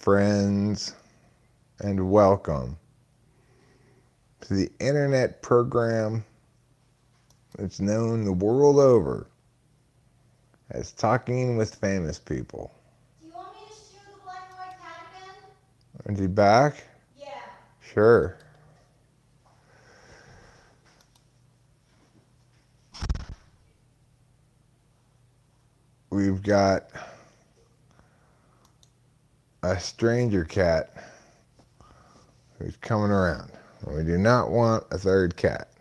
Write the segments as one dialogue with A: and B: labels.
A: friends, and welcome to the internet program that's known the world over as Talking with Famous People.
B: Do you want me to shoe the black and white cat again?
A: Is he back?
B: Yeah.
A: Sure. We've got a stranger cat who's coming around. We do not want a third cat.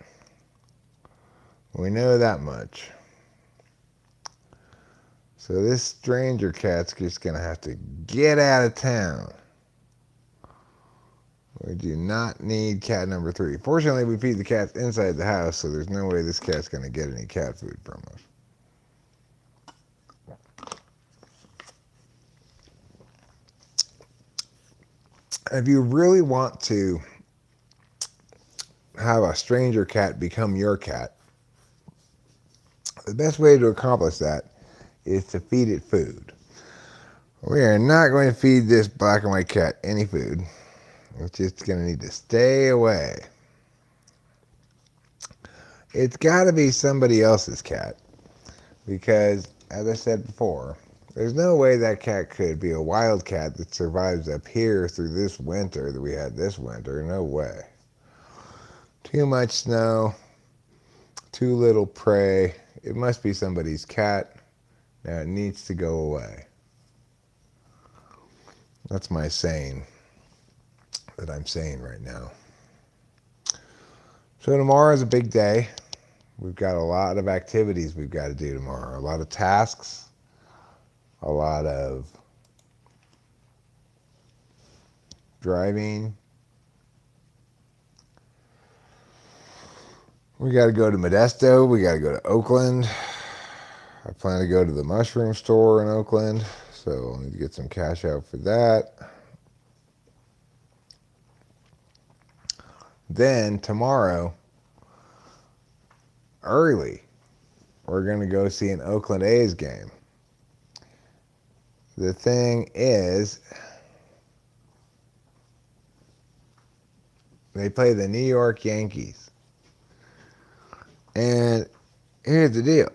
A: We know that much. So this stranger cat's just going to have to get out of town. We do not need cat number 3. Fortunately, we feed the cats inside the house, so there's no way this cat's going to get any cat food from us. If you really want to have a stranger cat become your cat, the best way to accomplish that is to feed it food. We are not going to feed this black and white cat any food. It's just going to need to stay away. It's got to be somebody else's cat because, as I said before, there's no way that cat could be a wild cat that survives up here through this winter that we had this winter. No way. Too much snow, too little prey. It must be somebody's cat. Now it needs to go away. That's my saying that I'm saying right now. So tomorrow is a big day. We've got a lot of activities we've got to do tomorrow. A lot of tasks. A lot of driving. We got to go to Modesto. We got to go to Oakland. I plan to go to the mushroom store in Oakland, so I'll need to get some cash out for that. Then tomorrow, early, we're going to go see an Oakland A's game. The thing is, they play the New York Yankees. And here's the deal.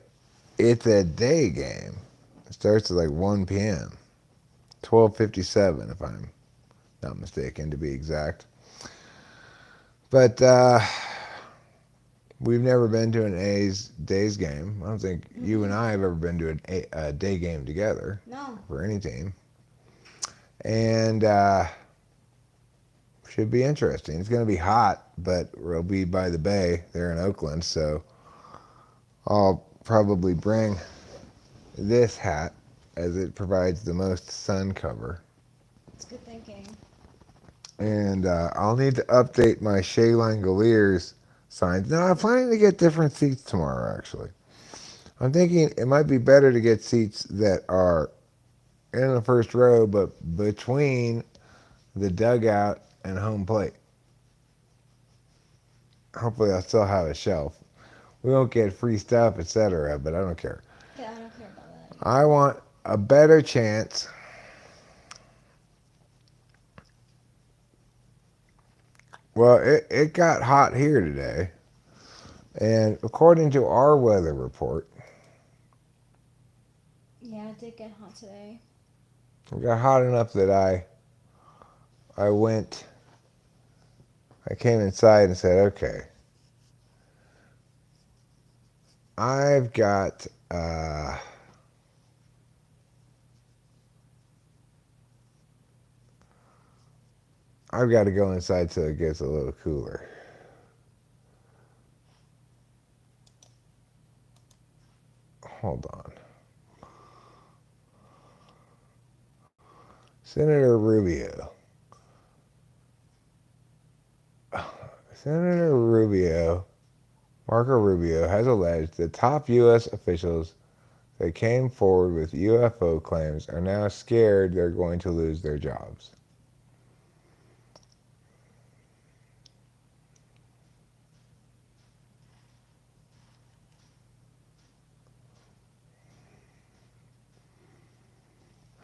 A: It's a day game. It starts at like 1 p.m. 12:57 if I'm not mistaken, to be exact. But we've never been to an A's Days game. I don't think you and I have ever been to a day game together.
B: No.
A: For any team. And should be interesting. It's going to be hot, but we'll be by the bay there in Oakland, so I'll probably bring this hat as it provides the most sun cover.
B: It's good thinking.
A: And I'll need to update my Shea Langoliers signs. Now, I'm planning to get different seats tomorrow, actually. I'm thinking it might be better to get seats that are in the first row, but between the dugout and home plate. Hopefully I'll still have a shelf. We won't get free stuff, etc., but I don't care.
B: Yeah, I don't care about that.
A: I want a better chance Well, it got hot here today. And according to our weather report,
B: Yeah, it did get hot today.
A: it got hot enough that I came inside and said, okay, I've got to go inside till it gets a little cooler. Hold on. Senator Rubio. Senator Rubio, Marco Rubio, has alleged that top U.S. officials that came forward with UFO claims are now scared they're going to lose their jobs.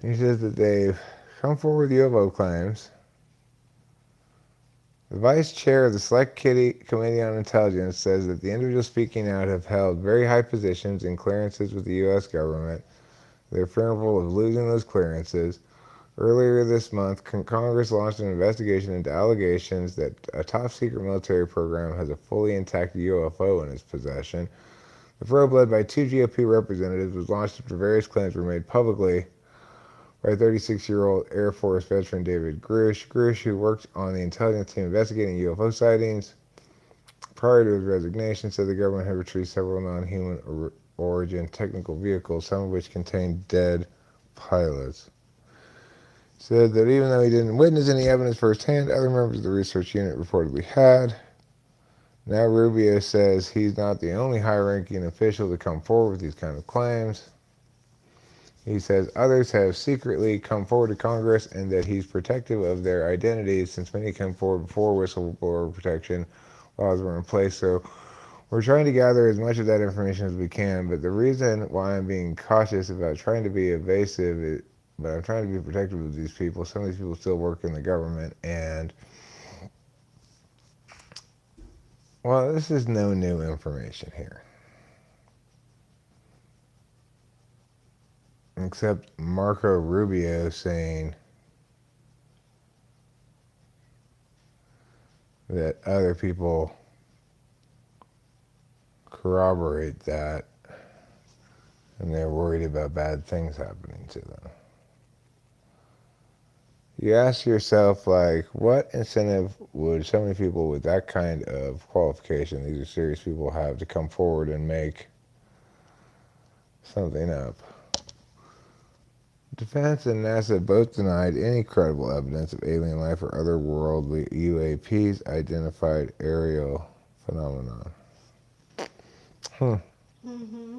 A: He says that they've come forward with UFO claims. The vice chair of the Select Committee on Intelligence says that the individuals speaking out have held very high positions and clearances with the U.S. government. They're fearful of losing those clearances. Earlier this month, Congress launched an investigation into allegations that a top secret military program has a fully intact UFO in its possession. The probe, led by two GOP representatives, was launched after various claims were made publicly by 36-year-old Air Force veteran David Grush. Grush, who worked on the intelligence team investigating UFO sightings prior to his resignation, said the government had retrieved several non-human origin technical vehicles, some of which contained dead pilots. Said that even though he didn't witness any evidence firsthand, other members of the research unit reportedly had. Now Rubio says he's not the only high-ranking official to come forward with these kind of claims. He says others have secretly come forward to Congress and that he's protective of their identities since many came forward before whistleblower protection laws were in place. So we're trying to gather as much of that information as we can, but the reason why I'm being cautious about trying to be evasive is, but I'm trying to be protective of these people. Some of these people still work in the government, and well, this is no new information here. Except Marco Rubio saying that other people corroborate that and they're worried about bad things happening to them. You ask yourself, like, what incentive would so many people with that kind of qualification, these are serious people, have to come forward and make something up? Defense and NASA both denied any credible evidence of alien life or otherworldly UAPs identified aerial phenomenon.
B: Mm-hmm.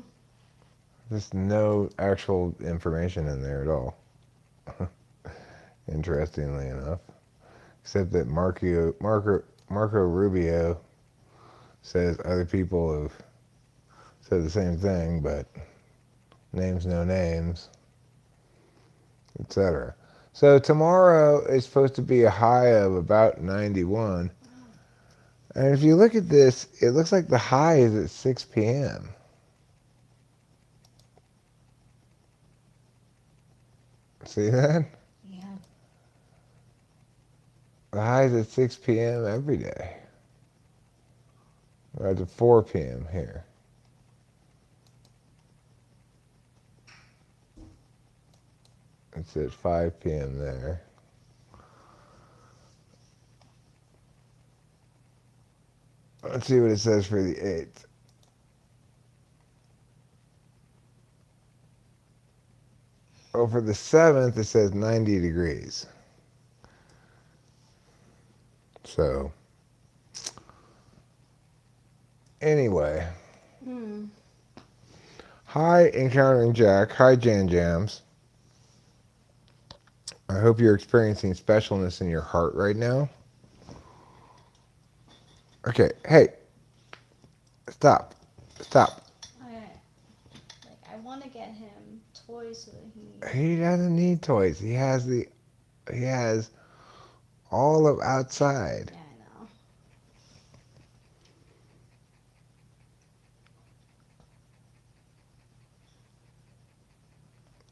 A: There's no actual information in there at all. Interestingly enough. Except that Marco Rubio says other people have said the same thing, but names no names, etc. So tomorrow is supposed to be a high of about 91. And if you look at this, it looks like the high is at 6 p.m. See that?
B: Yeah.
A: The high is at 6 p.m. every day. We're at 4 p.m. here. It's at 5 p.m. there. Let's see what it says for the 8th. Oh, for the 7th, it says 90 degrees. So, anyway. Hi, Encountering Jack. Hi, Jan Jams. I hope you're experiencing specialness in your heart right now. Okay, hey. Stop.
B: Okay. Like, I want to get him toys so that
A: He doesn't need toys. He has all of outside.
B: Yeah, I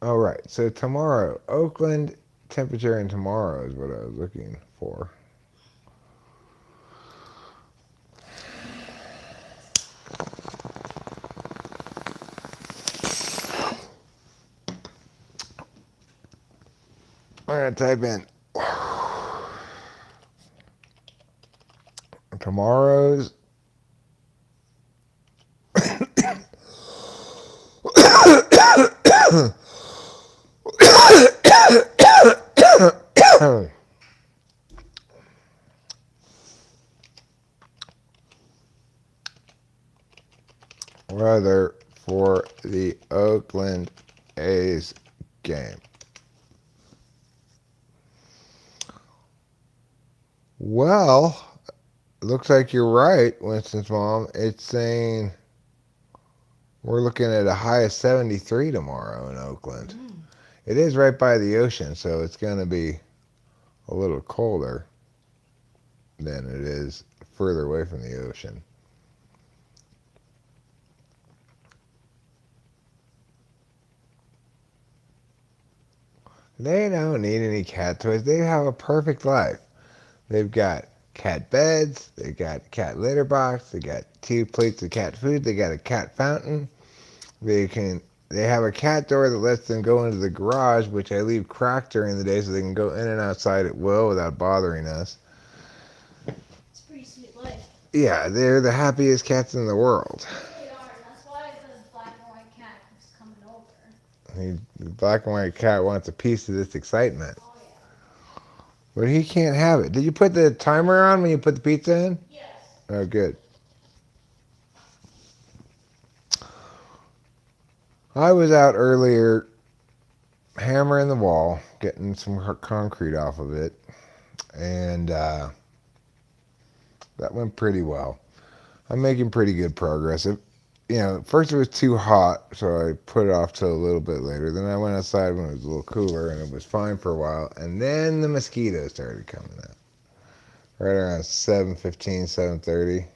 B: know.
A: All right, so tomorrow, Oakland temperature in tomorrow is what I was looking for. I'm going to type in tomorrow's weather for the Oakland A's game. Well, looks like you're right, Winston's mom. It's saying we're looking at a high of 73 tomorrow in Oakland. It is right by the ocean, so it's going to be a little colder than it is further away from the ocean. They don't need any cat toys. They have a perfect life. They've got cat beds, they got cat litter box, they got 2 plates of cat food, they got a cat fountain. They have a cat door that lets them go into the garage, which I leave cracked during the day so they can go in and outside at will without bothering us.
B: It's a pretty sweet life.
A: Yeah, they're the happiest cats in the world.
B: They are, and that's why the black and white cat keeps coming over.
A: The black and white cat wants a piece of this excitement.
B: Oh yeah.
A: But he can't have it. Did you put the timer on when you put the pizza in?
B: Yes.
A: Oh, good. I was out earlier hammering the wall, getting some concrete off of it, and that went pretty well. I'm making pretty good progress. First it was too hot, so I put it off till a little bit later. Then I went outside when it was a little cooler, and it was fine for a while. And then the mosquitoes started coming out, right around 7:15, 7:30.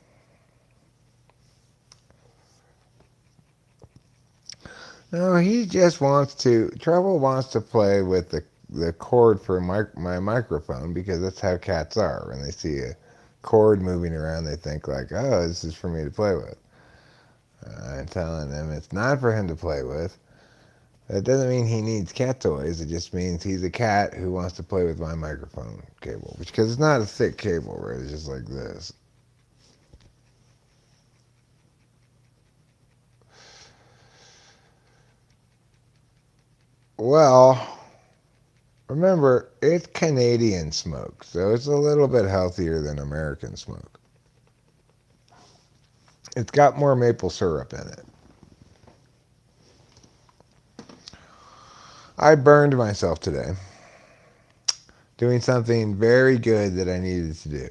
A: No, he just wants to. Trouble wants to play with the cord for my microphone because that's how cats are. When they see a cord moving around, they think like, "Oh, this is for me to play with." I'm telling him it's not for him to play with. That doesn't mean he needs cat toys. It just means he's a cat who wants to play with my microphone cable, because it's not a thick cable, right? It's just like this. Well, remember, it's Canadian smoke, so it's a little bit healthier than American smoke. It's got more maple syrup in it. I burned myself today doing something very good that I needed to do.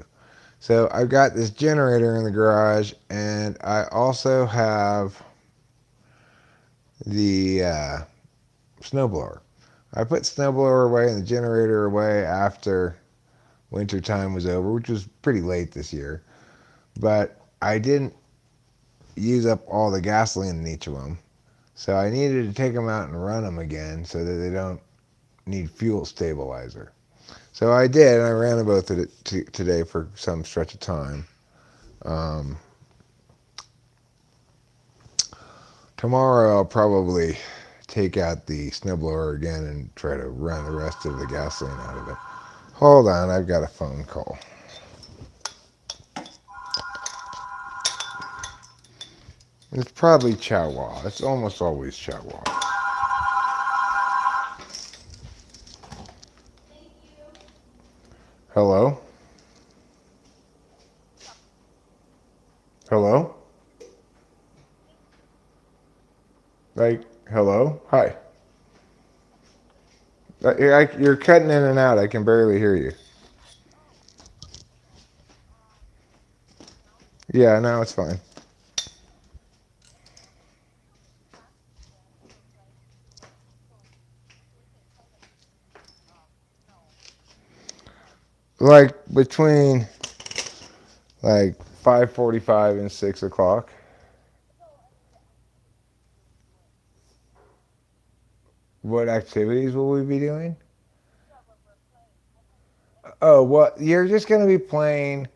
A: So I've got this generator in the garage, and I also have the snowblower. I put snowblower away and the generator away after winter time was over, which was pretty late this year. But I didn't use up all the gasoline in each of them. So I needed to take them out and run them again so that they don't need fuel stabilizer. So I did, and I ran them both today for some stretch of time. Um, Tomorrow I'll probably take out the snowblower again and try to run the rest of the gasoline out of it. Hold on, I've got a phone call. It's probably Chawa. It's almost always Chawa. Hello? Hello? Like, hello? Hi. You're cutting in and out. I can barely hear you. Yeah, now it's fine. Like between 5:45 and 6 o'clock. What activities will we be doing? Oh, well, you're just going to be playing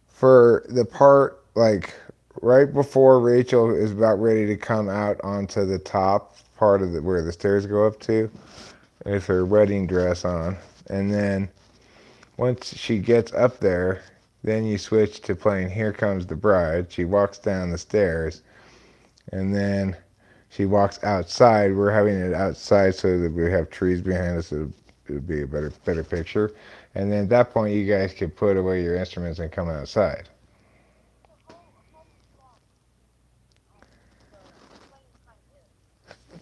A: for the part right before Rachel is about ready to come out onto the top part of where the stairs go up to with her wedding dress on. And then once she gets up there, then you switch to playing Here Comes the Bride. She walks down the stairs, and then she walks outside. We're having it outside so that we have trees behind us, so it would be a better picture. And then at that point, you guys can put away your instruments and come outside.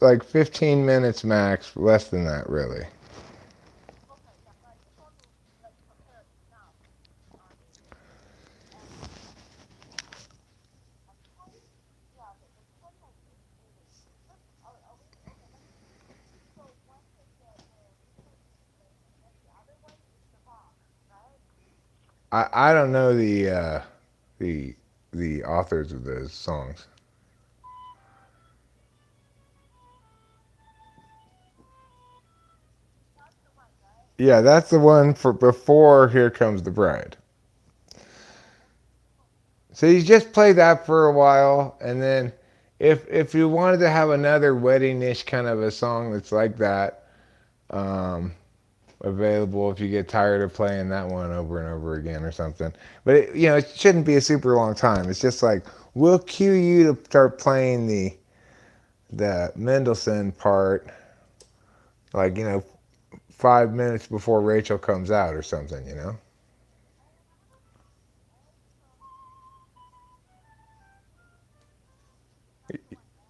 A: Like 15 minutes max, less than that, really. I don't know the the authors of those songs. Yeah, that's the one for before Here Comes the Bride. So you just play that for a while, and then if you wanted to have another wedding-ish kind of a song that's like that, um, available if you get tired of playing that one over and over again or something. But it shouldn't be a super long time. It's just like we'll cue you to start playing the Mendelssohn part, like 5 minutes before Rachel comes out or something.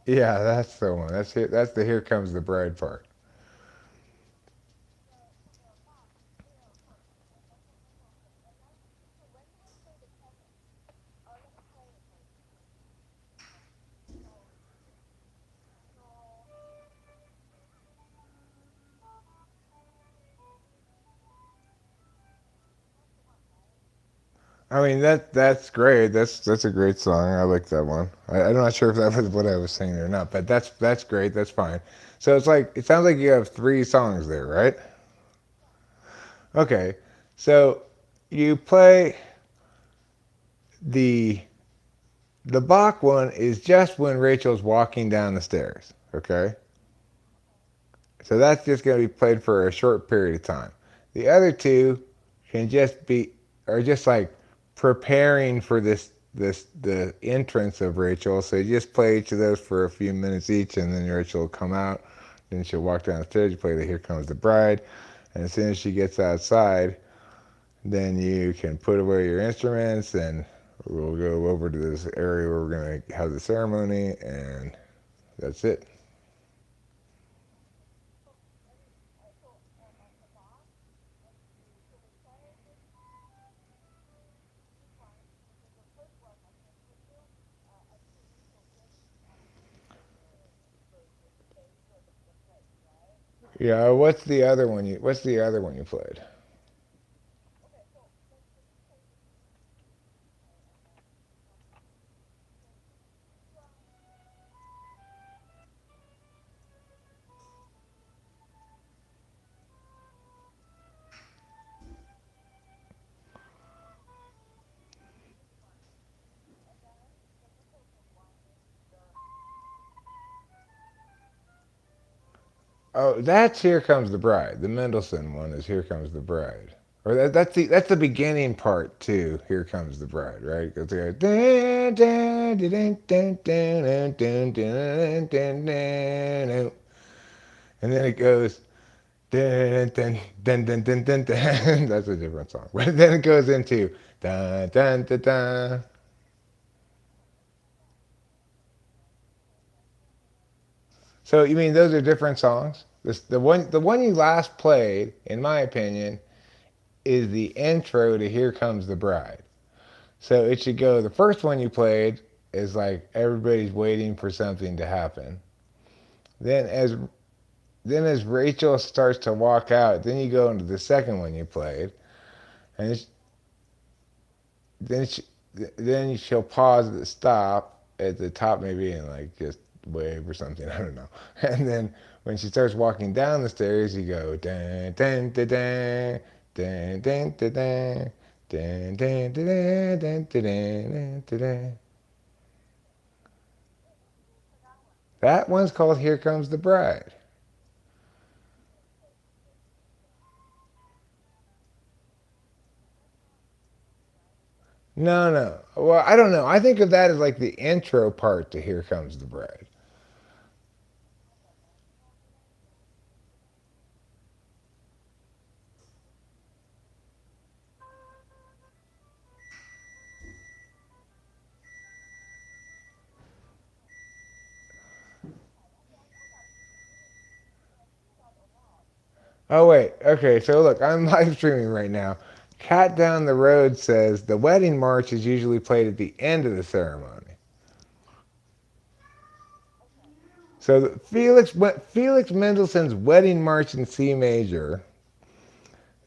A: Yeah, that's the one. That's it. That's the Here Comes the Bride part. I mean that's great. That's a great song. I like that one. I'm not sure if that was what I was saying or not, but that's great. That's fine. So it sounds like you have three songs there, right? Okay. So you play the the Bach one is just when Rachel's walking down the stairs. Okay. So that's just going to be played for a short period of time. The other two can just be are just like preparing for this the entrance of Rachel. So you just play each of those for a few minutes each, and then Rachel will come out. Then she'll walk down the stairs. You play the Here Comes the Bride, and as soon as she gets outside, then you can put away your instruments, and we'll go over to this area where we're going to have the ceremony, and that's it. Yeah. What's the other one you played? Oh, that's Here Comes the Bride. The Mendelssohn one is Here Comes the Bride. Or that's the beginning part too. Here Comes the Bride, right? It goes dun, dun, dun, dun, dun, dun, dun, dun, dun, and then it goes dun, dun, dun, dun, dun, dun, dun. That's a different song. But then it goes into dun, dun, dun, dun. So you mean those are different songs? The one you last played, in my opinion, is the intro to Here Comes the Bride. So it should go, the first one you played is like everybody's waiting for something to happen. Then as Rachel starts to walk out, then you go into the second one you played, and then then she'll pause at the stop at the top maybe and like just wave or something. I don't know. And then when she starts walking down the stairs, you go dun dun dun dun dun dun dun dun. Dun, dun, dun, dun, dun, dun, dun, dun, dun. That one's called Here Comes the Bride. No, no. Well, I don't know. I think of that as like the intro part to Here Comes the Bride. Oh, wait. Okay, so look, I'm live streaming right now. Cat Down the Road says the wedding march is usually played at the end of the ceremony. So Felix Mendelssohn's Wedding March in C major,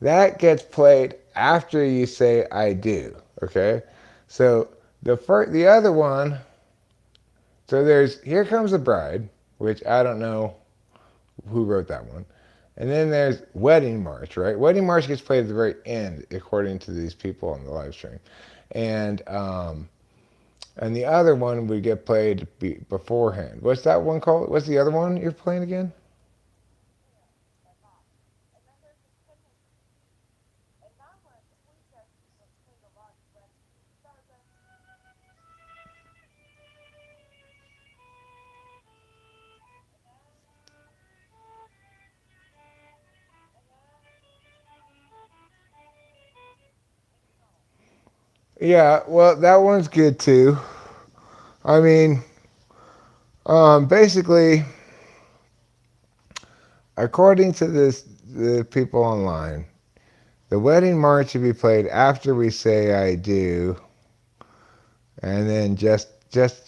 A: that gets played after you say I do. Okay? So the other one, so there's Here Comes the Bride, which I don't know who wrote that one. And then there's Wedding March, right? Wedding March gets played at the very end, according to these people on the live stream. And and the other one would get played beforehand. What's that one called? What's the other one you're playing again? Yeah, well, that one's good too. I mean, basically, according to the people online, the wedding march should be played after we say I do, and then just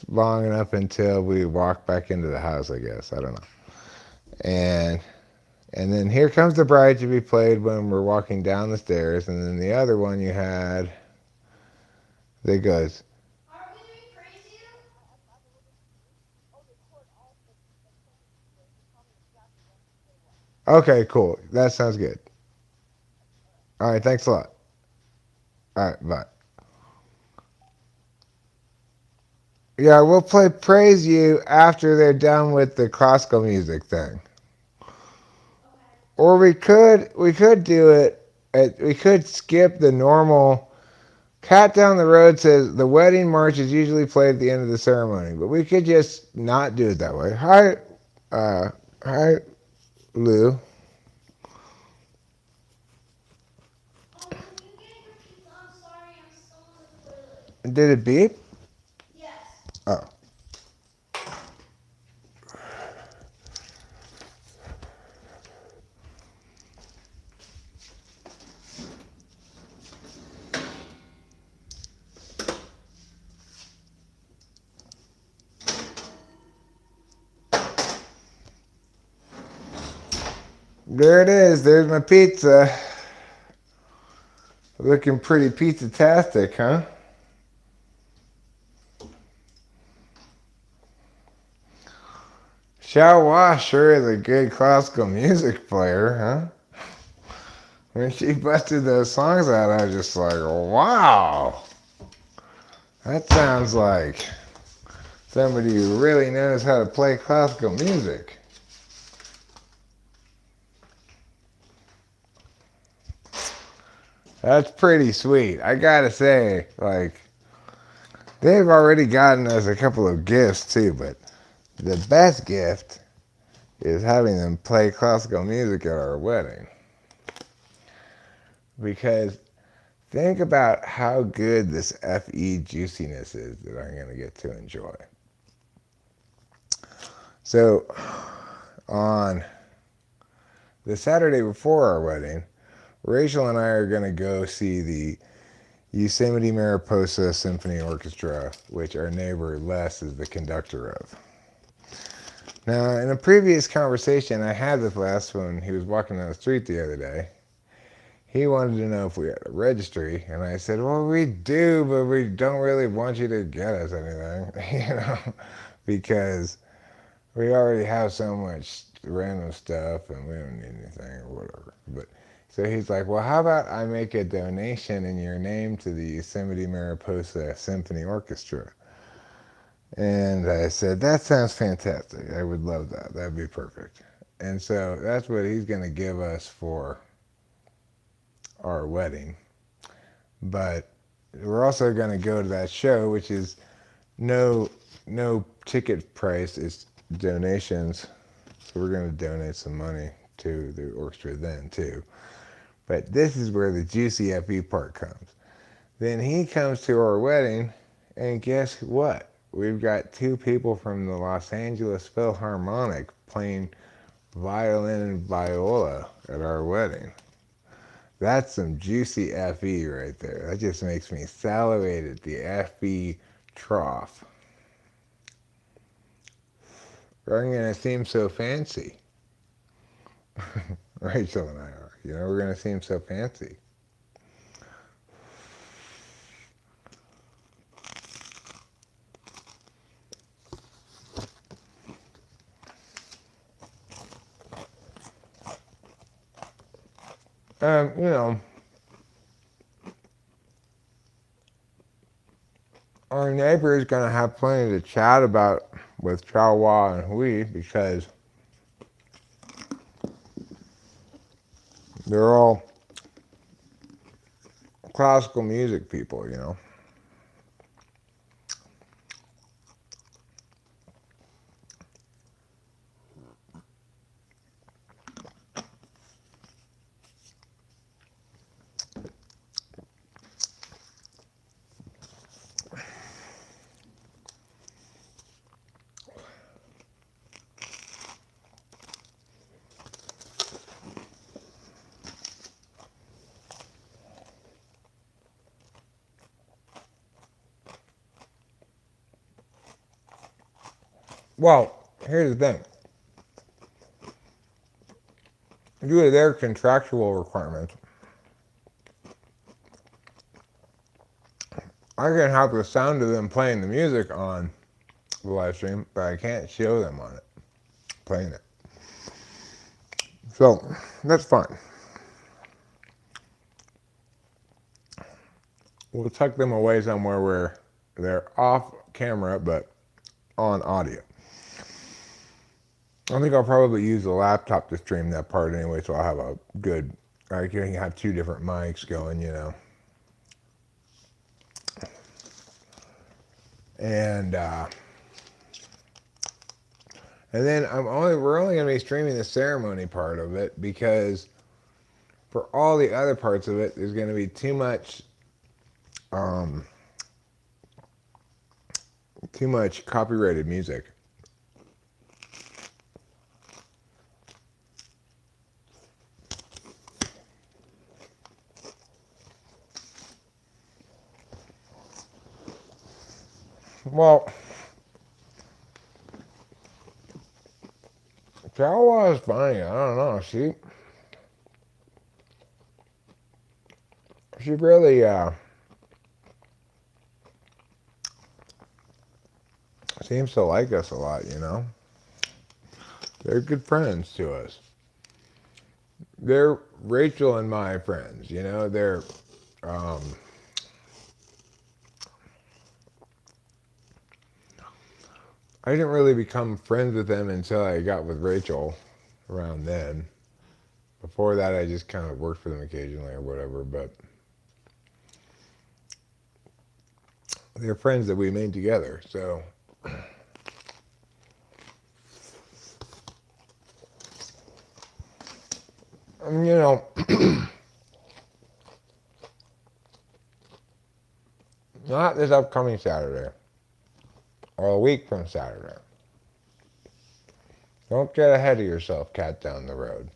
A: long enough until we walk back into the house. I guess I don't know. And and then Here Comes the Bride should be played when we're walking down the stairs, and then the other one you had that goes.
B: Are we doing praise you?
A: Okay, cool. That sounds good. All right, thanks a lot. All right, bye. Yeah, we'll play Praise You after they're done with the classical music thing.
B: Okay.
A: Or we could do it. We could skip the normal. Cat down the road says the wedding march is usually played at the end of the ceremony, but we could just not do it that way. Uh, hi, Lou.
B: Oh, when you get your pizza, I'm sorry, I'm still on the toilet.
A: Did it beep?
B: Yes.
A: Oh, there it is. There's my pizza. Looking pretty pizza-tastic, huh? Xiao sure is a good classical music player, huh? When she busted those songs out, I was just like, wow, that sounds like somebody who really knows how to play classical music. That's pretty sweet. I gotta say, like, they've already gotten us a couple of gifts too, but the best gift is having them play classical music at our wedding. Because think about how good this FE juiciness is that I'm going to get to enjoy. So, on the Saturday before our wedding, Rachel and I are going to go see the Yosemite Mariposa Symphony Orchestra, which our neighbor Les is the conductor of. Now, in a previous conversation I had with Les when he was walking down the street the other day, he wanted to know if we had a registry, and I said, well, we do, but we don't really want you to get us anything, because we already have so much random stuff and we don't need anything or whatever. But so he's like, well, how about I make a donation in your name to the Yosemite Mariposa Symphony Orchestra? And I said, that sounds fantastic. I would love that. That'd be perfect. And so that's what he's going to give us for our wedding. But we're also going to go to that show, which is no ticket price. It's donations. So we're going to donate some money to the orchestra then too. But this is where the juicy FE part comes. Then he comes to our wedding, and guess what? We've got two people from the Los Angeles Philharmonic playing violin and viola at our wedding. That's some juicy FE right there. That just makes me salivate at the FE trough. I'm going to seem so fancy. Rachel and I are. We're going to seem so fancy. And, you know, our neighbor is going to have plenty to chat about with Chawa and Hui because they're all classical music people, you know. Well, here's the thing. Due to their contractual requirements, I can have the sound of them playing the music on the live stream, but I can't show them on it, playing it. So, that's fine. We'll tuck them away somewhere where they're off camera, but on audio. I think I'll probably use the laptop to stream that part anyway, so I'll have a good, I can have two different mics going, you know. And then we're only going to be streaming the ceremony part of it because for all the other parts of it, there's going to be too much copyrighted music. Well, Chawa is funny. I don't know. She really seems to like us a lot, you know. They're good friends to us. They're Rachel and my friends, you know. They're I didn't really become friends with them until I got with Rachel around then. Before that, I just kind of worked for them occasionally or whatever, but they're friends that we made together, so. And, you know, not this upcoming Saturday, or a week from Saturday. Don't get ahead of yourself, cat down the road.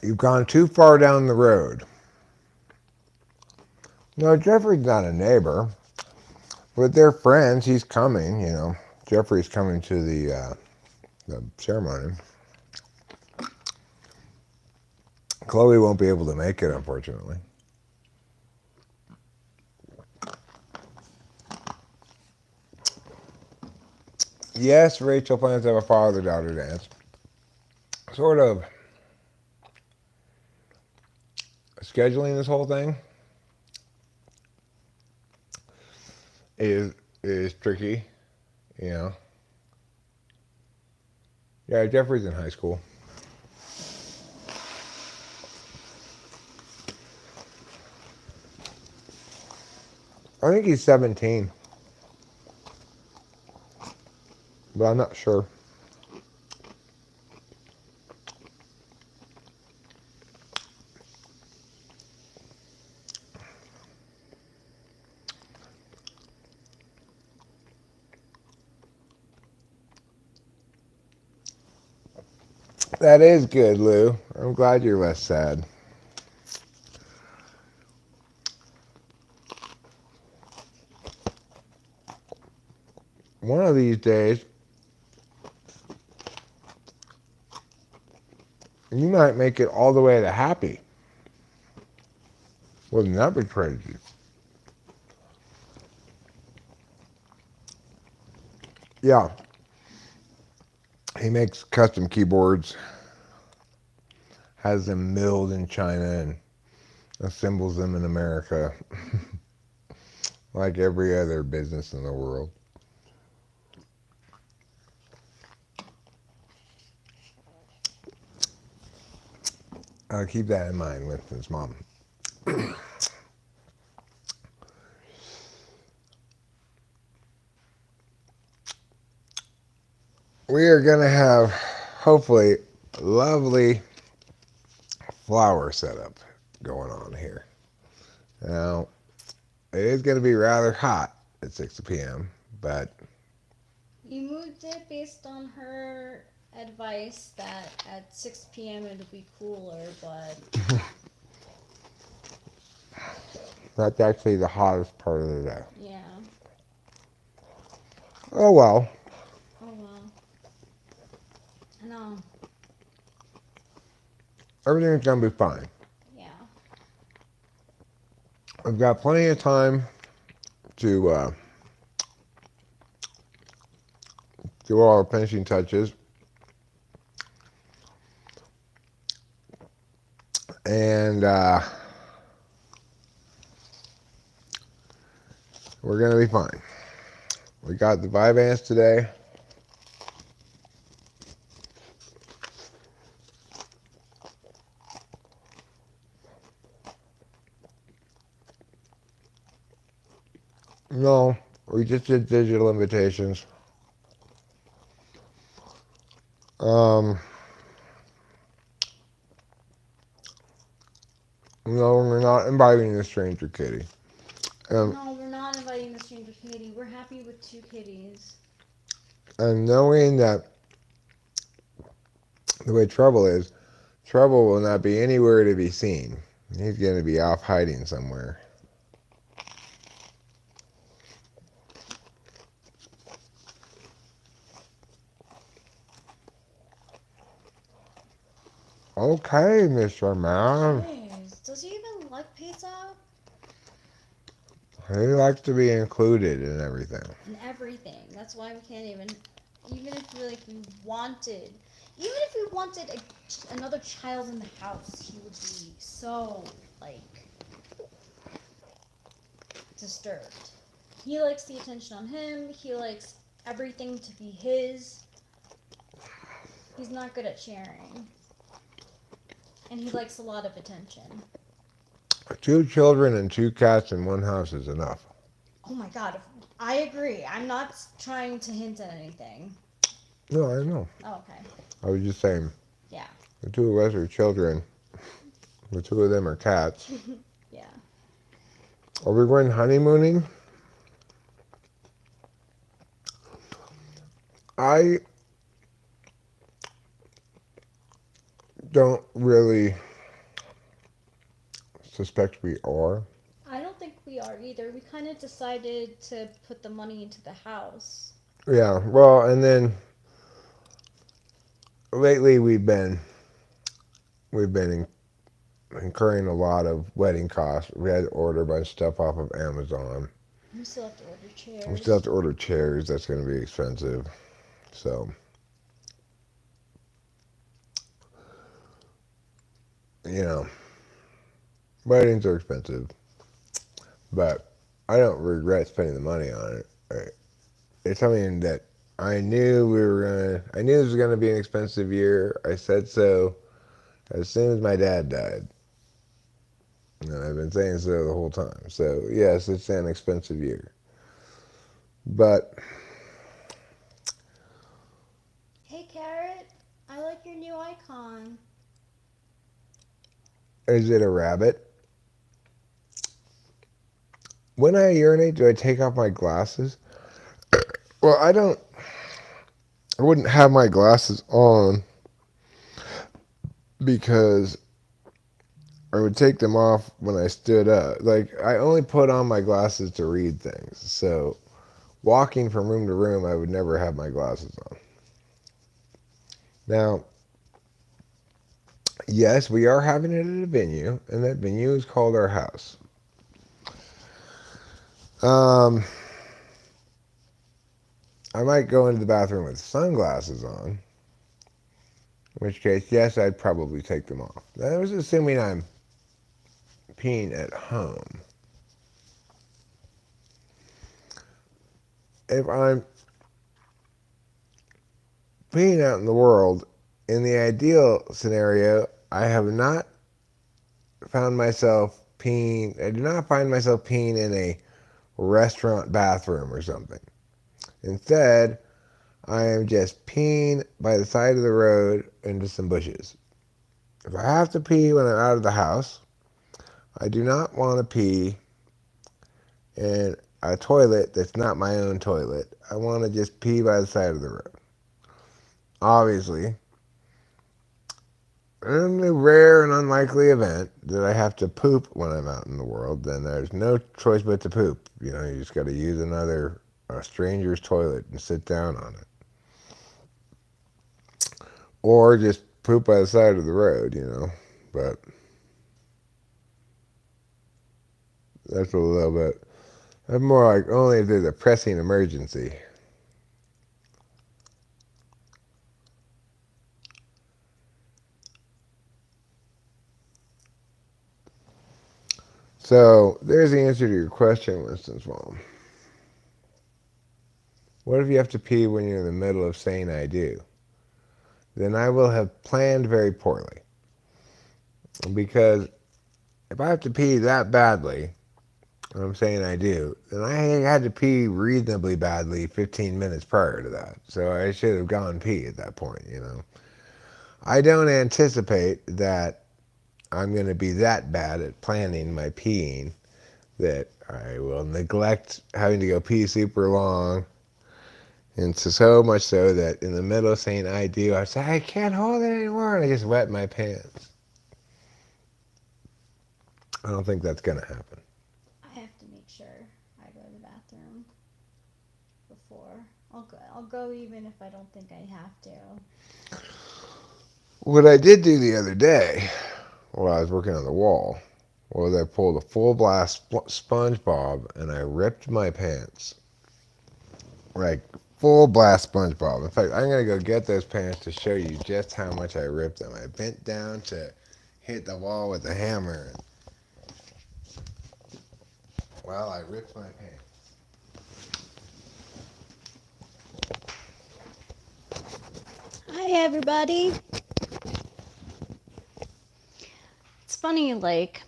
A: You've gone too far down the road. No, Jeffrey's not a neighbor, but they're friends. He's coming, you know. Jeffrey's coming to the ceremony. Chloe won't be able to make it, unfortunately. Yes, Rachel plans to have a father-daughter dance. Sort of scheduling this whole thing is tricky, you know. Yeah, Jeffrey's in high school. I think he's 17, but I'm not sure. That is good, Lou. I'm glad you're less sad. One of these days, you might make it all the way to happy. Wouldn't that be crazy? Yeah. He makes custom keyboards, has them milled in China, and assembles them in America, like every other business in the world. Keep that in mind, Winston's mom. We are going to have, hopefully, lovely flower setup going on here. Now, it is going to be rather hot at 6 p.m., but
B: You moved it based on her advice that at 6 p.m. it'll be cooler, but
A: that's actually the hottest part of the day.
B: yeah.
A: Oh well.
B: Oh well. I know.
A: Everything's going to be fine.
B: Yeah.
A: We've got plenty of time to do all the finishing touches. And we're going to be fine. We got the Vyvanse today. No, we just did digital invitations. Um, no, we're not inviting the stranger kitty.
B: No, we're not inviting the stranger kitty. We're happy with 2 kitties.
A: And knowing that the way Trouble will not be anywhere to be seen. He's going to be off hiding somewhere. Okay, Mr. Man.
B: Jeez, does he even like pizza?
A: He likes to be included in everything.
B: And everything. That's why we can't even if we wanted, even if we wanted another child in the house, he would be so disturbed. He likes the attention on him. He likes everything to be his. He's not good at sharing. And he likes a lot of attention.
A: 2 children and 2 cats in one house is enough.
B: Oh my god, I agree. I'm not trying to hint at anything.
A: No, I know.
B: Oh, okay.
A: I was just saying.
B: Yeah.
A: The 2 of us are children. The 2 of them are cats.
B: Yeah.
A: Are we going honeymooning? I don't really suspect we are.
B: I don't think we are either. We kind of decided to put the money into the house.
A: Yeah, well, and then lately we've been incurring a lot of wedding costs. We had to order a bunch of stuff off of Amazon.
B: We still have to order chairs.
A: We still have to order chairs. That's going to be expensive. So, weddings are expensive, but I don't regret spending the money on it. It's something that I knew I knew this was going to be an expensive year. I said so as soon as my dad died. And I've been saying so the whole time. So, yes, it's an expensive year. But,
B: Hey, Carrot. I like your new icon.
A: is it a rabbit? When I urinate, do I take off my glasses? Well, I wouldn't have my glasses on because I would take them off when I stood up. Like, I only put on my glasses to read things. So, walking from room to room, I would never have my glasses on. Now, yes, we are having it at a venue, and that venue is called our house. I might go into the bathroom with sunglasses on, In which case, yes, I'd probably take them off. That was assuming I'm peeing at home. If I'm peeing out in the world, in the ideal scenario, I have not found myself peeing. I do not find myself peeing in a restaurant bathroom or something. Instead, I am just peeing by the side of the road into some bushes. If I have to pee when I'm out of the house, I do not want to pee in a toilet that's not my own toilet. I want to just pee by the side of the road. Obviously, in the rare and unlikely event that I have to poop when I'm out in the world, then there's no choice but to poop. You know, you just got to use a stranger's toilet and sit down on it. Or just poop by the side of the road, you know. But that's a little bit. That's more like only if there's a pressing emergency. So there's the answer to your question, Winston's mom. What if you have to pee when you're in the middle of saying I do? Then I will have planned very poorly. Because if I have to pee that badly, and I'm saying I do, then I had to pee reasonably badly 15 minutes prior to that. So I should have gone pee at that point, you know. I don't anticipate that I'm going to be that bad at planning my peeing that I will neglect having to go pee super long. And so much so that in the middle of saying I do, I say, I can't hold it anymore, and I just wet my pants. I don't think that's going to happen.
B: I have to make sure I go to the bathroom before. I'll go even if I don't think I have to.
A: What I did do the other day while I was working on the wall was I pulled a full blast SpongeBob and I ripped my pants. Like full blast SpongeBob. In fact, I'm going to go get those pants to show you just how much I ripped them. I bent down to hit the wall with a hammer. And, well, I ripped my pants.
B: Hi, everybody. It's funny, like,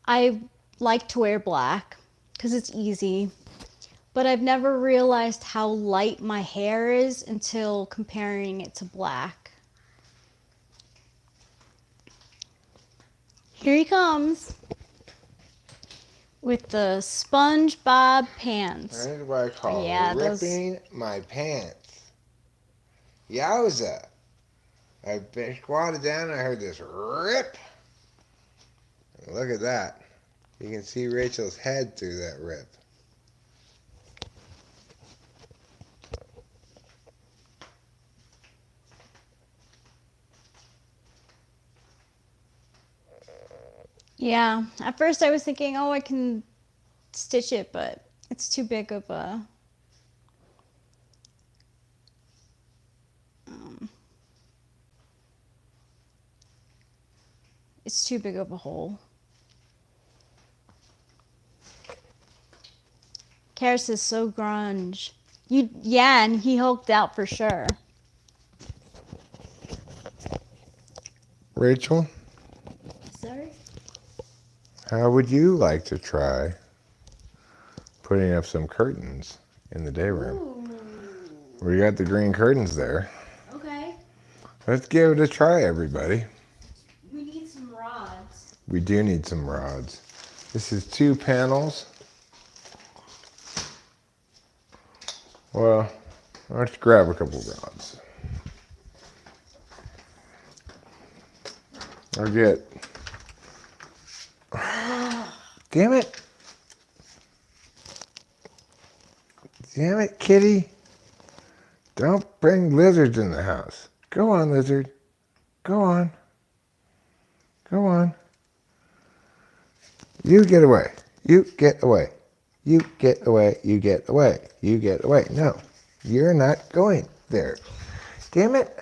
B: I like to wear black because it's easy, but I've never realized how light my hair is until comparing it to black. Here he comes with the SpongeBob pants.
A: That is what I call ripping my pants. Yowza. I squatted down and I heard this rip. And look at that. You can see Rachel's head through that rip.
B: Yeah, at first I was thinking, oh, I can stitch it, but it's too big of a it's too big of a hole. Karis is so grunge. Yeah, and he hulked out for sure.
A: Rachel?
B: Sorry?
A: How would you like to try putting up some curtains in the day room?
B: Ooh.
A: We got the green curtains there.
B: Okay.
A: Let's give it a try, everybody.
B: We need some rods.
A: We do need some rods. This is 2 panels. Well, let's grab a couple rods. I'll get... Damn it! Damn it, kitty! Don't bring lizards in the house. Go on, lizard. Go on. Go on. You get away. You get away. You get away. You get away. You get away. No, you're not going there. Damn it.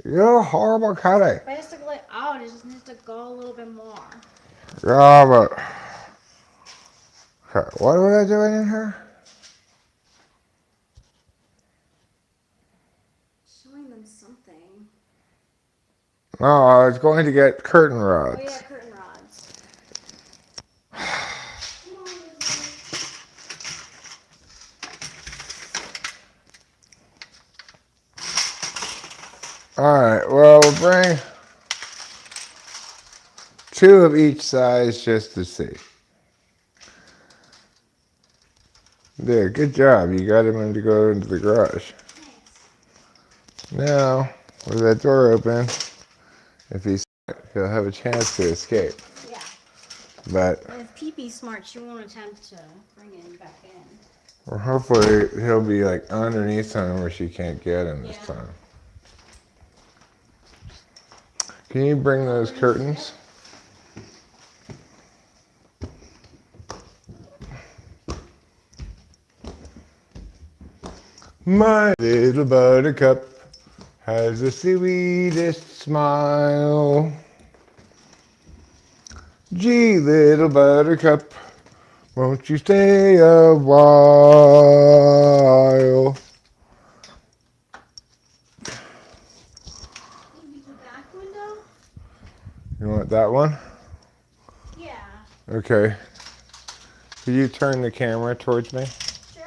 A: You're horrible cutting.
B: Basically out, it just needs to go a little bit more.
A: Yeah, but okay, what was I doing in here?
B: Showing them something.
A: No, I was going to get curtain rods.
B: Oh yeah, curtain rods.
A: Alright, well, we'll bring 2 of each size just to see. There, good job. You got him to go into the garage. Now, with that door open, if he's he'll have a chance to escape.
B: Yeah.
A: But
B: if Pee-Pee's smart, she won't attempt to bring him back in.
A: well, hopefully he'll be like underneath him where she can't get him this time. Can you bring those curtains? My little buttercup has the sweetest smile. Gee, little buttercup, won't you stay a while?
B: Maybe the back window?
A: You want that one?
B: Yeah.
A: Okay. Could you turn the camera towards me?
B: Sure.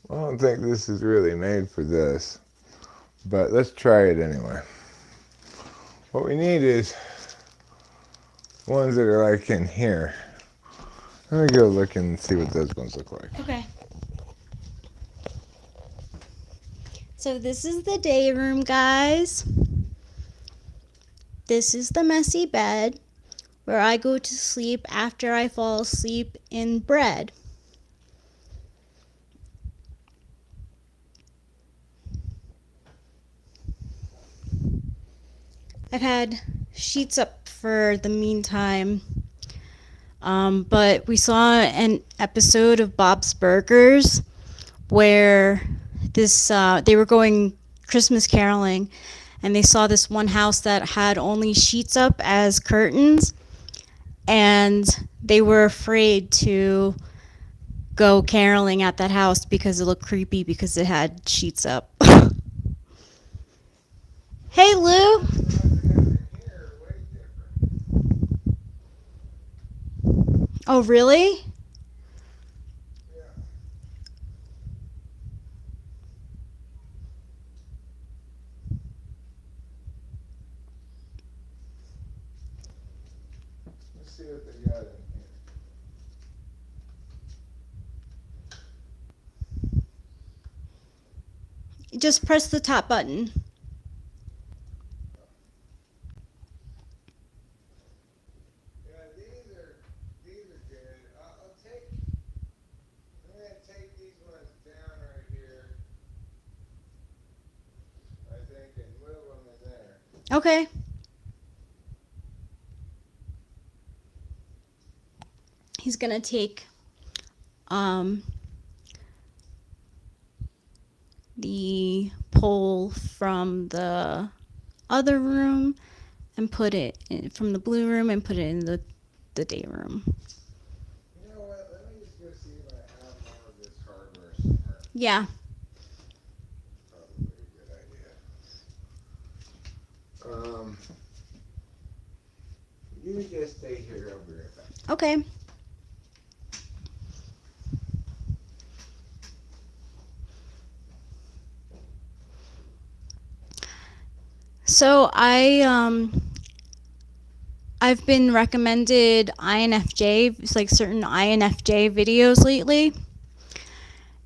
A: I don't think this is really made for this, but let's try it anyway. What we need is ones that are like in here. Let me go look and see what those ones look like.
B: Okay. So this is the day room, guys. This is the messy bed where I go to sleep after I fall asleep in bed. I've had sheets up for the meantime. But we saw an episode of Bob's Burgers where they were going Christmas caroling, and they saw this one house that had only sheets up as curtains, and they were afraid to go caroling at that house because it looked creepy because it had sheets up. Hey, Lou. Oh, really?
A: Let's see what they got in here.
B: Just press the top button. Okay. He's gonna take the pole from the other room and put it in, from the blue room, and put it in the day room.
A: You know what? Let me just go see if I have more of this hardware somewhere.
B: Yeah.
A: Probably a good idea. You just stay here. I'll be right back.
B: Okay. So I've been recommended INFJ, it's like certain INFJ videos lately,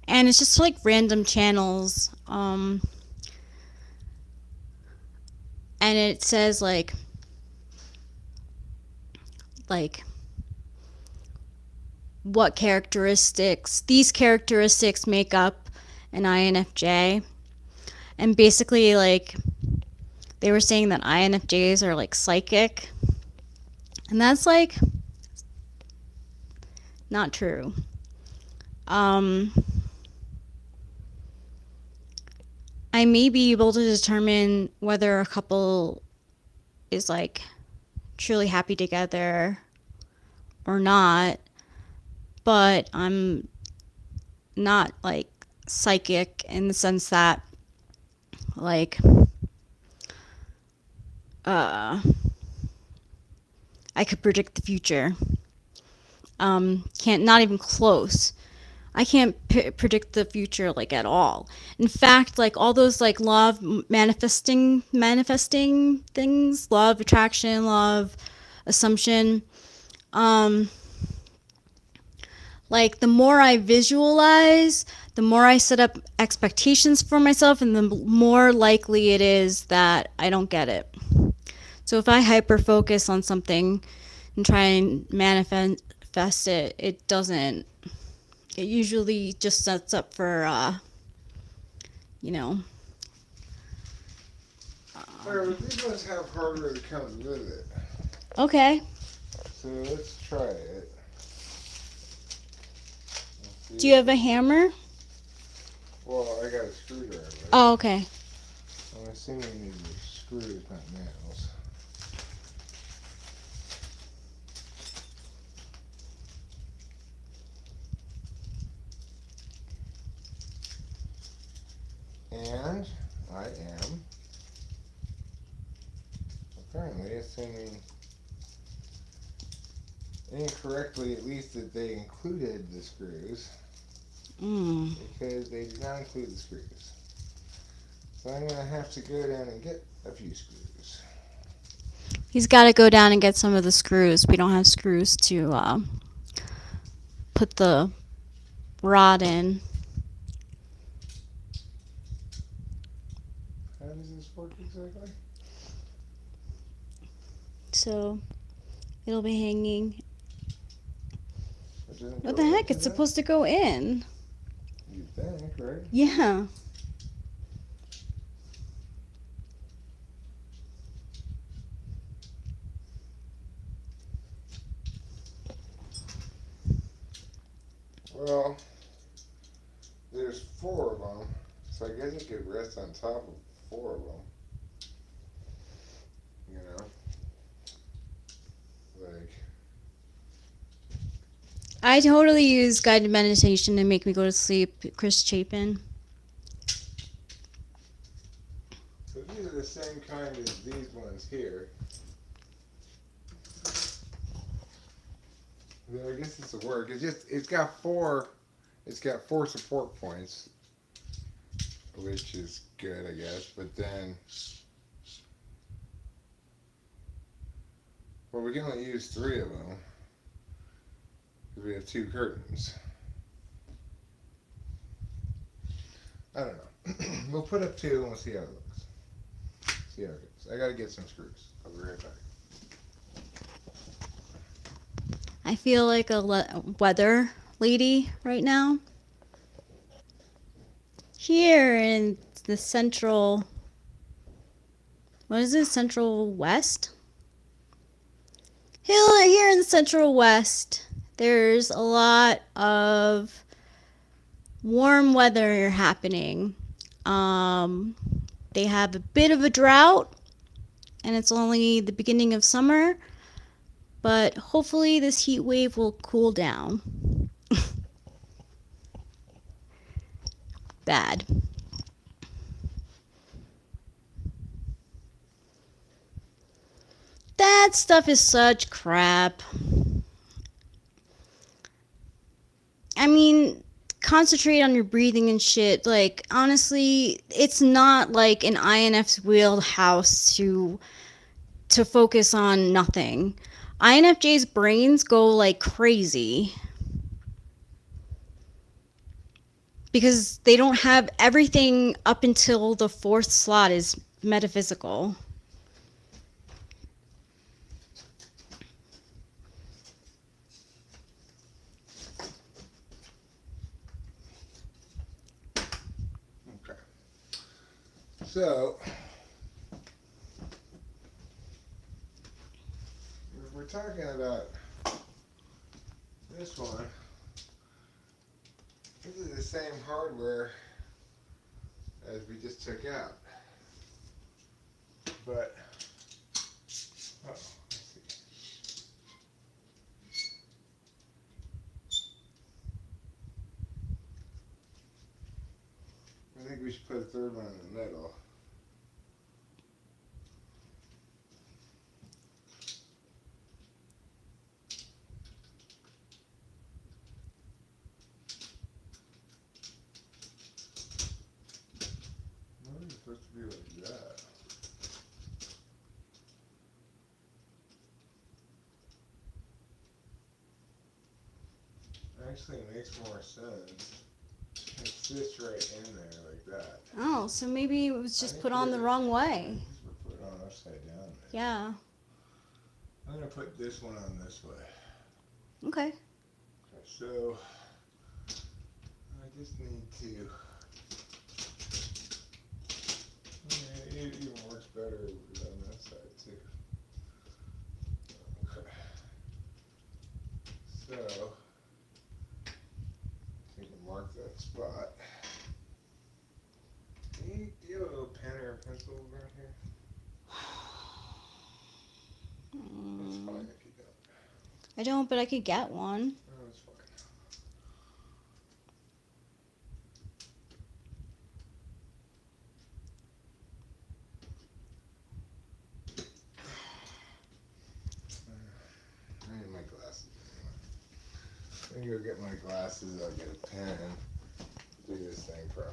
B: and it's just like random channels, and it says like what characteristics, these characteristics make up and INFJ. And basically, like, they were saying that INFJs are like psychic. And that's like not true. Um, I may be able to determine whether a couple is like truly happy together or not, but I'm not like psychic in the sense that like uh I could predict the future. Can't, not even close. I can't predict the future like at all. In fact, like all those like law of manifesting things, law of attraction, law of assumption, um like the more I visualize, the more I set up expectations for myself, and the more likely it is that I don't get it. So if I hyper focus on something and try and manifest it, it doesn't. It usually just sets up for, you know.
A: But these ones have hardware that comes with it.
B: Okay.
A: So let's try it.
B: Do you have a hammer?
A: Well, I got a screwdriver.
B: Oh, okay.
A: I'm assuming these are screws, not nails. And I am apparently assuming incorrectly, at least, that they included the screws, because they did not include the screws. So I'm going to have to go down and get a few screws.
B: He's got to go down and get some of the screws. We don't have screws to put the rod in.
A: How does this work exactly?
B: So it'll be hanging. What the
A: go
B: heck?
A: into
B: It's
A: that?
B: supposed to go in.
A: You think, right?
B: Yeah.
A: Well, there's 4 of them, so I guess it could rest on top of 4 of them. You know? Like,
B: I totally use guided meditation to make me go to sleep. Chris Chapin.
A: so these are the same kind as these ones here. Then I guess this will work. It's got 4 support points, which is good, I guess. But then, well, we can only use 3 of them because we have 2 curtains. I don't know. We'll put up 2 and we'll see how it looks. See how it goes. I gotta get some screws. I'll be right back.
B: I feel like a weather lady right now. Here in the central, what is it, central west? Here in the central west, there's a lot of warm weather happening. They have a bit of a drought, and it's only the beginning of summer, but hopefully this heat wave will cool down. Bad. That stuff is such crap. I mean, concentrate on your breathing and shit. Like, honestly, it's not like an INF's wheelhouse to focus on nothing. INFJ's brains go like crazy because they don't have everything up until the 4th slot is metaphysical.
A: So, if we're talking about this one, this is the same hardware as we just took out. But, let's see. I think we should put a third one in the middle. No, it's supposed to be like that. Actually, it makes more sense. It sits right in there like that.
B: Oh, so maybe it was
A: I
B: just
A: think
B: put on the wrong
A: I
B: way.
A: think we're put it on upside down. Maybe.
B: Yeah.
A: I'm gonna put this one on this way.
B: Okay.
A: Okay, so I just need to. It even works better on that side too. Okay. So you can mark that spot. Do you have a little pen or a pencil around here? That's fine if you don't.
B: I don't, but I could get one.
A: Oh, that's fine. I need my glasses anyway. Let me go get my glasses, I'll get a pen, do this thing properly.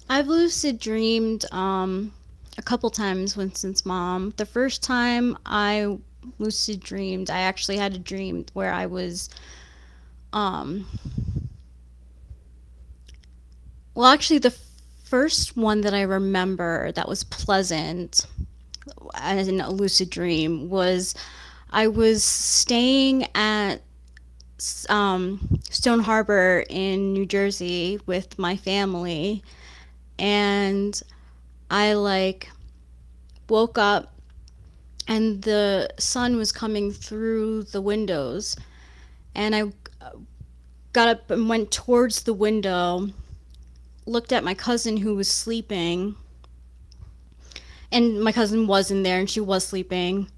B: I've lucid dreamed a couple times since mom. The first time I lucid dreamed, I actually had a dream where I was um well, actually the first one that I remember that was pleasant as in a lucid dream was I was staying at Stone Harbor in New Jersey with my family, and I like woke up and the sun was coming through the windows, and I got up and went towards the window, looked at my cousin who was sleeping, and my cousin was in there and she was sleeping.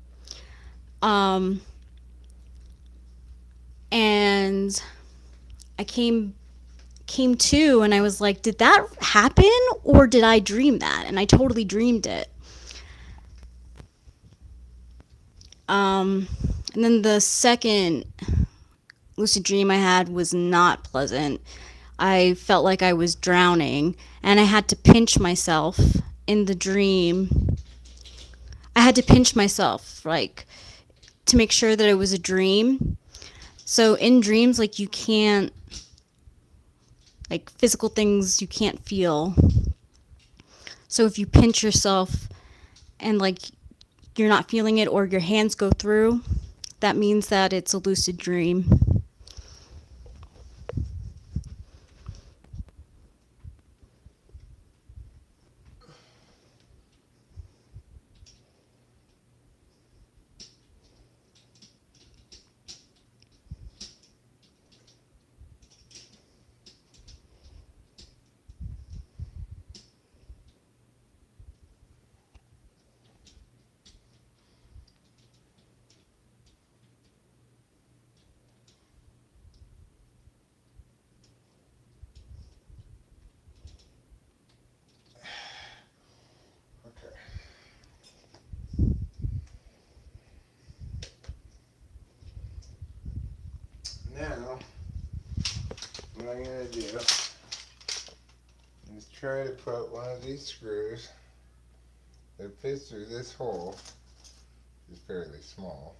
B: And I came to and I was like, did that happen or did I dream that? And I totally dreamed it. And then the second lucid dream I had was not pleasant. I felt like I was drowning and I had to pinch myself in the dream. I had to pinch myself, like, to make sure that it was a dream. So in dreams, like, you can't, like, physical things you can't feel. So if you pinch yourself and, like, you're not feeling it or your hands go through, that means that it's a lucid dream.
A: Okay. Now, what I'm going to do is try to put one of these screws that fits through this hole. It's fairly small.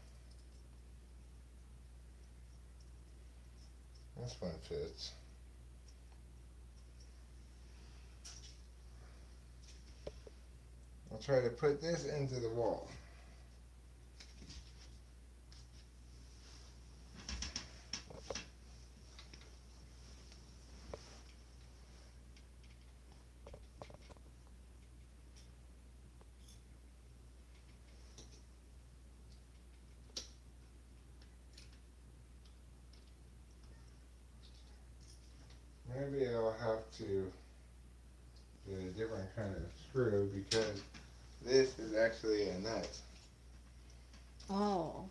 A: This one fits. I'll try to put this into the wall. have to get a different kind of screw because this is actually a nut.
B: Oh.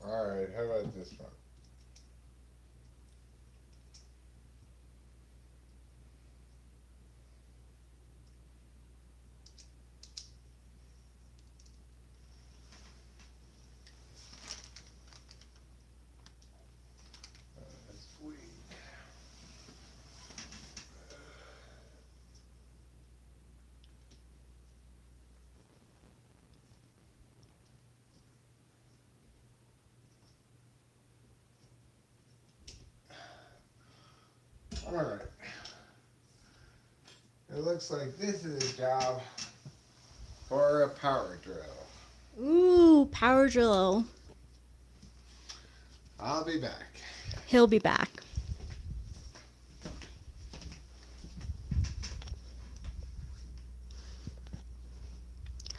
A: Alright, how about this one? Sweet. Alright. It looks like this is a job for a power drill.
B: Ooh, power drill.
A: I'll be back.
B: He'll be back.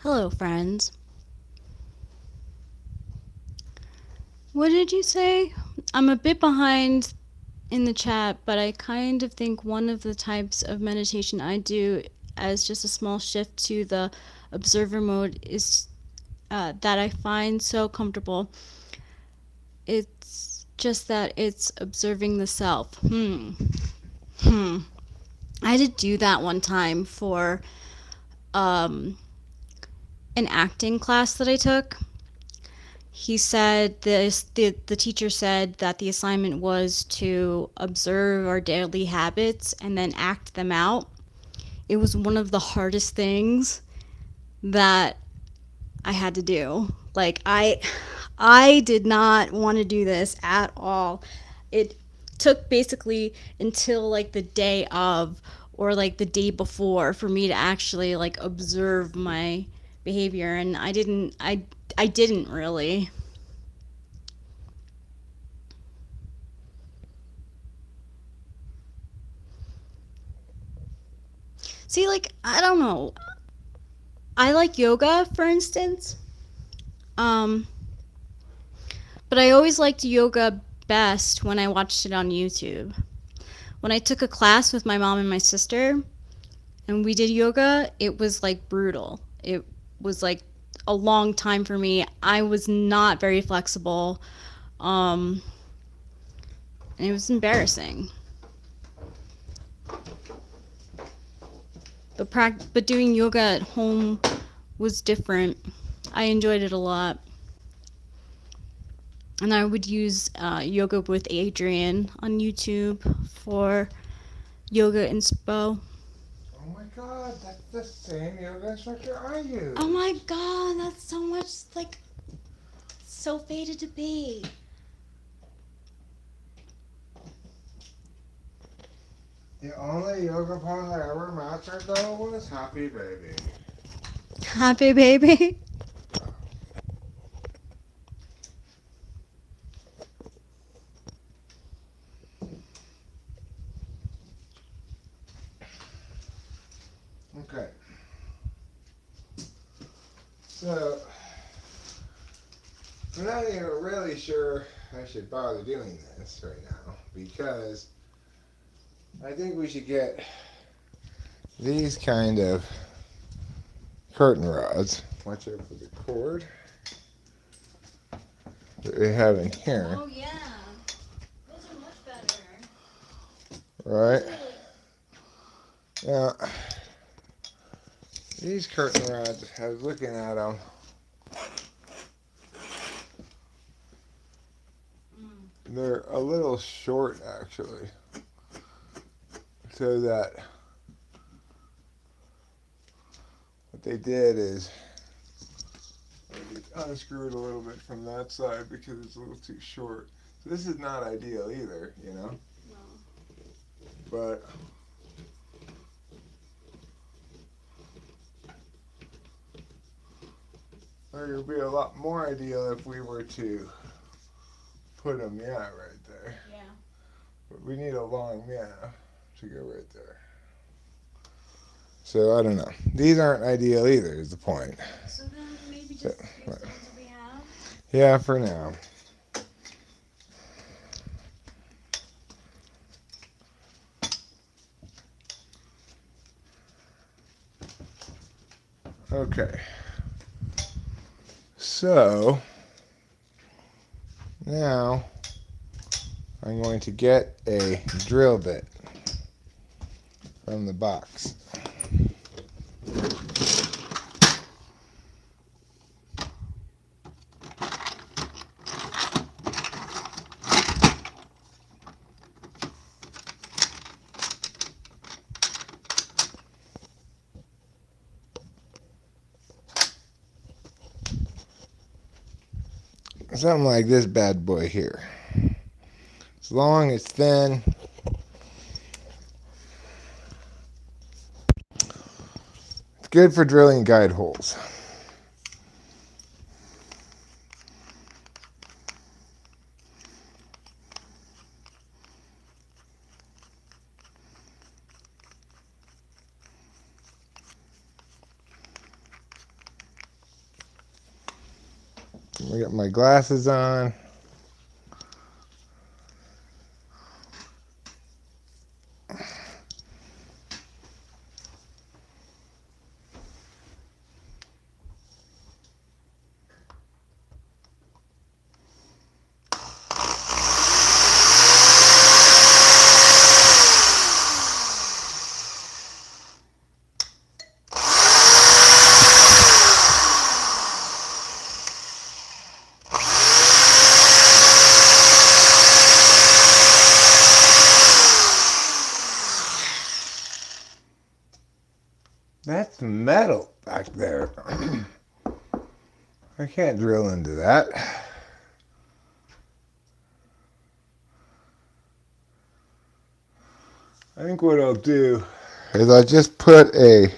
B: Hello, friends. What did you say? I'm a bit behind in the chat, but I kind of think one of the types of meditation I do as just a small shift to the observer mode is that I find so comfortable. It's just that it's observing the self. I had to do that one time for an acting class that I took. He said the teacher said that the assignment was to observe our daily habits and then act them out. It was one of the hardest things that I had to do. Like I did not want to do this at all. It took basically until like the day of or like the day before for me to actually like observe my behavior, and I didn't really. See, like, I don't know. I like yoga, for instance. Um, but I always liked yoga best when I watched it on YouTube. When I took a class with my mom and my sister and we did yoga, it was like brutal. It was like a long time for me. I was not very flexible. Um, and it was embarrassing. But doing yoga at home was different. I enjoyed it a lot. And I would use Yoga with Adriene on YouTube for yoga inspo.
A: Oh my god, that's the same yoga instructor I use.
B: Oh my god, that's so much like so fated to be.
A: The only yoga pose I ever mastered though was Happy Baby.
B: Happy baby.
A: Okay. So, I'm not even really sure I should bother doing this right now because I think we should get these kind of curtain rods. Watch out for the cord that we have in here.
B: Oh yeah. Those are much better.
A: Right? Now, these curtain rods, I was looking at them. They're a little short actually. So that what they did is unscrew it a little bit from that side because it's a little too short. So this is not ideal either, you know?
B: No.
A: But It would be a lot more ideal if we were to put a meow right there.
B: Yeah.
A: But we need a long meow to go right there. So I don't know. These aren't ideal either, is the point.
B: So then maybe just use the ones that we have?
A: Yeah, for now. Okay. So now I'm going to get a drill bit from the box. Something like this bad boy here. It's long, it's thin. It's good for drilling guide holes. I got my glasses on. That's metal back there. I can't drill into that. I think what I'll do is I'll just put a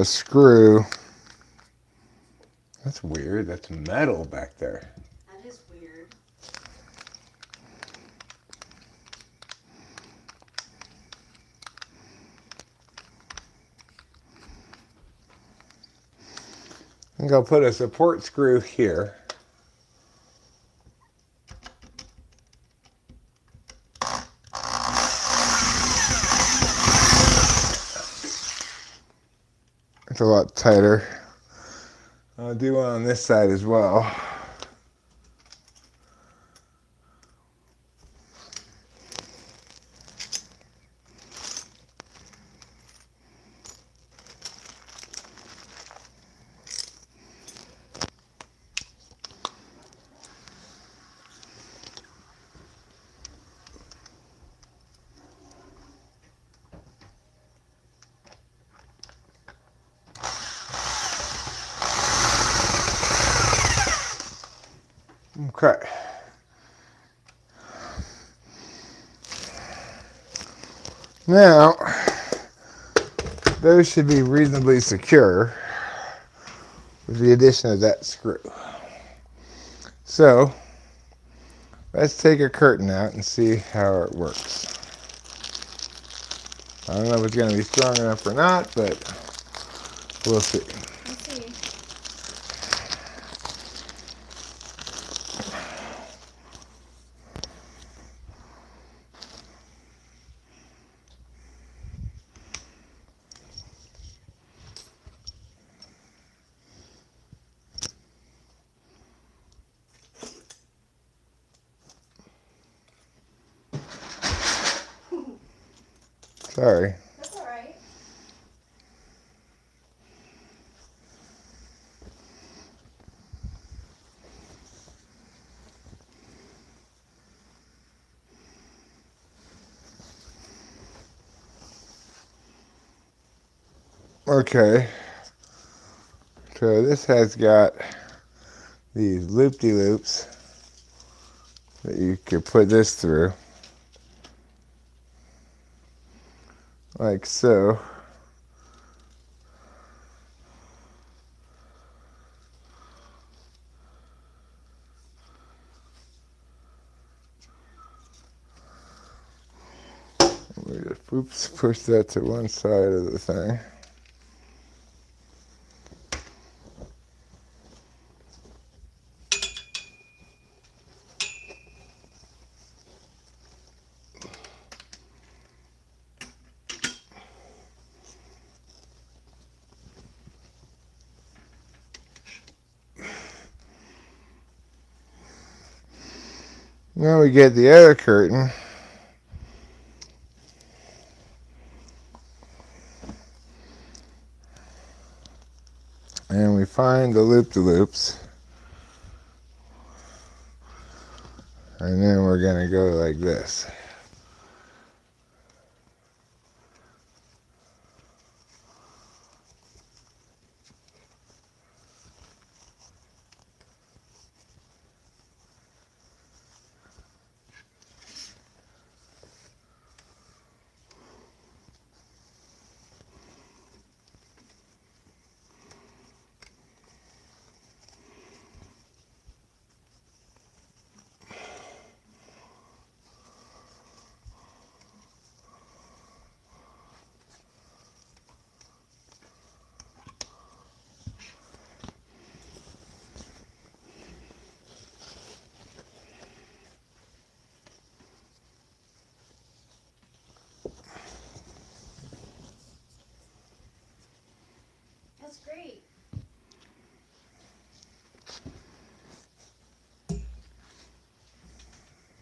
A: screw. That's weird. That's metal back there.
B: That is weird.
A: I think I'll put a support screw here. It's a lot tighter. I'll do one on this side as well. Okay. Now, those should be reasonably secure with the addition of that screw. So, let's take a curtain out and see how it works. I don't know if it's going to be strong enough or not, but we'll see.
B: Let's see.
A: Sorry.
B: That's all right.
A: Okay. So this has got these loop-de-loops that you could put this through. Like so. Oops, push that to one side of the thing. Now we get the other curtain. And we find the loop-de-loops. And then we're going to go like this.
B: That's great.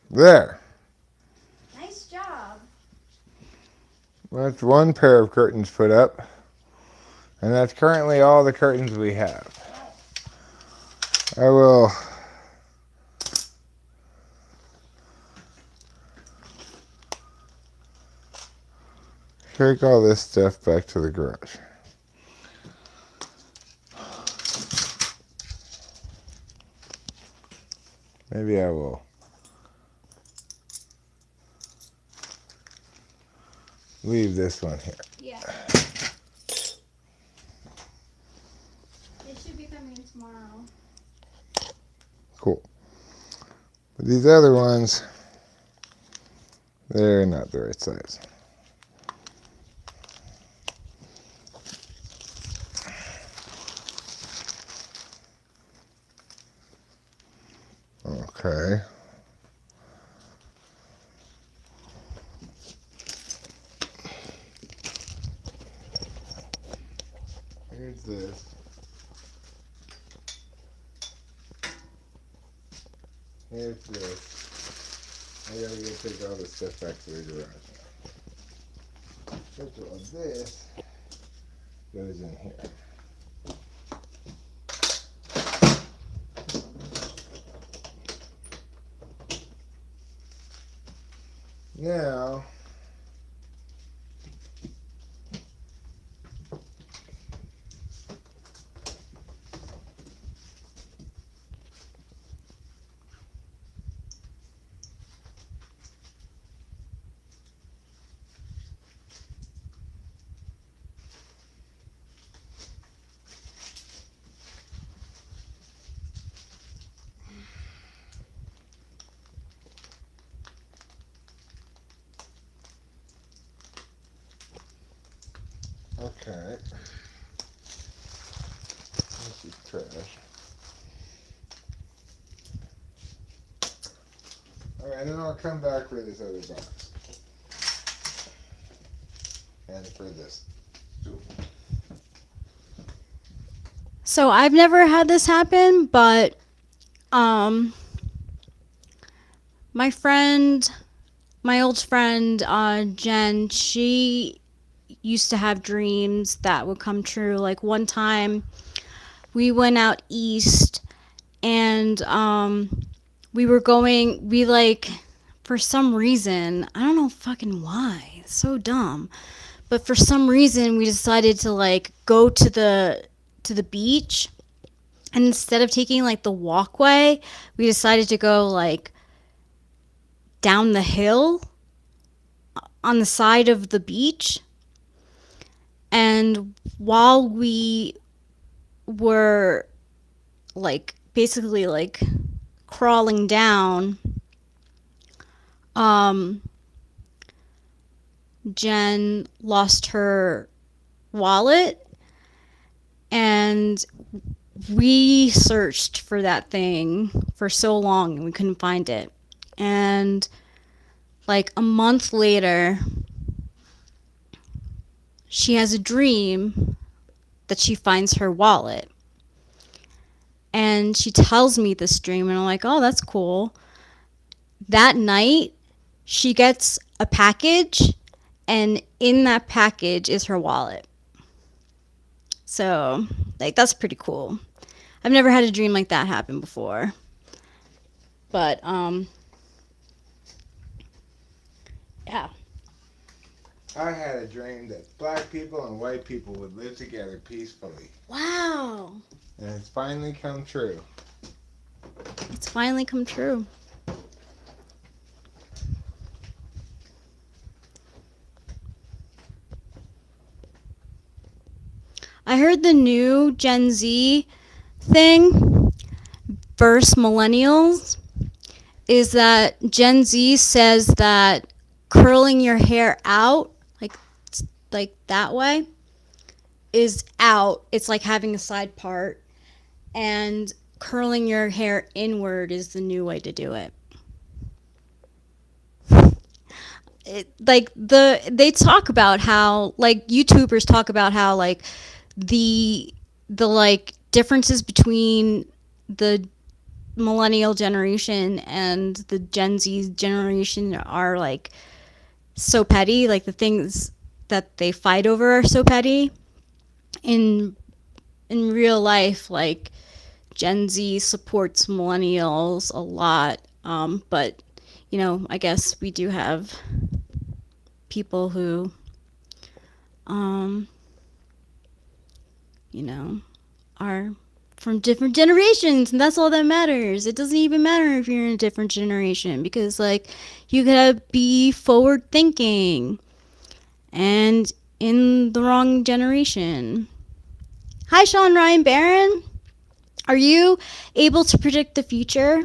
A: There.
B: Nice job.
A: That's one pair of curtains put up. And that's currently all the curtains we have. I will take all this stuff back to the garage. Maybe I will leave this one here.
B: Yeah. It should be coming tomorrow.
A: Cool. But these other ones, they're not the right size. Okay. Here's this. Here's this. I gotta go take all this stuff back to the garage now. So this goes in here. Now, okay. This is trash. Alright, and then I'll come back for this other box. And for this.
B: So I've never had this happen, but my friend, my old friend Jen, she used to have dreams that would come true. Like one time we went out east and we like for some reason, I don't know fucking why. It's so dumb. But for some reason we decided to like go to the beach, and instead of taking like the walkway, we decided to go like down the hill on the side of the beach. And while we were like basically like crawling down, Jen lost her wallet, and we searched for that thing for so long and we couldn't find it. And like a month later, she has a dream that she finds her wallet. And she tells me this dream, and I'm like, oh, that's cool. That night, she gets a package, and in that package is her wallet. So, like, that's pretty cool. I've never had a dream like that happen before. But, yeah.
A: I had a dream that black people and white people would live together peacefully.
B: Wow.
A: And it's finally come true.
B: It's finally come true. I heard the new Gen Z thing versus millennials is that Gen Z says that curling your hair out, like that way, is out. It's like having a side part, and curling your hair inward is the new way to do it. They talk about how, like, YouTubers talk about how, like, the like differences between the millennial generation and the Gen Z generation are like so petty. Like the things that they fight over are so petty. In real life, like Gen Z supports millennials a lot, but I guess we do have people who, um, are from different generations, and that's all that matters. It doesn't even matter if you're in a different generation, because like you gotta be forward thinking and in the wrong generation. Hi, Sean Ryan Barron. Are you able to predict the future,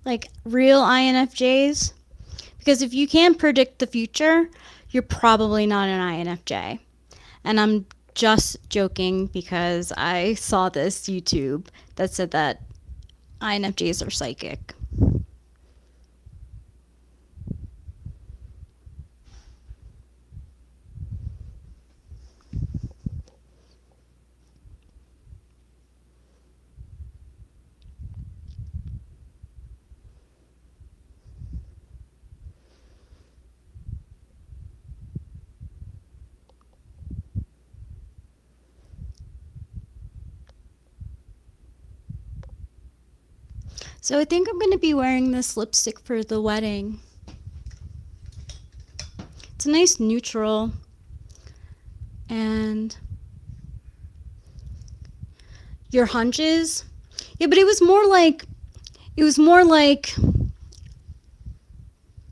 B: like real INFJs? Because if you can't predict the future, you're probably not an INFJ. And I'm just joking because I saw this YouTube that said that INFJs are psychic. So I think I'm going to be wearing this lipstick for the wedding. It's a nice neutral. And your hunches? Yeah, but it was more like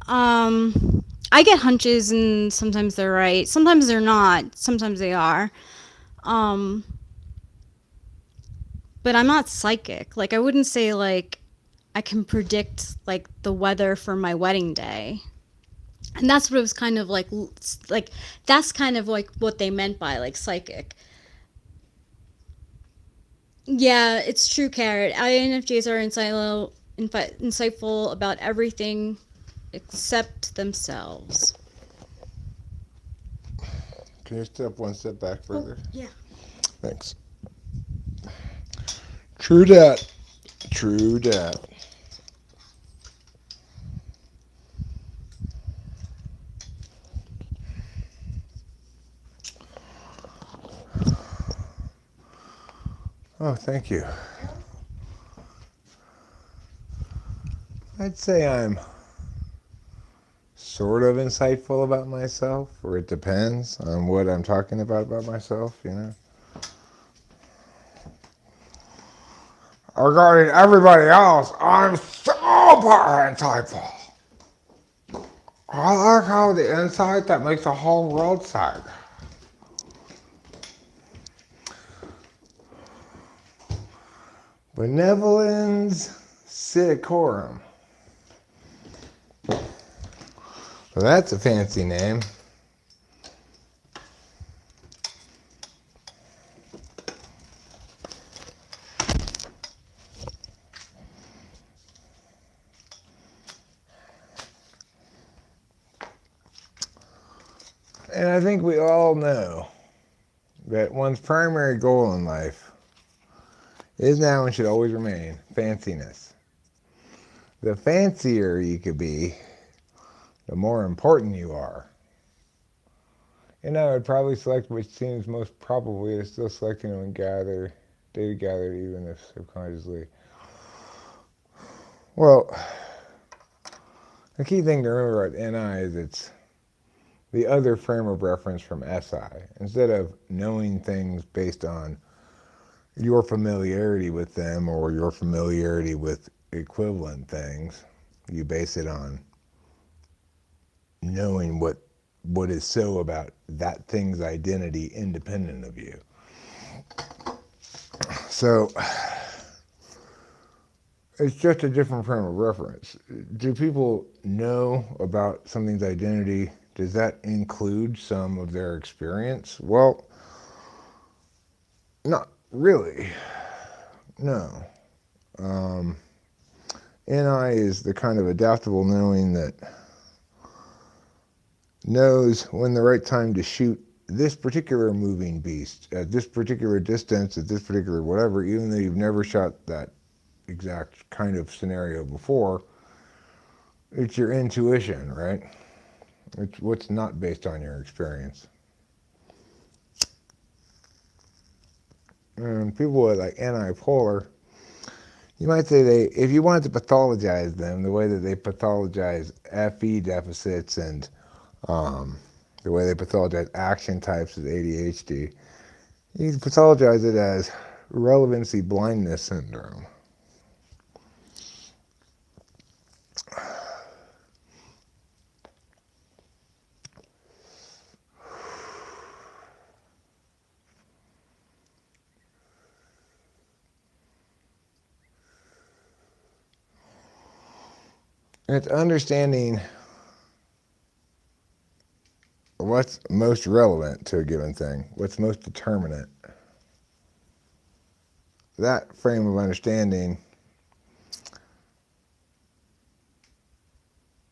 B: I get hunches and sometimes they're right. Sometimes they're not. Sometimes they are. Um but I'm not psychic. Like I wouldn't say like I can predict like the weather for my wedding day. And that's what it was kind of like that's kind of like what they meant by like psychic. Yeah, it's true, Carrot. INFJs are insightful about everything except themselves.
A: Can you step one step back further?
B: Oh, yeah.
A: Thanks. True dat. True dat. Oh, thank you. I'd say I'm sort of insightful about myself, or it depends on what I'm talking about myself, Regarding everybody else, I'm super insightful. I like how the insight that makes the whole world sight. Benevolence Siticorum. So that's a fancy name. And I think we all know that one's primary goal in life is now and should always remain fanciness. The fancier you could be, the more important you are. And I would probably select which seems most probably to still selecting and gather data gathered even if subconsciously. Well, the key thing to remember about NI is it's the other frame of reference from SI. Instead of knowing things based on your familiarity with them or your familiarity with equivalent things, you base it on knowing what is so about that thing's identity independent of you. So it's just a different frame of reference. Do people know about something's identity? Does that include some of their experience? Well, not really. No. NI is the kind of adaptable knowing that knows when the right time to shoot this particular moving beast at this particular distance, at this particular whatever, even though you've never shot that exact kind of scenario before. It's your intuition, right? It's what's not based on your experience. And people with like antipolar, you might say if you wanted to pathologize them, the way that they pathologize FE deficits and the way they pathologize action types of ADHD, you can pathologize it as relevancy blindness syndrome. It's understanding what's most relevant to a given thing, what's most determinate. That frame of understanding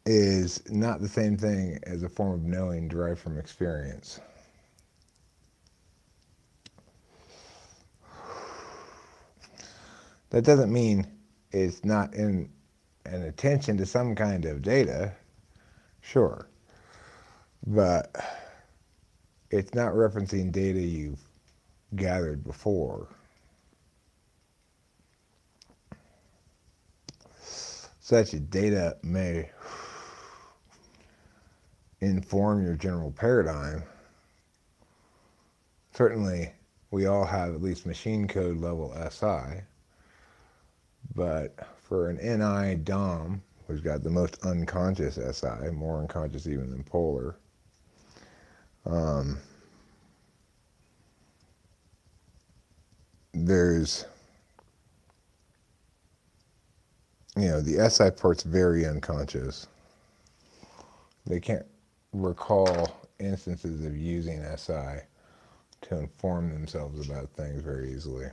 A: is not the same thing as a form of knowing derived from experience. That doesn't mean it's not in an attention to some kind of data, sure, but it's not referencing data you've gathered before. Such data may inform your general paradigm. Certainly, we all have at least machine code level SI, but for an NI DOM, who's got the most unconscious SI, more unconscious even than polar, there's, the SI part's very unconscious. They can't recall instances of using SI to inform themselves about things very easily.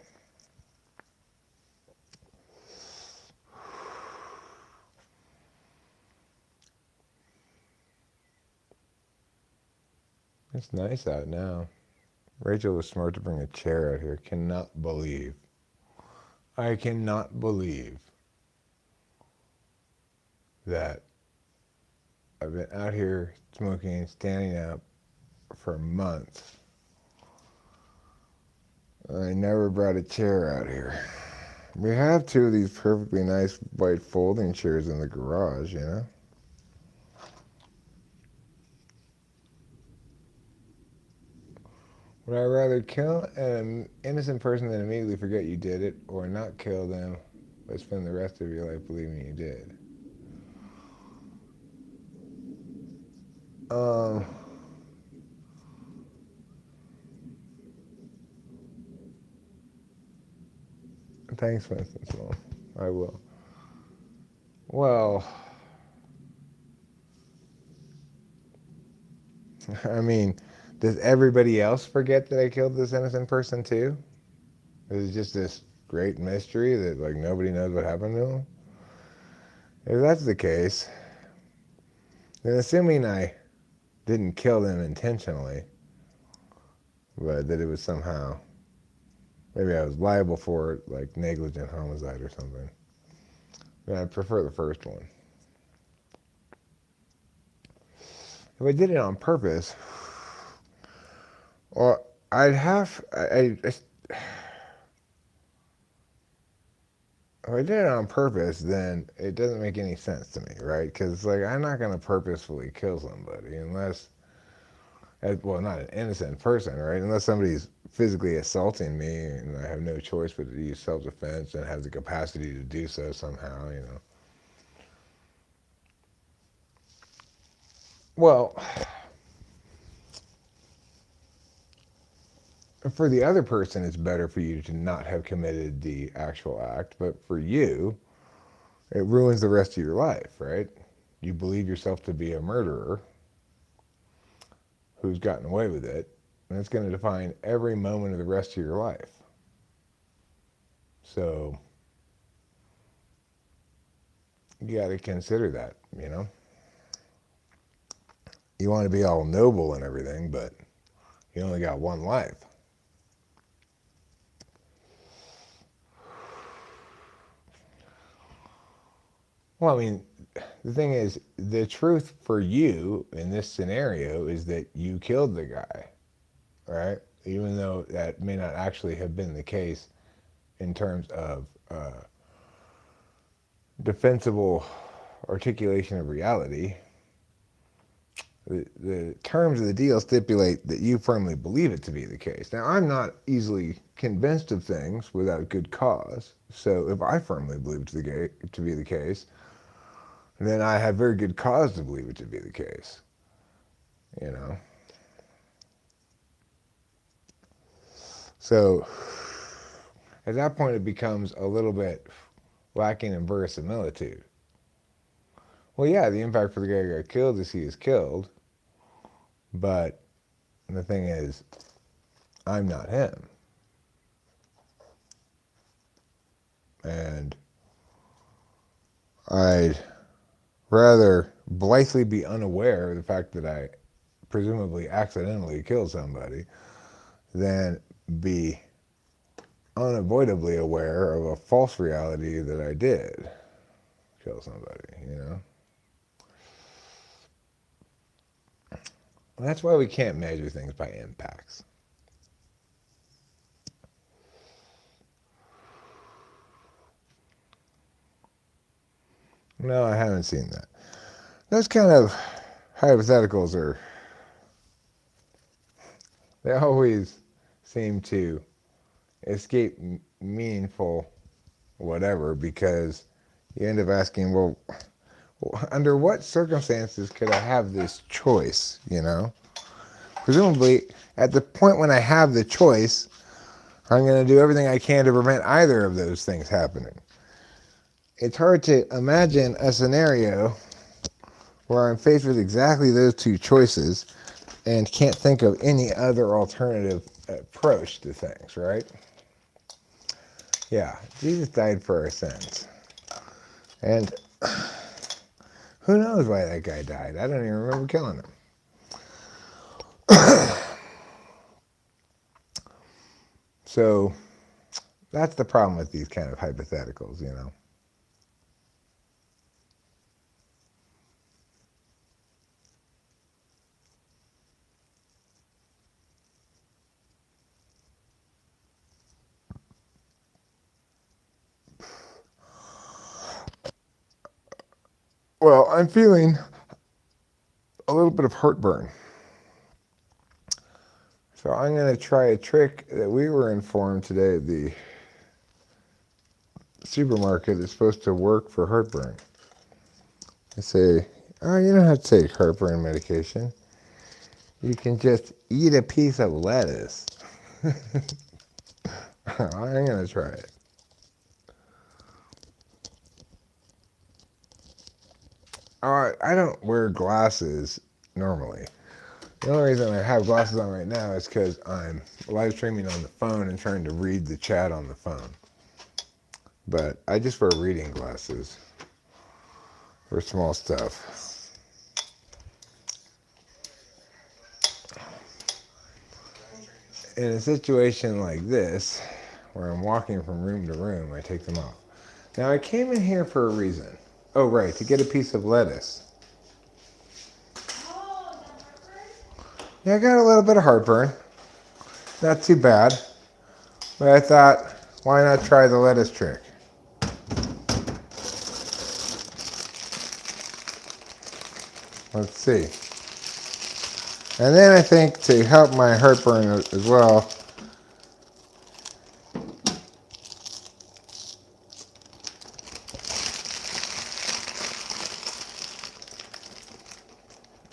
A: It's nice out now. Rachel was smart to bring a chair out here. I cannot believe that I've been out here smoking, standing up for months. I never brought a chair out here. We have two of these perfectly nice white folding chairs in the garage, Would I rather kill an innocent person than immediately forget you did it, or not kill them, but spend the rest of your life believing you did? Thanks, for instance, Mom. I will. Well, I mean, does everybody else forget that I killed this innocent person too? Is it just this great mystery that like nobody knows what happened to him? If that's the case, then assuming I didn't kill them intentionally, but that it was somehow, maybe I was liable for it, like negligent homicide or something. But I prefer the first one. If I did it on purpose, well, I'd have, if I did it on purpose, then it doesn't make any sense to me, right? Because, like, I'm not going to purposefully kill somebody unless, well, not an innocent person, right? Unless somebody's physically assaulting me and I have no choice but to use self-defense and have the capacity to do so somehow, you know. Well, for the other person, it's better for you to not have committed the actual act, but for you, it ruins the rest of your life, right? You believe yourself to be a murderer who's gotten away with it, and it's going to define every moment of the rest of your life. So you got to consider that, you know. You want to be all noble and everything, but you only got one life. Well, I mean, the thing is, the truth for you in this scenario is that you killed the guy, right? Even though that may not actually have been the case in terms of defensible articulation of reality. The terms of the deal stipulate that you firmly believe it to be the case. Now, I'm not easily convinced of things without good cause. So if I firmly believe it to be the case, then I have very good cause to believe it to be the case. You know? So at that point, it becomes a little bit lacking in verisimilitude. Well, yeah, the impact for the guy who got killed is he is killed. But the thing is, I'm not him. And I'd rather blithely be unaware of the fact that I presumably accidentally killed somebody than be unavoidably aware of a false reality that I did kill somebody, you know? That's why we can't measure things by impacts. No, I haven't seen that. Those kind of hypotheticals they always seem to escape meaningful whatever because you end up asking, well, under what circumstances could I have this choice, you know? Presumably, at the point when I have the choice, I'm going to do everything I can to prevent either of those things happening. It's hard to imagine a scenario where I'm faced with exactly those two choices and can't think of any other alternative approach to things, right? Yeah, Jesus died for our sins. And who knows why that guy died? I don't even remember killing him. So that's the problem with these kind of hypotheticals, you know. Well, I'm feeling a little bit of heartburn. So I'm going to try a trick that we were informed today at the supermarket is supposed to work for heartburn. They say, oh, you don't have to take heartburn medication. You can just eat a piece of lettuce. I'm going to try it. I don't wear glasses normally. The only reason I have glasses on right now is because I'm live streaming on the phone and trying to read the chat on the phone. But I just wear reading glasses for small stuff. in a situation like this, where I'm walking from room to room, I take them off. Now, I came in here for a reason. Oh, right, to get a piece of lettuce. Yeah, I got a little bit of heartburn. Not too bad. But I thought, why not try the lettuce trick? Let's see. And then I think to help my heartburn as well,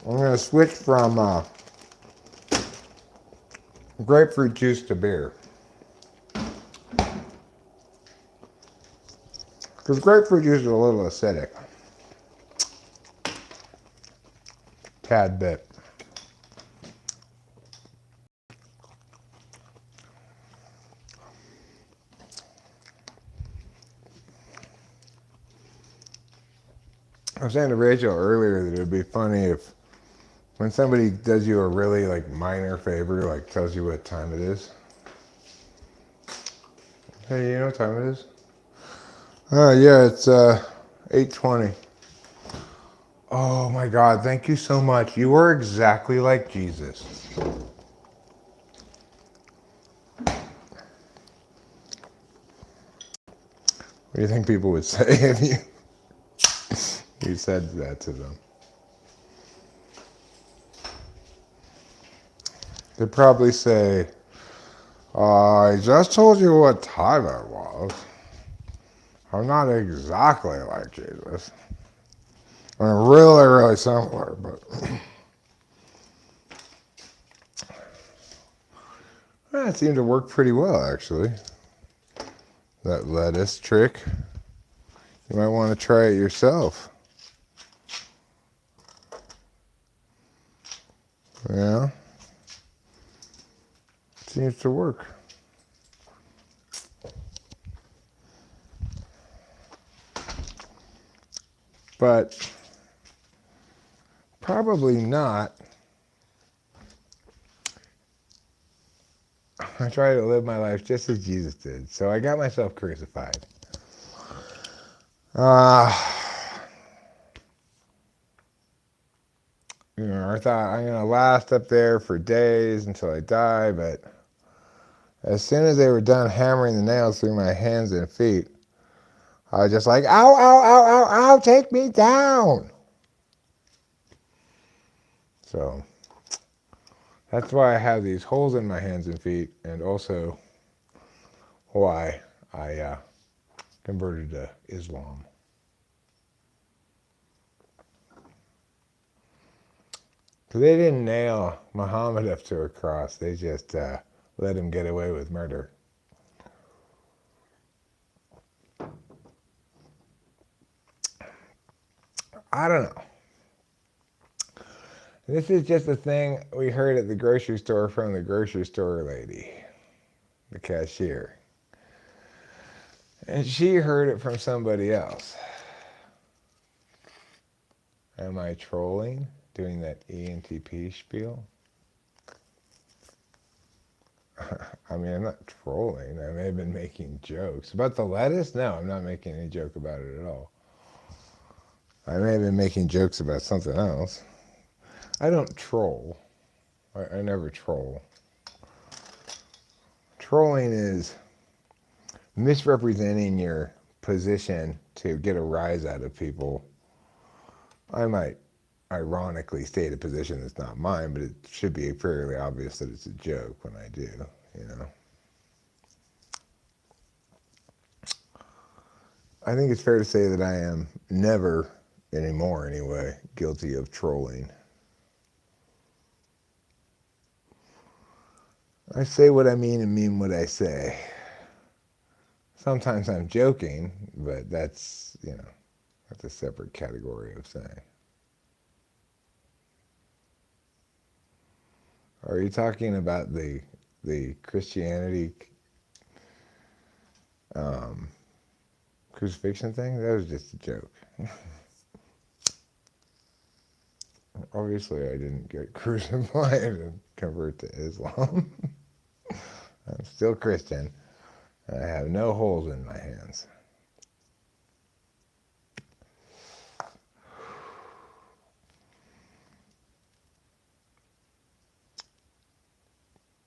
A: I'm going to switch from grapefruit juice to beer. Because grapefruit juice is a little acidic. Tad bit. I was saying to Rachel earlier that it would be funny if when somebody does you a really like minor favor, like tells you what time it is. Hey, you know what time it is? Oh yeah, it's 8:20. Oh my God, thank you so much. You are exactly like Jesus. What do you think people would say if you said that to them? They'd probably say, I just told you what time it was. I'm not exactly like Jesus. I'm really, really similar, but it seemed to work pretty well, actually. That lettuce trick. You might want to try it yourself. Yeah. Seems to work. But probably not. I try to live my life just as Jesus did. So I got myself crucified. I thought I'm going to last up there for days until I die, but as soon as they were done hammering the nails through my hands and feet, I was just like, ow, ow, ow, ow, ow, take me down. So that's why I have these holes in my hands and feet, and also why I converted to Islam. Because they didn't nail Muhammad up to a cross. They just let him get away with murder. I don't know. This is just a thing we heard at the grocery store from the grocery store lady, the cashier. And she heard it from somebody else. Am I trolling? Doing that ENTP spiel? I mean, I'm not trolling. I may have been making jokes. About the lettuce? No, I'm not making any joke about it at all. I may have been making jokes about something else. I don't troll. I never troll. Trolling is misrepresenting your position to get a rise out of people. I might ironically state a position that's not mine, but it should be fairly obvious that it's a joke when I do, you know. I think it's fair to say that I am never, anymore anyway, guilty of trolling. I say what I mean and mean what I say. Sometimes I'm joking, but that's, that's a separate category of saying. Are you talking about the Christianity crucifixion thing? That was just a joke. Obviously, I didn't get crucified and convert to Islam. still Christian. And I have no holes in my hands.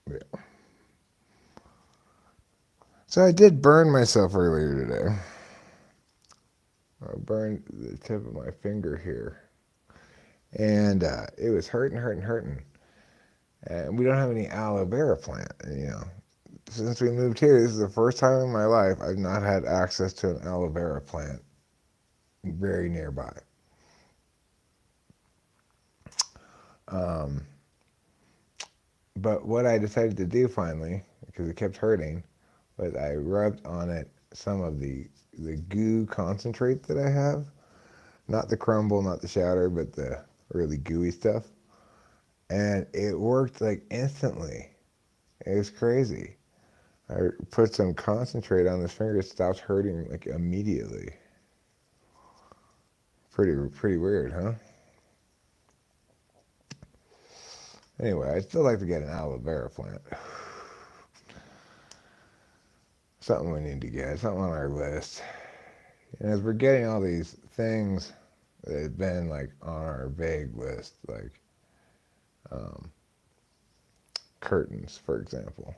A: Yeah. So I did burn myself earlier today. I burned the tip of my finger here. And it was hurting. And we don't have any aloe vera plant, Since we moved here, this is the first time in my life I've not had access to an aloe vera plant very nearby. But what I decided to do finally, because it kept hurting, was I rubbed on it some of the goo concentrate that I have. Not the crumble, not the shatter, but the really gooey stuff. And it worked like instantly. It was crazy. I put some concentrate on this finger, it stopped hurting like immediately. Pretty weird, huh? Anyway, I'd still like to get an aloe vera plant. Something we need to get, something on our list. And as we're getting all these things that have been like on our vague list, like curtains, for example.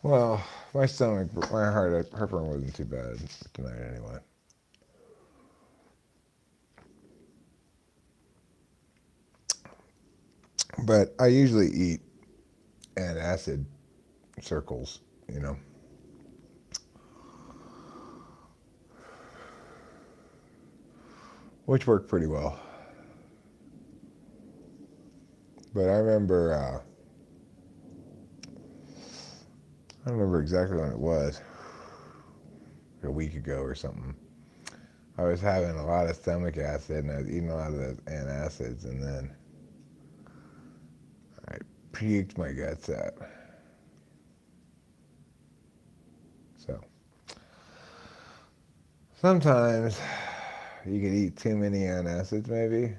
A: Well, my heartburn wasn't too bad tonight anyway. But I usually eat antacid circles, which work pretty well. But I remember, I don't remember exactly when it was, a week ago or something. I was having a lot of stomach acid and I was eating a lot of those antacids, and then I puked my guts out. So sometimes you could eat too many antacids, maybe.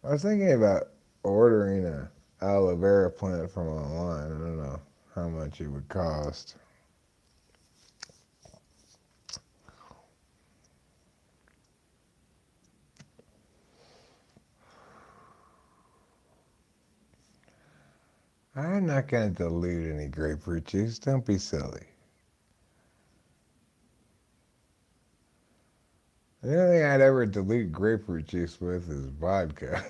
A: I was thinking about ordering a aloe vera plant from online. I don't know how much it would cost. I'm not going to dilute any grapefruit juice. Don't be silly. The only thing I'd ever dilute grapefruit juice with is vodka.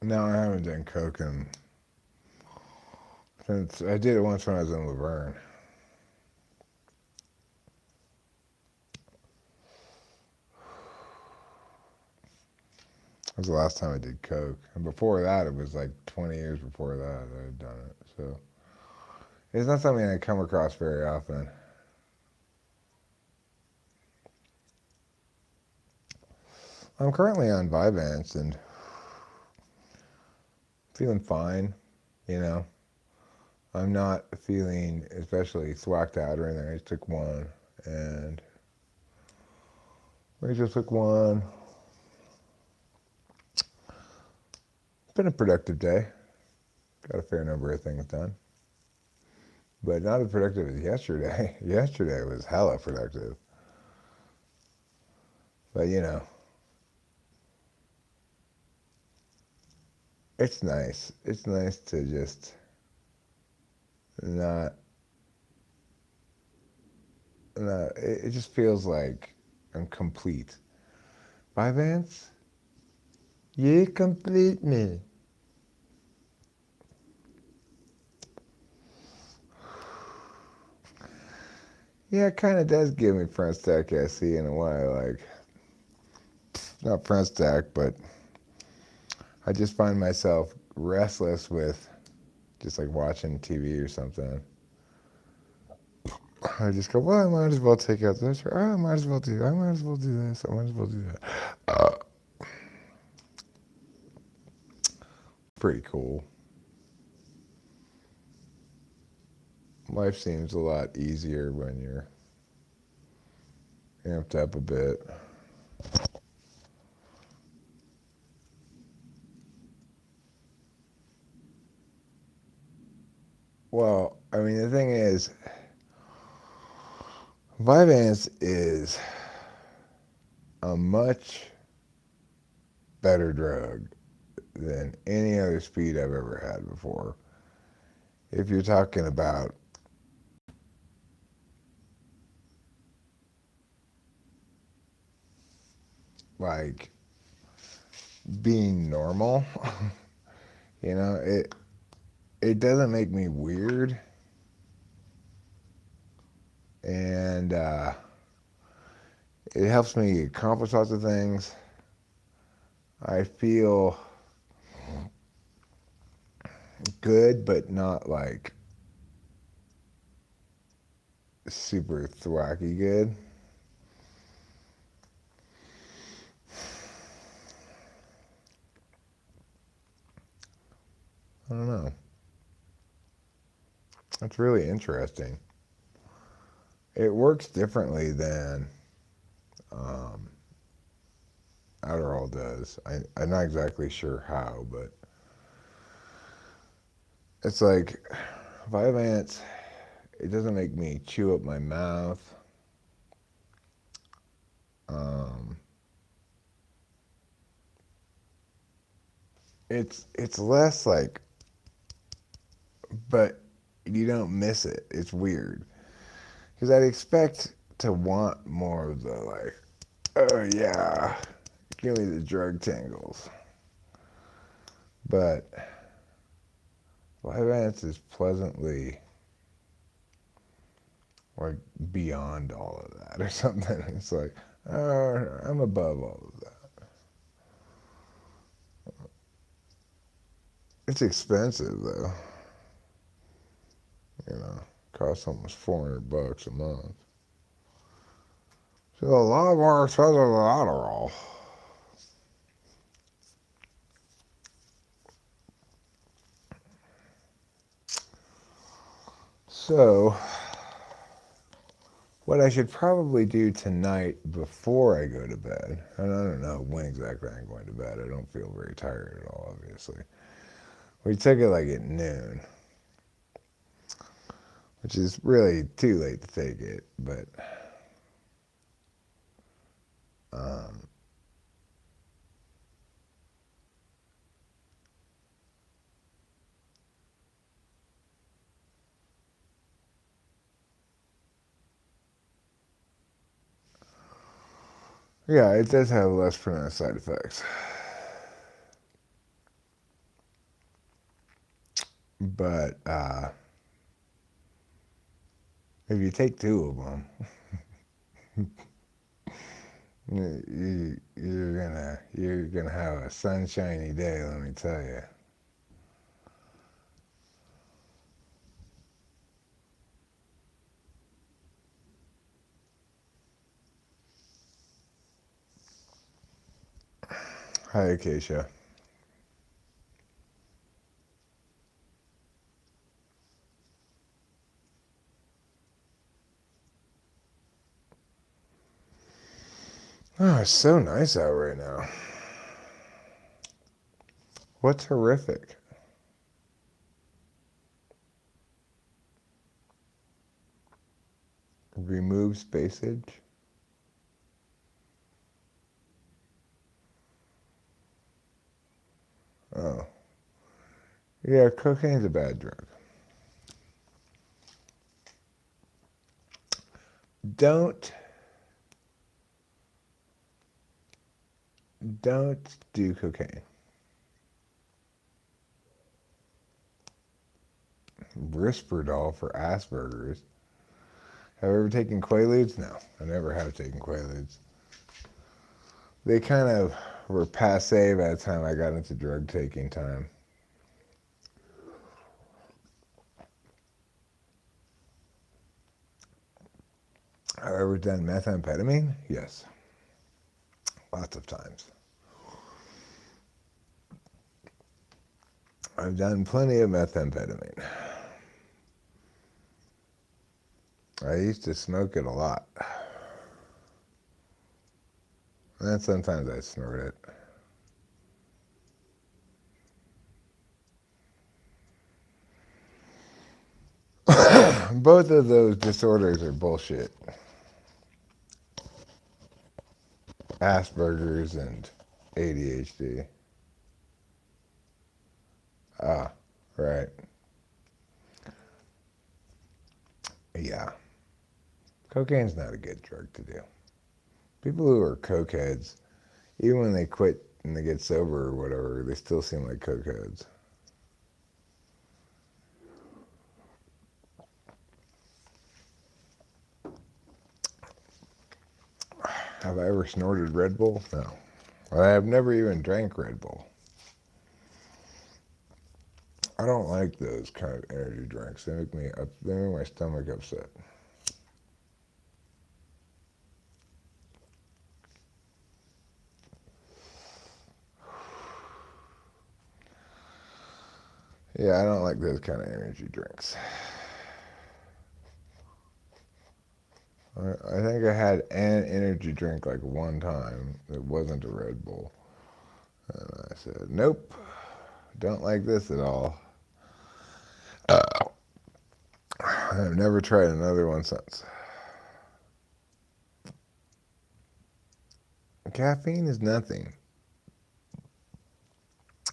A: No, I haven't done Coke since I did it once when I was in Laverne. That was the last time I did Coke. And before that, it was like 20 years before that I had done it. So it's not something I come across very often. I'm currently on Vyvanse and feeling fine, you know. I'm not feeling especially thwacked out or anything. I just took one, and we just took one. It's been a productive day. Got a fair number of things done. But not as productive as yesterday. Yesterday was hella productive. But it's nice. It's nice to just not, it just feels like I'm complete. Vyvanse, you complete me. Yeah, it kind of does give me front stack SE in a way. Like, not front stack, but I just find myself restless with just like watching TV or something. I just go, well, I might as well take out this, or I might as well do, I might as well do this, I might as well do that. Pretty cool. Life seems a lot easier when you're amped up a bit. Well, I mean, the thing is, Vyvanse is a much better drug than any other speed I've ever had before. If you're talking about like being normal, it doesn't make me weird, and it helps me accomplish lots of things. I feel good, but not like super thwacky good. I don't know. That's really interesting. It works differently than um, Adderall does. I'm not exactly sure how, but it's like Vyvanse, it doesn't make me chew up my mouth. Um, it's less like, but you don't miss it. It's weird because I'd expect to want more of the like, oh yeah, give me the drug tingles. But Vyvanse is pleasantly like beyond all of that or something. It's like, oh, I'm above all of that. It's expensive though. Costs almost $400 a month. So a lot more expensive than Adderall. So, what I should probably do tonight before I go to bed, and I don't know when exactly I'm going to bed. I don't feel very tired at all, obviously. We took it like at noon, which is really too late to take it, but um, yeah, it does have less pronounced side effects. But if you take two of them, you're gonna have a sunshiny day. Let me tell you. Hi, Acacia. Oh, it's so nice out right now. What's horrific? Remove spacage? Oh. Yeah, cocaine's a bad drug. Don't don't do cocaine. Risperdal for Asperger's. Have you ever taken Quaaludes? No, I never have taken Quaaludes. They kind of were passe by the time I got into drug taking time. ever done methamphetamine? Yes. Lots of times. I've done plenty of methamphetamine. I used to smoke it a lot. And sometimes I snort it. Both of those disorders are bullshit. Asperger's and ADHD. Ah, right. Yeah. Cocaine's not a good drug to do. People who are cokeheads, even when they quit and they get sober or whatever, they still seem like cokeheads. Have I ever snorted Red Bull? No. I have never even drank Red Bull. I don't like those kind of energy drinks. They make my stomach upset. Yeah, I don't like those kind of energy drinks. I think I had an energy drink like one time. It wasn't a Red Bull. And I said, nope, don't like this at all. I've never tried another one since. Caffeine is nothing.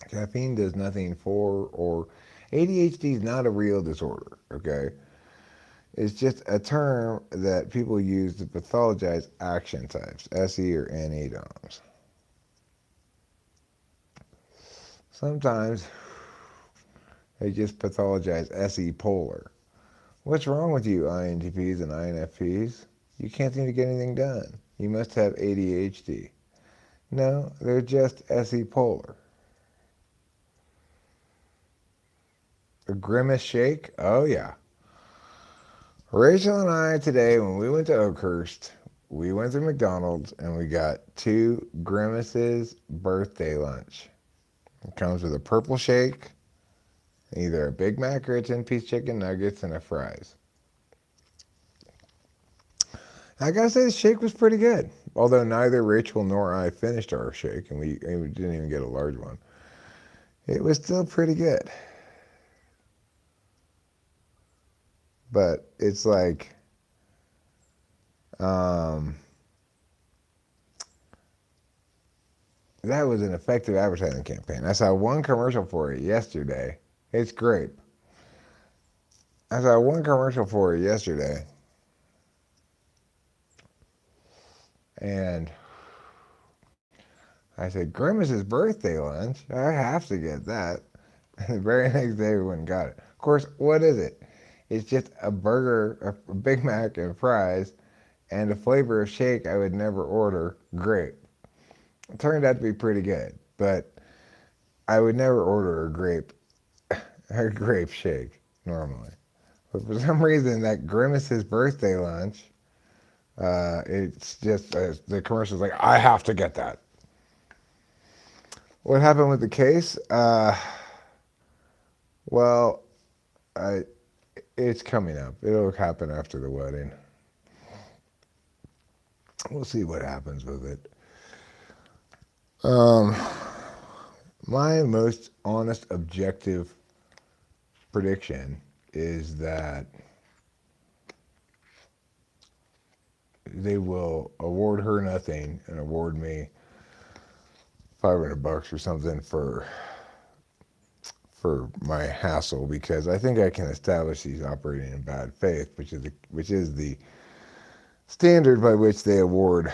A: Caffeine does nothing for or ADHD is not a real disorder, okay? It's just a term that people use to pathologize action types, SE or NE DOMs. Sometimes they just pathologize SE polar. What's wrong with you, INTPs and INFPs? You can't seem to get anything done. You must have ADHD. No, they're just SE polar. A grimace shake? Oh, yeah. Rachel and I today, when we went to Oakhurst, we went to McDonald's and we got 2 Grimace's birthday lunch. It comes with a purple shake, either a Big Mac or a 10-piece chicken nuggets and a fries. I gotta say, the shake was pretty good. Although neither Rachel nor I finished our shake, and we didn't even get a large one. It was still pretty good. But it's like, that was an effective advertising campaign. I saw one commercial for it yesterday. It's great. I saw one commercial for it yesterday. And I said, Grimace's birthday lunch? I have to get that. And the very next day we went and got it. Of course, what is it? It's just a burger, a Big Mac and fries, and a flavor of shake I would never order, grape. It turned out to be pretty good, but I would never order a grape shake normally. But for some reason, that Grimace's birthday lunch, it's just, the commercial's like, I have to get that. What happened with the case? Well, it's coming up. It'll happen after the wedding. We'll see what happens with it. My most honest, objective prediction is that they will award her nothing and award me $500 or something for my hassle, because I think I can establish he's operating in bad faith, which is the standard by which they award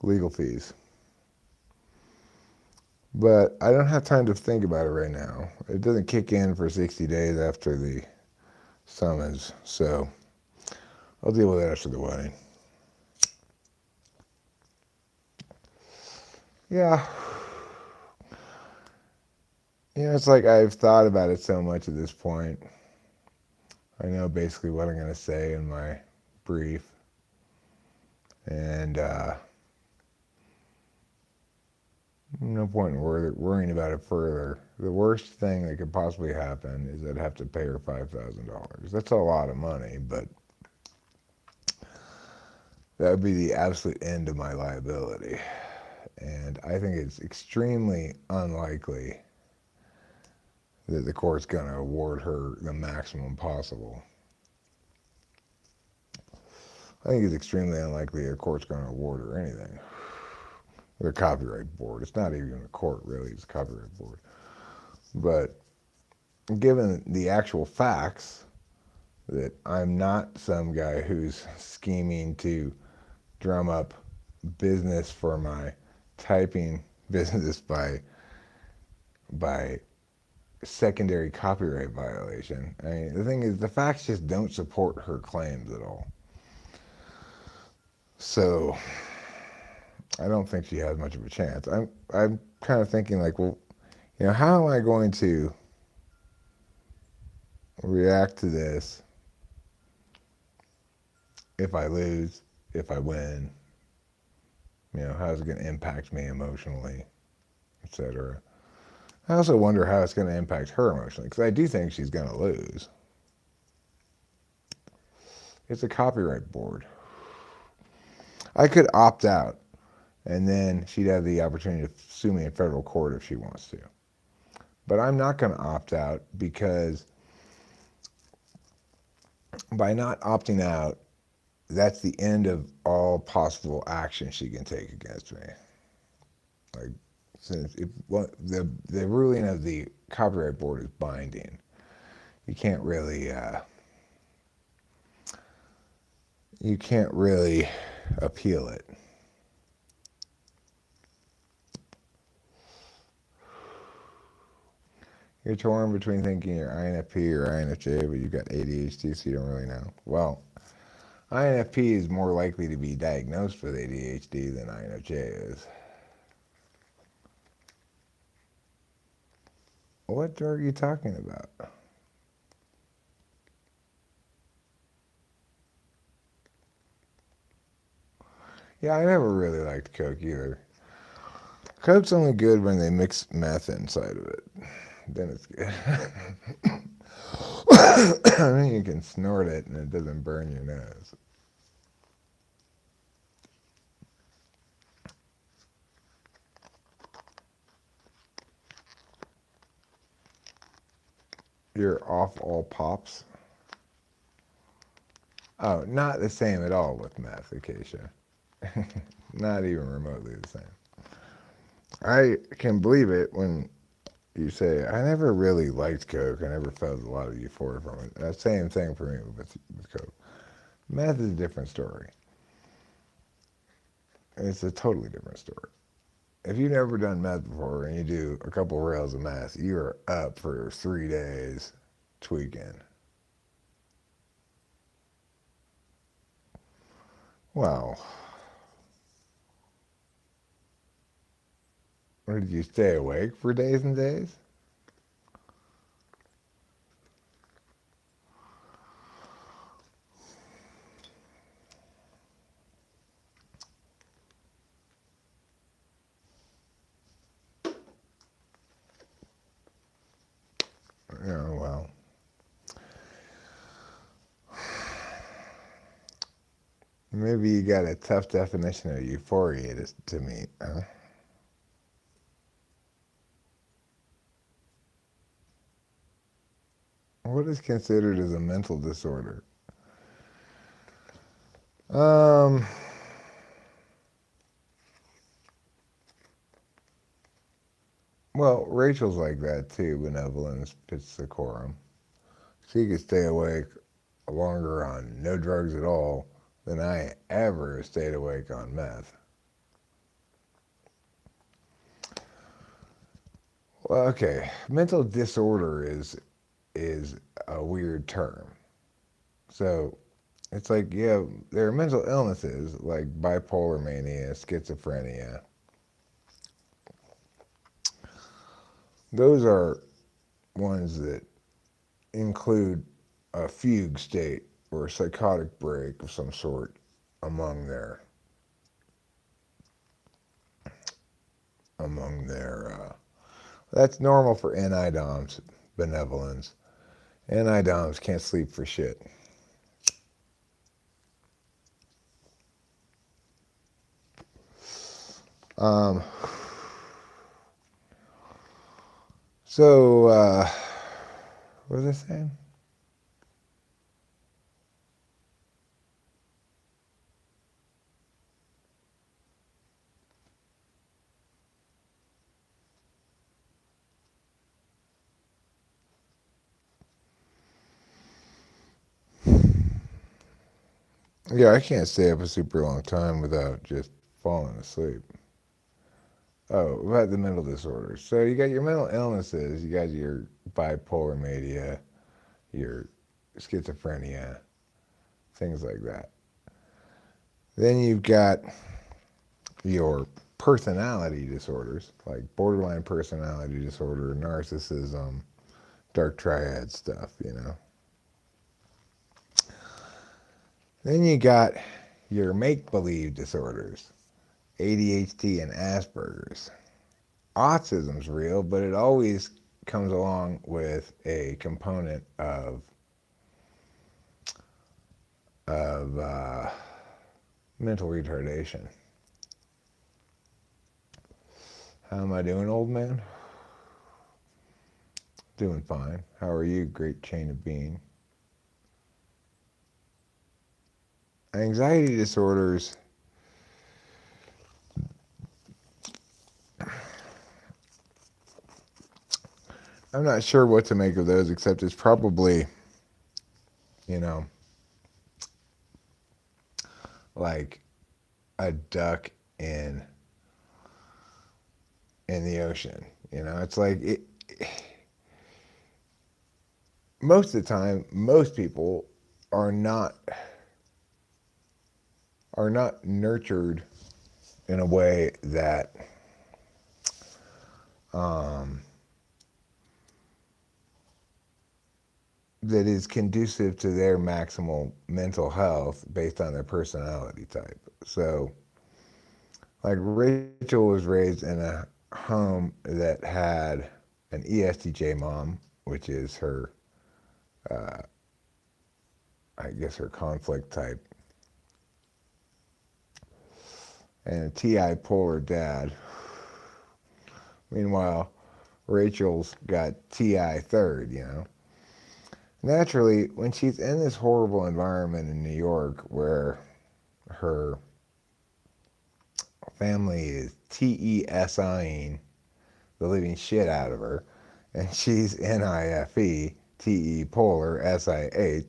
A: legal fees. But I don't have time to think about it right now. It doesn't kick in for 60 days after the summons, so I'll deal with it after the wedding. Yeah. It's like I've thought about it so much at this point. I know basically what I'm going to say in my brief, and no point in worrying about it further. The worst thing that could possibly happen is I'd have to pay her $5,000. That's a lot of money, but that would be the absolute end of my liability. And I think it's extremely unlikely that the court's going to award her the maximum possible. I think it's extremely unlikely a court's going to award her anything. The copyright board. It's not even a court, really. It's a copyright board. But given the actual facts that I'm not some guy who's scheming to drum up business for my typing business by secondary copyright violation. I mean, the thing is, the facts just don't support her claims at all. So I don't think she has much of a chance. I'm kind of thinking like, well, how am I going to react to this if I lose, if I win? How's it going to impact me emotionally, etc. I also wonder how it's going to impact her emotionally, because I do think she's going to lose. It's a copyright board. I could opt out, and then she'd have the opportunity to sue me in federal court if she wants to. But I'm not going to opt out, because by not opting out, that's the end of all possible action she can take against me. Like, since the ruling of the copyright board is binding, you can't really appeal it. You're torn between thinking you're INFP or INFJ, but you've got ADHD, so you don't really know. Well, INFP is more likely to be diagnosed with ADHD than INFJ is. What are you talking about? Yeah, I never really liked Coke either. Coke's only good when they mix meth inside of it. Then it's good. Then you can snort it and it doesn't burn your nose. You're off all pops? Oh, not the same at all with meth, Acacia. Not even remotely the same. I can believe it when you say, I never really liked Coke. I never felt a lot of euphoria from it. That same thing for me with Coke. Meth is a different story. It's a totally different story. If you've never done meth before and you do a couple rails of meth, you're up for 3 days tweaking. Wow. Or did you stay awake for days and days? Well. Maybe you got a tough definition of euphoria to meet, huh? What is considered as a mental disorder? Um, well, Rachel's like that too, benevolence piscicorum. She could stay awake longer on no drugs at all than I ever stayed awake on meth. Well, okay, mental disorder is a weird term. So it's like, yeah, there are mental illnesses like bipolar mania, schizophrenia. Those are ones that include a fugue state or a psychotic break of some sort among their that's normal for NIDOMs, benevolence. NIDOMs can't sleep for shit. Um, so, what was I saying? Yeah, I can't stay up a super long time without just falling asleep. Oh, about the mental disorders. So you got your mental illnesses, you got your bipolar mania, your schizophrenia, things like that. Then you've got your personality disorders, like borderline personality disorder, narcissism, dark triad stuff. Then you got your make believe disorders, ADHD and Asperger's. Autism's real, but it always comes along with a component of mental retardation. How am I doing, old man? Doing fine. How are you, great chain of being? Anxiety disorders, I'm not sure what to make of those, except it's probably, you know, like a duck in in the ocean. It's like most of the time, most people are not are not nurtured in a way um, that is conducive to their maximal mental health based on their personality type. So, like Rachel was raised in a home that had an ESTJ mom, which is her, uh, I guess, her conflict type, and a TI polar dad. Meanwhile, Rachel's got TI third. Naturally, when she's in this horrible environment in New York where her family is TESIing the living shit out of her, and she's NIFE, TE polar, SI8,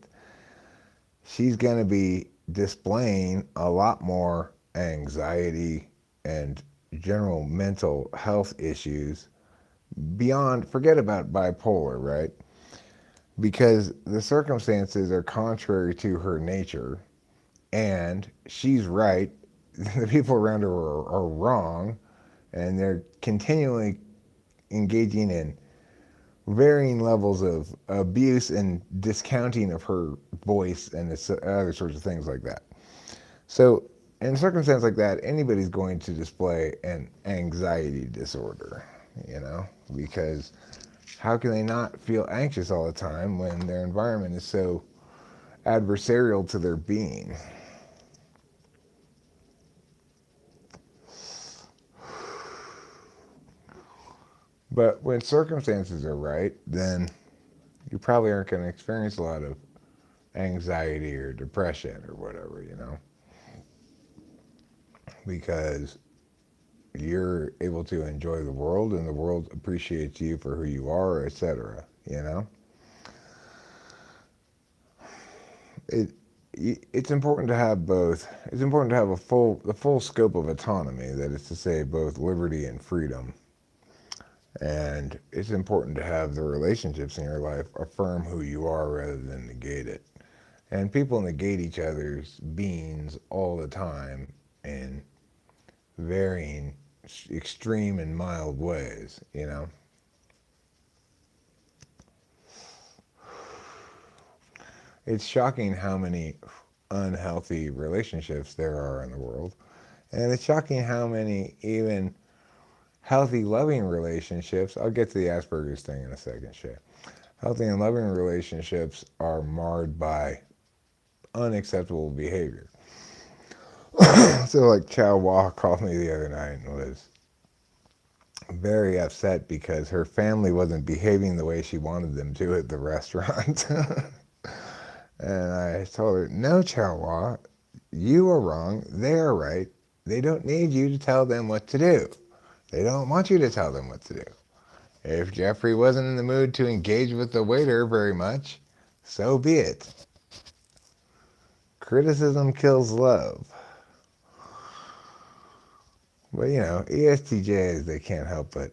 A: she's going to be displaying a lot more anxiety and general mental health issues beyond, forget about bipolar, right? Because the circumstances are contrary to her nature, and she's right. The people around her are wrong, and they're continually engaging in varying levels of abuse and discounting of her voice and other sorts of things like that. So, in a circumstance like that, anybody's going to display an anxiety disorder, you know, because how can they not feel anxious all the time when their environment is so adversarial to their being? But when circumstances are right, then you probably aren't going to experience a lot of anxiety or depression or whatever, because you're able to enjoy the world and the world appreciates you for who you are, etc. It it's important to have both. It's important to have the full scope of autonomy, that is to say both liberty and freedom. And it's important to have the relationships in your life affirm who you are rather than negate it. And people negate each other's beings all the time in varying extreme and mild ways. It's shocking how many unhealthy relationships there are in the world. And it's shocking how many even healthy, loving relationships. I'll get to the Asperger's thing in a second, Shay. Healthy and loving relationships are marred by unacceptable behavior. So, like, Chow Wah called me the other night and was very upset because her family wasn't behaving the way she wanted them to at the restaurant. And I told her, no, Chow, you are wrong. They are right. They don't need you to tell them what to do. They don't want you to tell them what to do. If Jeffrey wasn't in the mood to engage with the waiter very much, so be it. Criticism kills love. But ESTJs, they can't help but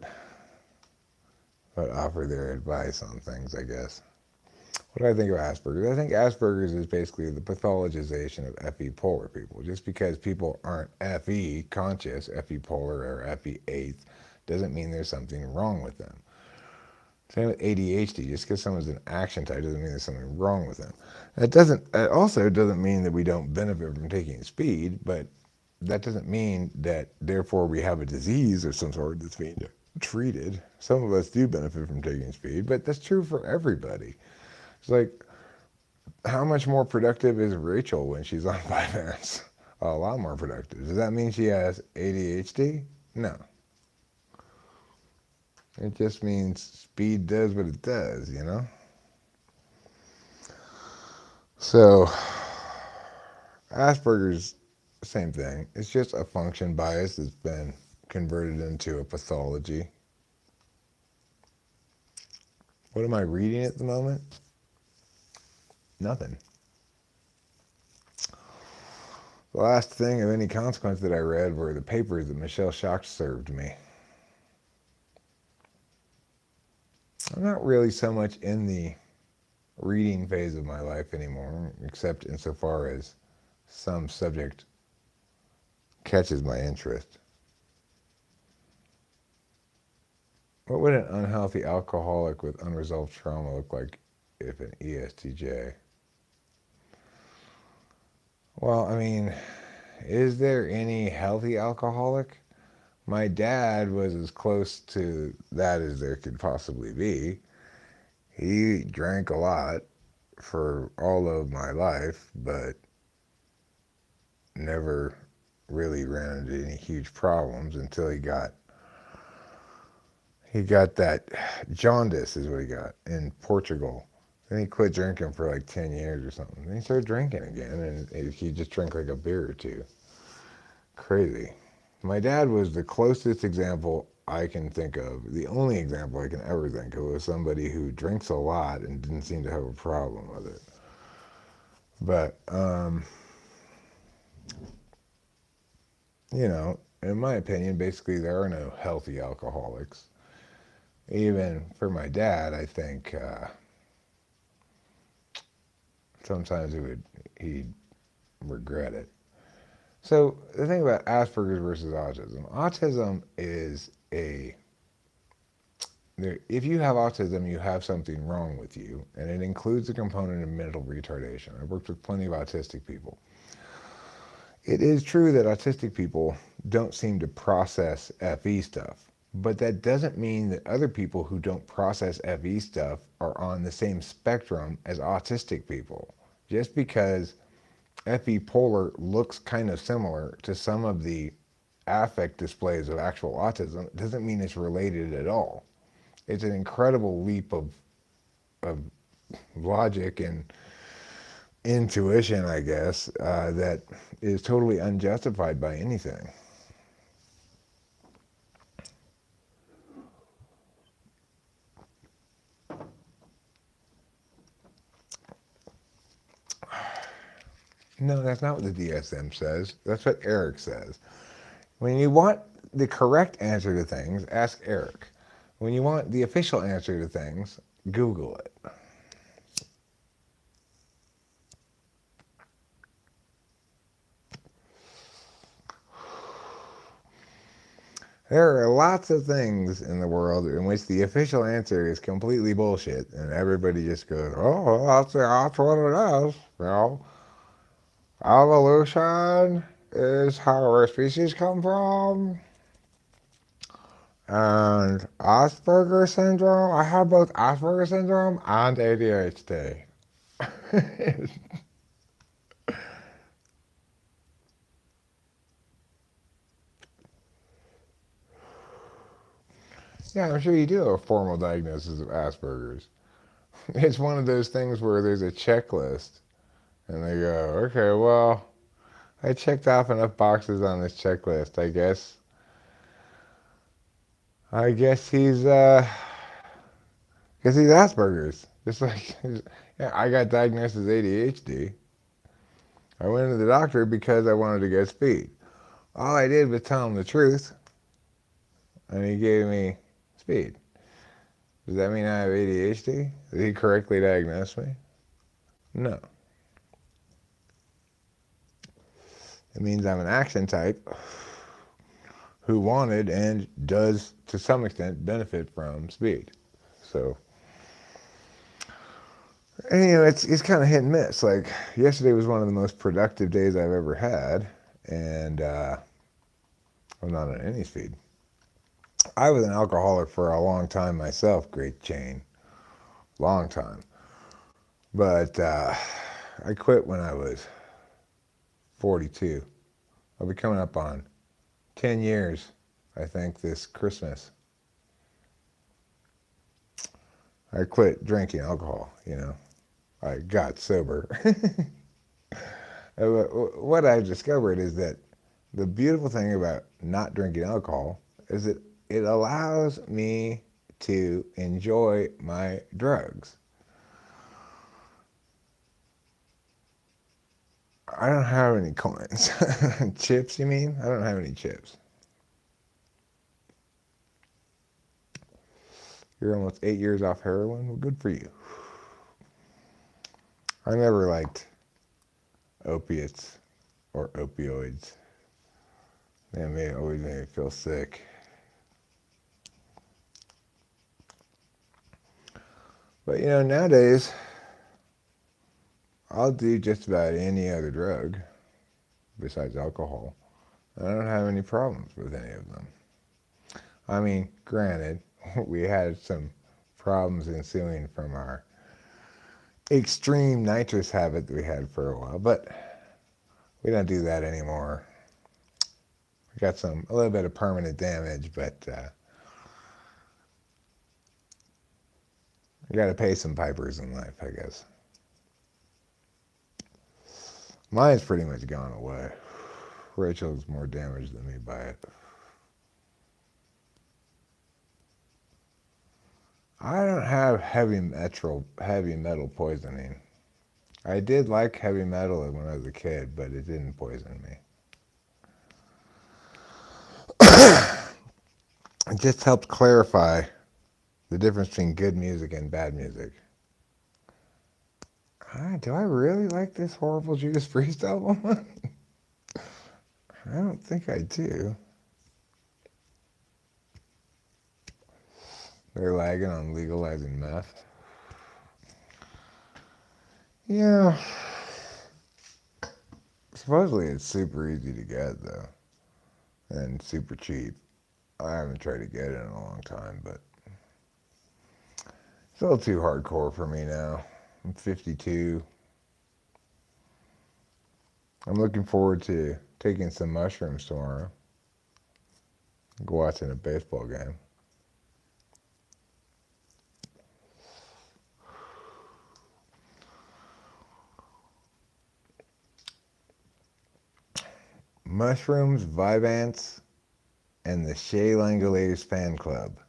A: offer their advice on things, I guess. What do I think of Asperger's? I think Asperger's is basically the pathologization of FE polar people. Just because people aren't FE conscious, FE polar, or FE eighth, doesn't mean there's something wrong with them. Same with ADHD. Just because someone's an action type doesn't mean there's something wrong with them. It also doesn't mean that we don't benefit from taking speed, but that doesn't mean that therefore we have a disease of some sort that's being treated. Some of us do benefit from taking speed, but that's true for everybody. It's like, how much more productive is Rachel when she's on 5 minutes? A lot more productive. Does that mean she has ADHD? No. It just means speed does what it does. So, Asperger's, same thing. It's just a function bias that's been converted into a pathology. What am I reading at the moment? Nothing. The last thing of any consequence that I read were the papers that Michelle Schacht served me. I'm not really so much in the reading phase of my life anymore, except insofar as some subject catches my interest. What would an unhealthy alcoholic with unresolved trauma look like if an ESTJ? Well, I mean, is there any healthy alcoholic? My dad was as close to that as there could possibly be. He drank a lot for all of my life, but never really ran into any huge problems until he got that jaundice is what he got in Portugal. Then he quit drinking for like 10 years or something. Then he started drinking again, and he just drank like a beer or two. Crazy. My dad was the closest example I can think of. The only example I can ever think of was somebody who drinks a lot and didn't seem to have a problem with it. But, in my opinion, basically there are no healthy alcoholics. Even for my dad, I think sometimes he'd regret it. So the thing about Asperger's versus autism is if you have autism, you have something wrong with you, and it includes a component of mental retardation. I've worked with plenty of autistic people. It is true that autistic people don't seem to process FE stuff, but that doesn't mean that other people who don't process FE stuff are on the same spectrum as autistic people. Just because FE polar looks kind of similar to some of the affect displays of actual autism doesn't mean it's related at all. It's an incredible leap of logic and intuition, I guess, that is totally unjustified by anything. No, that's not what the DSM says. That's what Eric says. When you want the correct answer to things, ask Eric. When you want the official answer to things, Google it. There are lots of things in the world in which the official answer is completely bullshit, and everybody just goes, "Oh, well, that's what it is." You know, evolution is how our species come from, and Asperger syndrome. I have both Asperger syndrome and ADHD. Yeah, I'm sure you do have a formal diagnosis of Asperger's. It's one of those things where there's a checklist, and they go, "Okay, well, I checked off enough boxes on this checklist. I guess he's Asperger's. Just like, yeah, I got diagnosed as ADHD. I went to the doctor because I wanted to get speed. All I did was tell him the truth, and he gave me speed. Does that mean I have ADHD? Did he correctly diagnose me? No. It means I'm an action type who wanted and does, to some extent, benefit from speed. So, and it's kind of hit and miss. Like, yesterday was one of the most productive days I've ever had, and I'm not on any speed. I was an alcoholic for a long time myself, great chain, long time. But I quit when I was 42. I'll be coming up on 10 years, I think, this Christmas. I quit drinking alcohol, you know. I got sober. What I've discovered is that the beautiful thing about not drinking alcohol is that it allows me to enjoy my drugs. I don't have any coins. Chips, you mean? I don't have any chips. You're almost 8 years off heroin? Well, good for you. I never liked opiates or opioids. They always made me feel sick. But you know, nowadays, I'll do just about any other drug besides alcohol. And I don't have any problems with any of them. I mean, granted, we had some problems ensuing from our extreme nitrous habit that we had for a while, but we don't do that anymore. We got a little bit of permanent damage, but you got to pay some pipers in life, I guess. Mine's pretty much gone away. Rachel's more damaged than me by it. I don't have heavy metal poisoning. I did like heavy metal when I was a kid, but it didn't poison me. It just helped clarify the difference between good music and bad music. Do I really like this horrible Judas Priest album? I don't think I do. They're lagging on legalizing meth. Yeah. Supposedly it's super easy to get, though, and super cheap. I haven't tried to get it in a long time, but it's a little too hardcore for me now. I'm 52. I'm looking forward to taking some mushrooms tomorrow. Go watching a baseball game. Mushrooms, Vivants, and the Shea Langoliers fan club.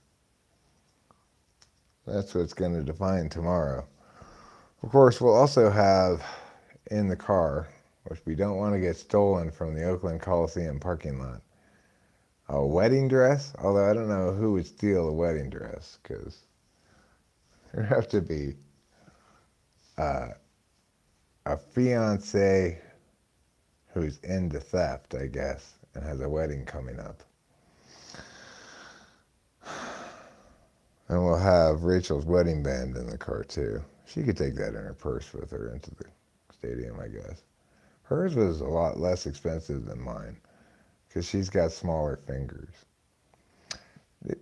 A: That's what's going to define tomorrow. Of course, we'll also have in the car, which we don't want to get stolen from the Oakland Coliseum parking lot, a wedding dress. Although I don't know who would steal a wedding dress, because there have to be a fiance who's into theft, I guess, and has a wedding coming up. And we'll have Rachel's wedding band in the car too. She could take that in her purse with her into the stadium, I guess. Hers was a lot less expensive than mine because she's got smaller fingers.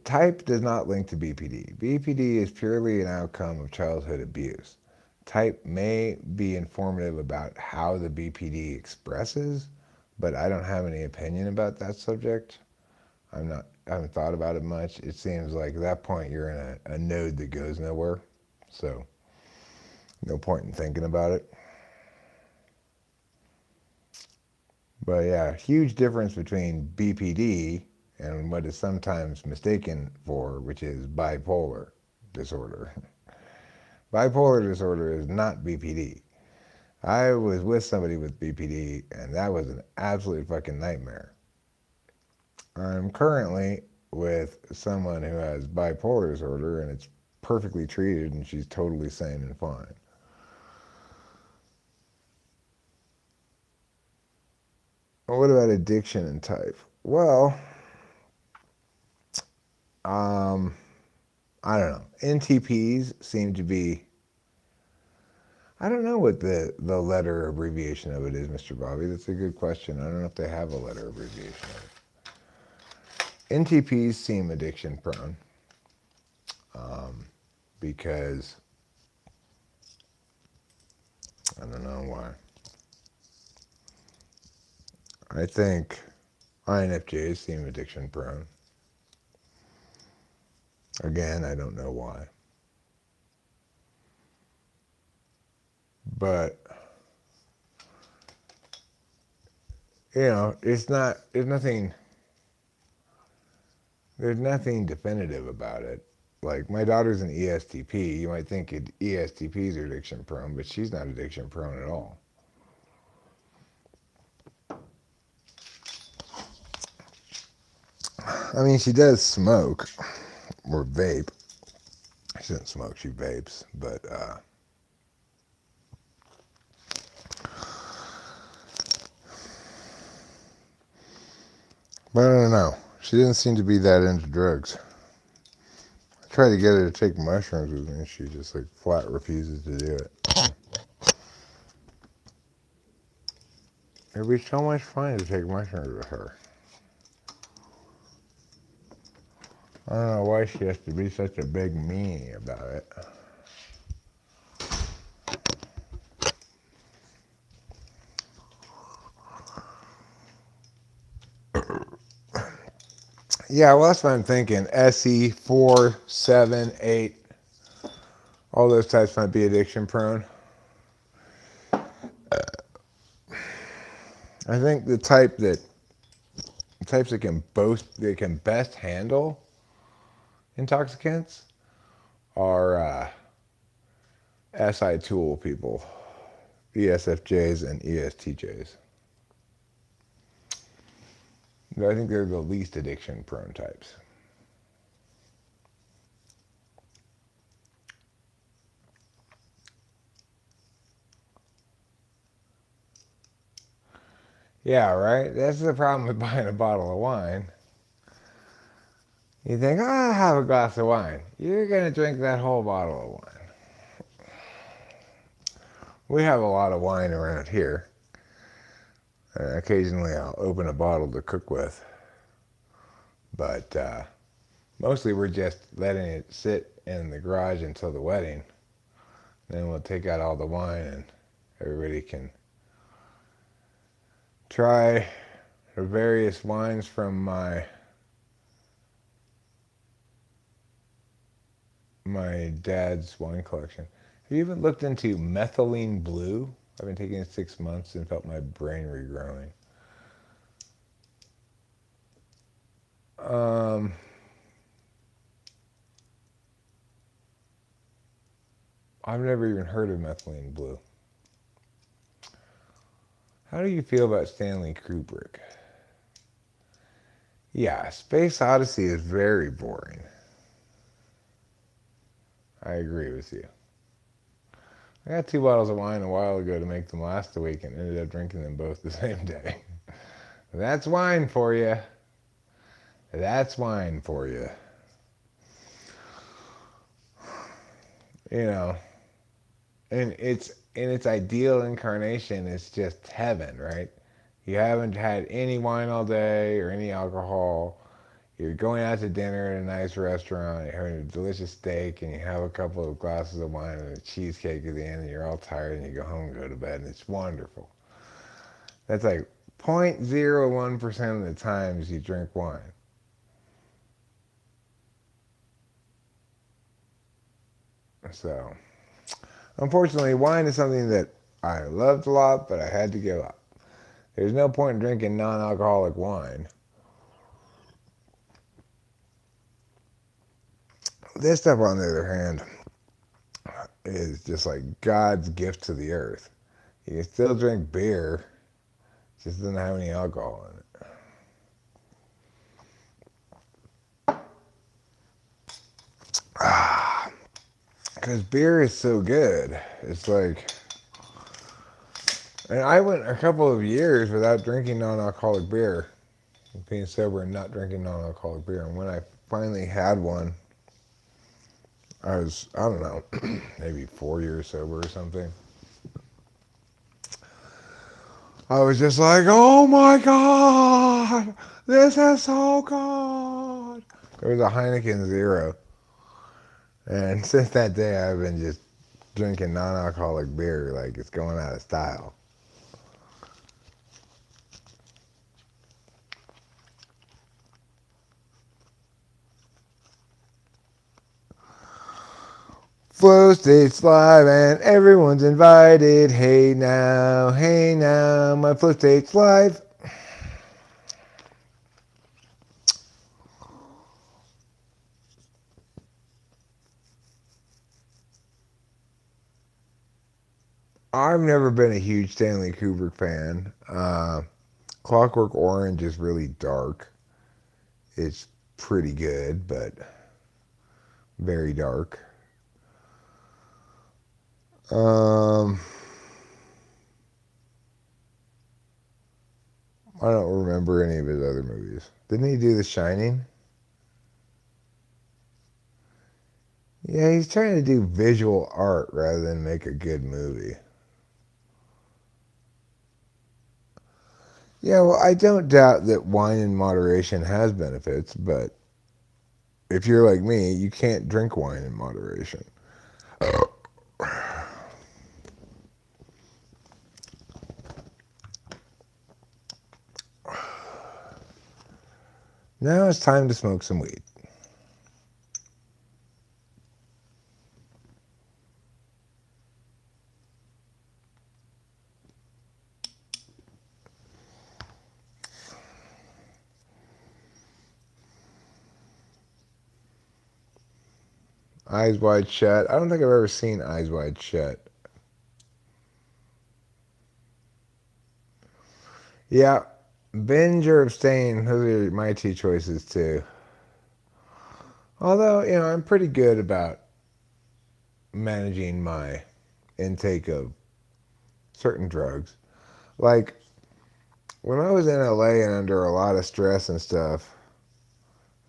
A: Type does not link to BPD. BPD is purely an outcome of childhood abuse. Type may be informative about how the BPD expresses, but I don't have any opinion about that subject. I haven't thought about it much. It seems like at that point you're in a node that goes nowhere. So no point in thinking about it. But yeah, huge difference between BPD and what is sometimes mistaken for, which is bipolar disorder. Bipolar disorder is not BPD. I was with somebody with BPD, and that was an absolute fucking nightmare. I'm currently with someone who has bipolar disorder, and it's perfectly treated, and she's totally sane and fine. What about addiction and type? Well, um, I don't know. NTPs seem to be. I don't know what the letter abbreviation of it is, Mr. Bobby. That's a good question. I don't know if they have a letter abbreviation of it. NTPs seem addiction prone because I don't know why. I think INFJs seem addiction prone. Again, I don't know why. But, there's nothing definitive about it. Like, my daughter's an ESTP. You might think ESTPs are addiction prone, but she's not addiction prone at all. I mean, she does smoke or vape. She doesn't smoke, she vapes, but I don't know. She didn't seem to be that into drugs. I tried to get her to take mushrooms with me, and she just like flat refuses to do it. It'd be so much fun to take mushrooms with her. I don't know why she has to be such a big meanie about it. Yeah, well, that's what I'm thinking. SE 4, 7, 8, all those types might be addiction prone. I think the types that can best handle intoxicants are SI tool people, ESFJs and ESTJs. I think they're the least addiction prone types. Yeah, right? That's the problem with buying a bottle of wine. You think, oh, I'll have a glass of wine. You're going to drink that whole bottle of wine. We have a lot of wine around here. Occasionally I'll open a bottle to cook with. But mostly we're just letting it sit in the garage until the wedding. Then we'll take out all the wine and everybody can try the various wines from my dad's wine collection. Have you even looked into methylene blue? I've been taking it 6 months and felt my brain regrowing. I've never even heard of methylene blue. How do you feel about Stanley Kubrick? Yeah, Space Odyssey is very boring. I agree with you. I got 2 bottles of wine a while ago to make them last a week and ended up drinking them both the same day. That's wine for you. That's wine for you. you know, and it's in its ideal incarnation, it's just heaven, right? You haven't had any wine all day or any alcohol. You're going out to dinner at a nice restaurant, you're having a delicious steak, and you have a couple of glasses of wine and a cheesecake at the end, and you're all tired, and you go home and go to bed, and it's wonderful. That's like 0.01% of the times you drink wine. So, unfortunately, wine is something that I loved a lot, but I had to give up. There's no point in drinking non alcoholic wine. This stuff, on the other hand, is just like God's gift to the earth. You can still drink beer, just doesn't have any alcohol in it. Because beer is so good. It's like, and I went a couple of years without drinking non-alcoholic beer, being sober and not drinking non-alcoholic beer. And when I finally had one, I don't know, maybe 4 years sober or something. I was just like, oh my God, this is so good. It was a Heineken Zero. And since that day, I've been just drinking non-alcoholic beer like it's going out of style. Flow State's live and everyone's invited. Hey now, my Flow State's live. I've never been a huge Stanley Kubrick fan. Clockwork Orange is really dark. It's pretty good, but very dark. Um, I don't remember any of his other movies. Didn't he do The Shining? Yeah, he's trying to do visual art rather than make a good movie. Yeah, well, I don't doubt that wine in moderation has benefits, but if you're like me, you can't drink wine in moderation. Now it's time to smoke some weed. Eyes Wide Shut. I don't think I've ever seen Eyes Wide Shut. Yeah, binge or abstain. Those are my two choices too. Although, I'm pretty good about managing my intake of certain drugs. Like when I was in LA and under a lot of stress and stuff,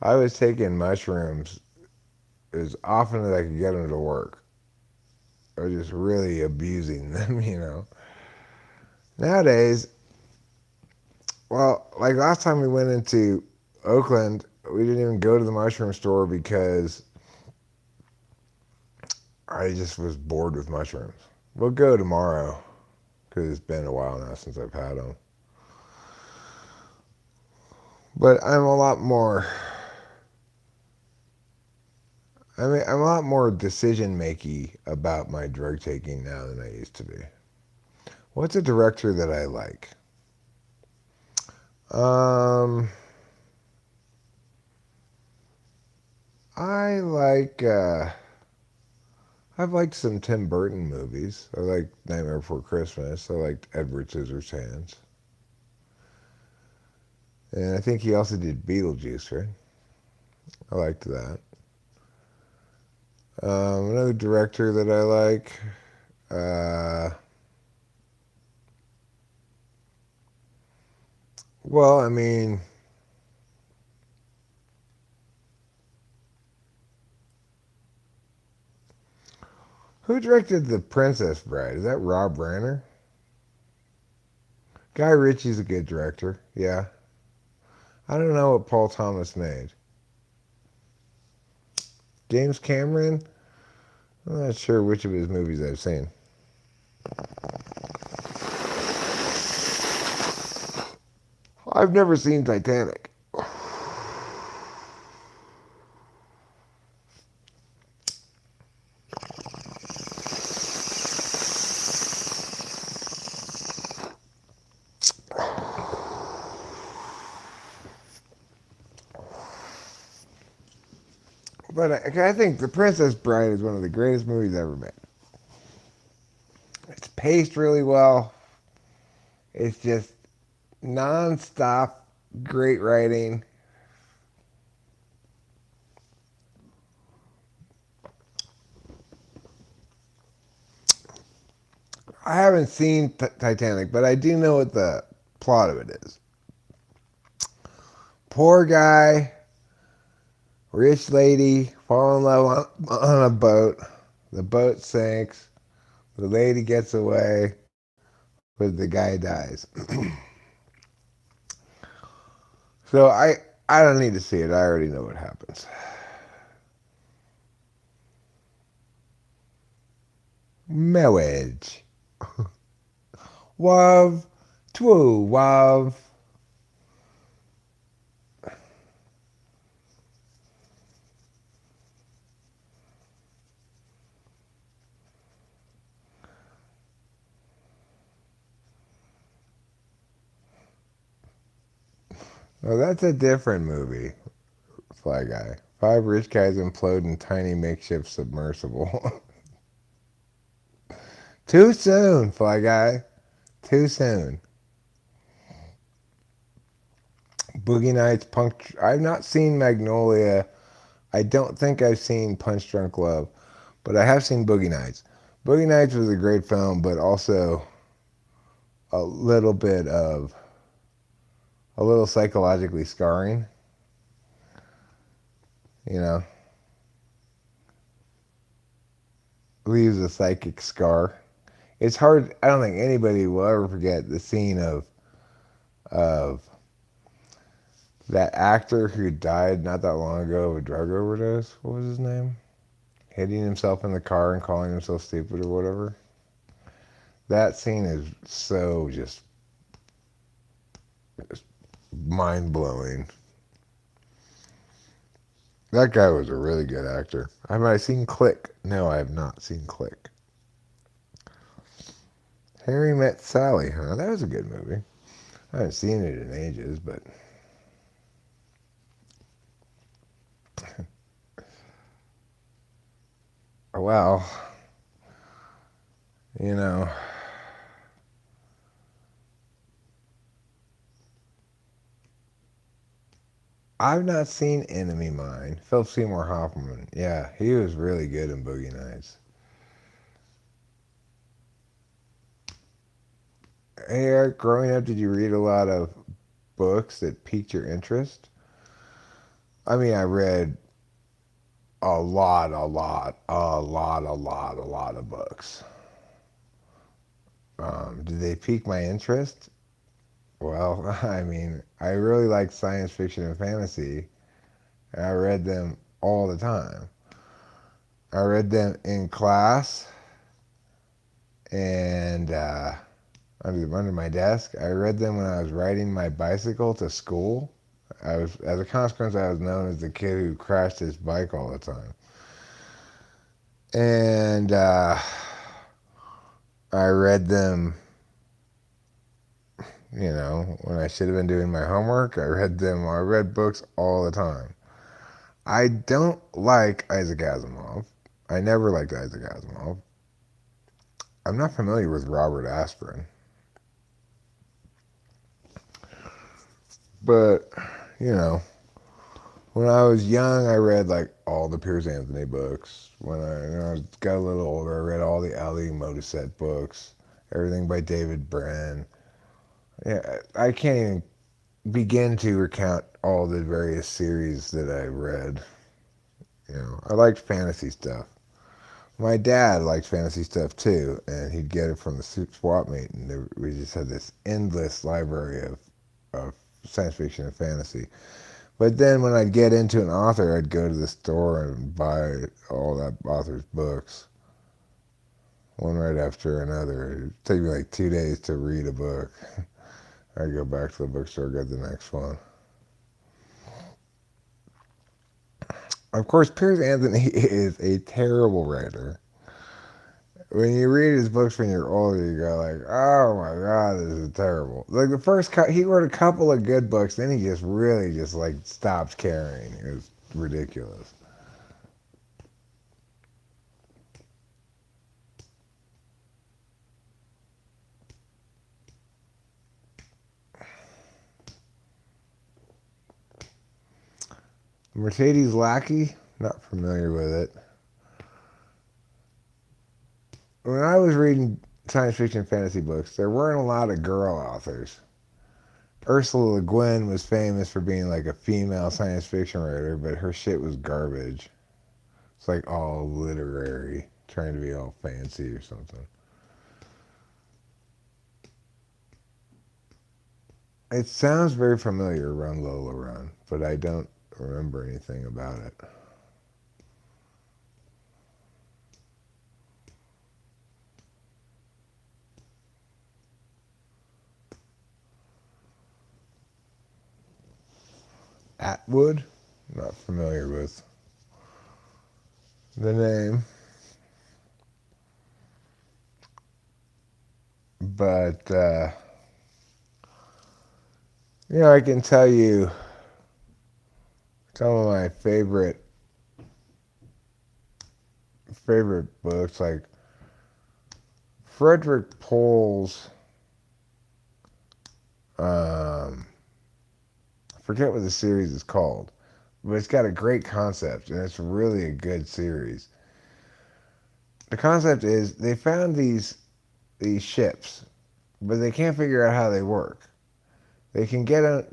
A: I was taking mushrooms as often as I could get them to work. I was just really abusing them. Nowadays, well, like last time we went into Oakland, we didn't even go to the mushroom store because I just was bored with mushrooms. We'll go tomorrow because it's been a while now since I've had them. But I'm a lot more decision making about my drug taking now than I used to be. What's a director that I like? Um, I like. I've liked some Tim Burton movies. I like Nightmare Before Christmas. I liked Edward Scissorhands, and I think he also did Beetlejuice, right? I liked that. Another director that I like. Uh, well, I mean, Who directed The Princess Bride? Is that Rob Reiner? Guy Ritchie's a good director. Yeah. I don't know what Paul Thomas made. James Cameron? I'm not sure which of his movies I've seen. I've never seen Titanic. But I think The Princess Bride is one of the greatest movies ever made. It's paced really well. It's just non-stop great writing. I haven't seen Titanic, but I do know what the plot of it is. Poor guy, rich lady, fall in love on a boat. The boat sinks. The lady gets away, but the guy dies. So I don't need to see it. I already know what happens. Marriage. Wav. Two. Wav. Oh, that's a different movie. Fly Guy. Five rich guys implode in tiny makeshift submersible. Too soon, Fly Guy. Too soon. Boogie Nights, Punk. I've not seen Magnolia. I don't think I've seen Punch Drunk Love, but I have seen Boogie Nights. Boogie Nights was a great film, but also a little bit of a little psychologically scarring. You know, leaves a psychic scar. It's hard. I don't think anybody will ever forget the scene of that actor who died not that long ago of a drug overdose. What was his name? Hitting himself in the car and calling himself stupid or whatever. That scene is so just mind blowing. That guy was a really good actor. Have I seen Click? No, I have not seen Click. Harry Met Sally, huh? That was a good movie. I haven't seen it in ages, but well, you know, I've not seen Enemy Mine. Philip Seymour Hoffman. Yeah, he was really good in Boogie Nights. Hey, Eric, growing up, did you read a lot of books that piqued your interest? I mean, I read a lot of books. Did they pique my interest? Well, I mean, I really like science fiction and fantasy, and I read them all the time. I read them in class and under my desk. I read them when I was riding my bicycle to school. As a consequence, I was known as the kid who crashed his bike all the time. And I read them, when I should have been doing my homework. I read them. I read books all the time. I don't like Isaac Asimov. I never liked Isaac Asimov. I'm not familiar with Robert Asprin. But, you know, when I was young, I read like all the Piers Anthony books. When I got a little older, I read all the Ali Modisette books, everything by David Brin. Yeah, I can't even begin to recount all the various series that I read. I liked fantasy stuff. My dad liked fantasy stuff too, and he'd get it from the swap meet, and we just had this endless library of science fiction and fantasy. But then when I'd get into an author, I'd go to the store and buy all that author's books, one right after another. It'd take me like 2 days to read a book. I'd go back to the bookstore, get the next one. Of course, Piers Anthony is a terrible writer. When you read his books when you're older, you go like, "Oh my God, this is terrible." Like the first, he wrote a couple of good books, then he just really just like stopped caring. It was ridiculous. Mercedes Lackey, not familiar with it. When I was reading science fiction fantasy books, there weren't a lot of girl authors. Ursula Le Guin was famous for being like a female science fiction writer, but her shit was garbage. It's like all literary, trying to be all fancy or something. It sounds very familiar, Run Lola Run, but I don't remember anything about it. Atwood? Not familiar with the name. But, I can tell you some of my favorite books, like Frederick Pohl's, I forget what the series is called, but it's got a great concept, and it's really a good series. The concept is they found these ships, but they can't figure out how they work. They can get on,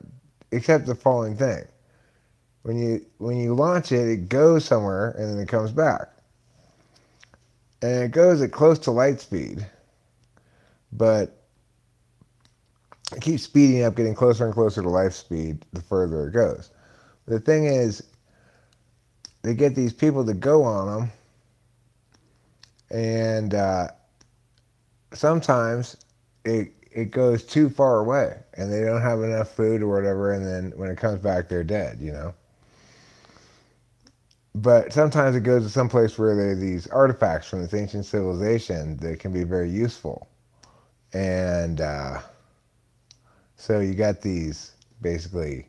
A: except the following thing: when you launch it, it goes somewhere and then it comes back, and it goes at close to light speed, but it keeps speeding up, getting closer and closer to light speed the further it goes. The thing is, they get these people to go on them, and sometimes it goes too far away, and they don't have enough food or whatever, and then when it comes back, they're dead. But sometimes it goes to some place where there are these artifacts from this ancient civilization that can be very useful. And so you got these basically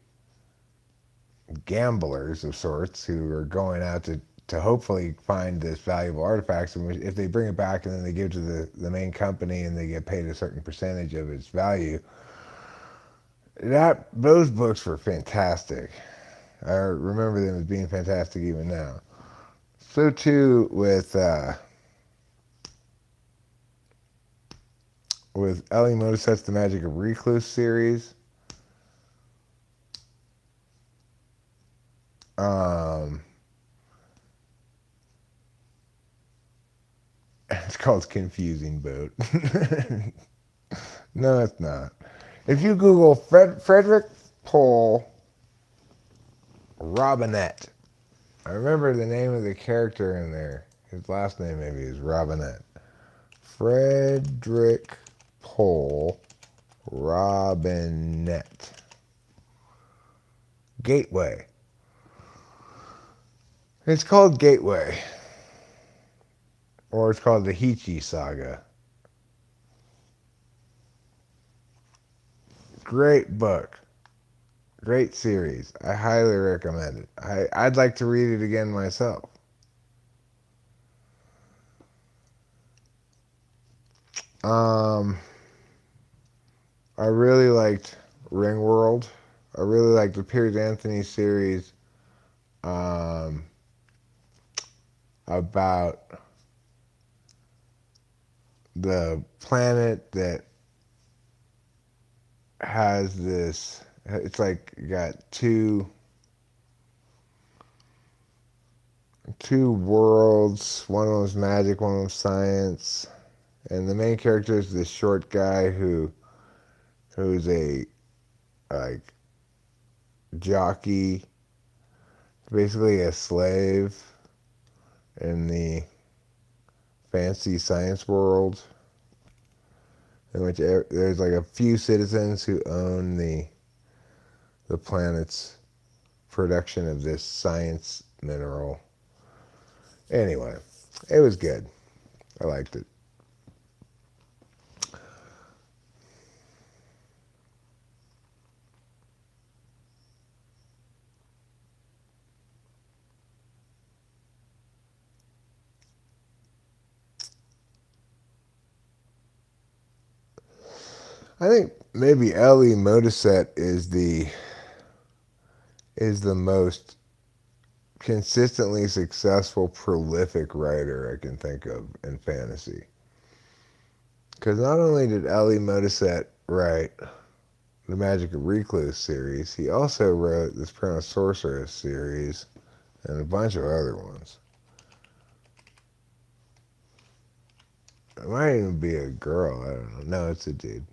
A: gamblers of sorts who are going out to hopefully find this valuable artifacts, and if they bring it back and then they give it to the main company and they get paid a certain percentage of its value. Those books were fantastic. I remember them as being fantastic even now. So too with Ellie Motisset's The Magic of Recluse series. It's called Confusing Boat. No, it's not. If you Google Frederick Pohl Robinette, I remember the name of the character in there. His last name maybe is Robinette. Frederick Pohl Robinette. Gateway. It's called Gateway. Or it's called the Hichi Saga. Great book. Great series. I highly recommend it. I'd like to read it again myself. I really liked Ringworld. I really liked the Piers Anthony series about the planet that has this. It's like got two two worlds. One of them's magic, one of them's science. And the main character is this short guy who's a like jockey, basically a slave in the fancy science world, in which there's like a few citizens who own the planet's production of this science mineral. Anyway, it was good. I liked it. I think maybe Ellie Modisette is the most consistently successful, prolific writer I can think of in fantasy. Because not only did Ellie Modisette write the Magic of Recluse series, he also wrote the Soprano Sorceress series and a bunch of other ones. It might even be a girl. I don't know. No, it's a dude.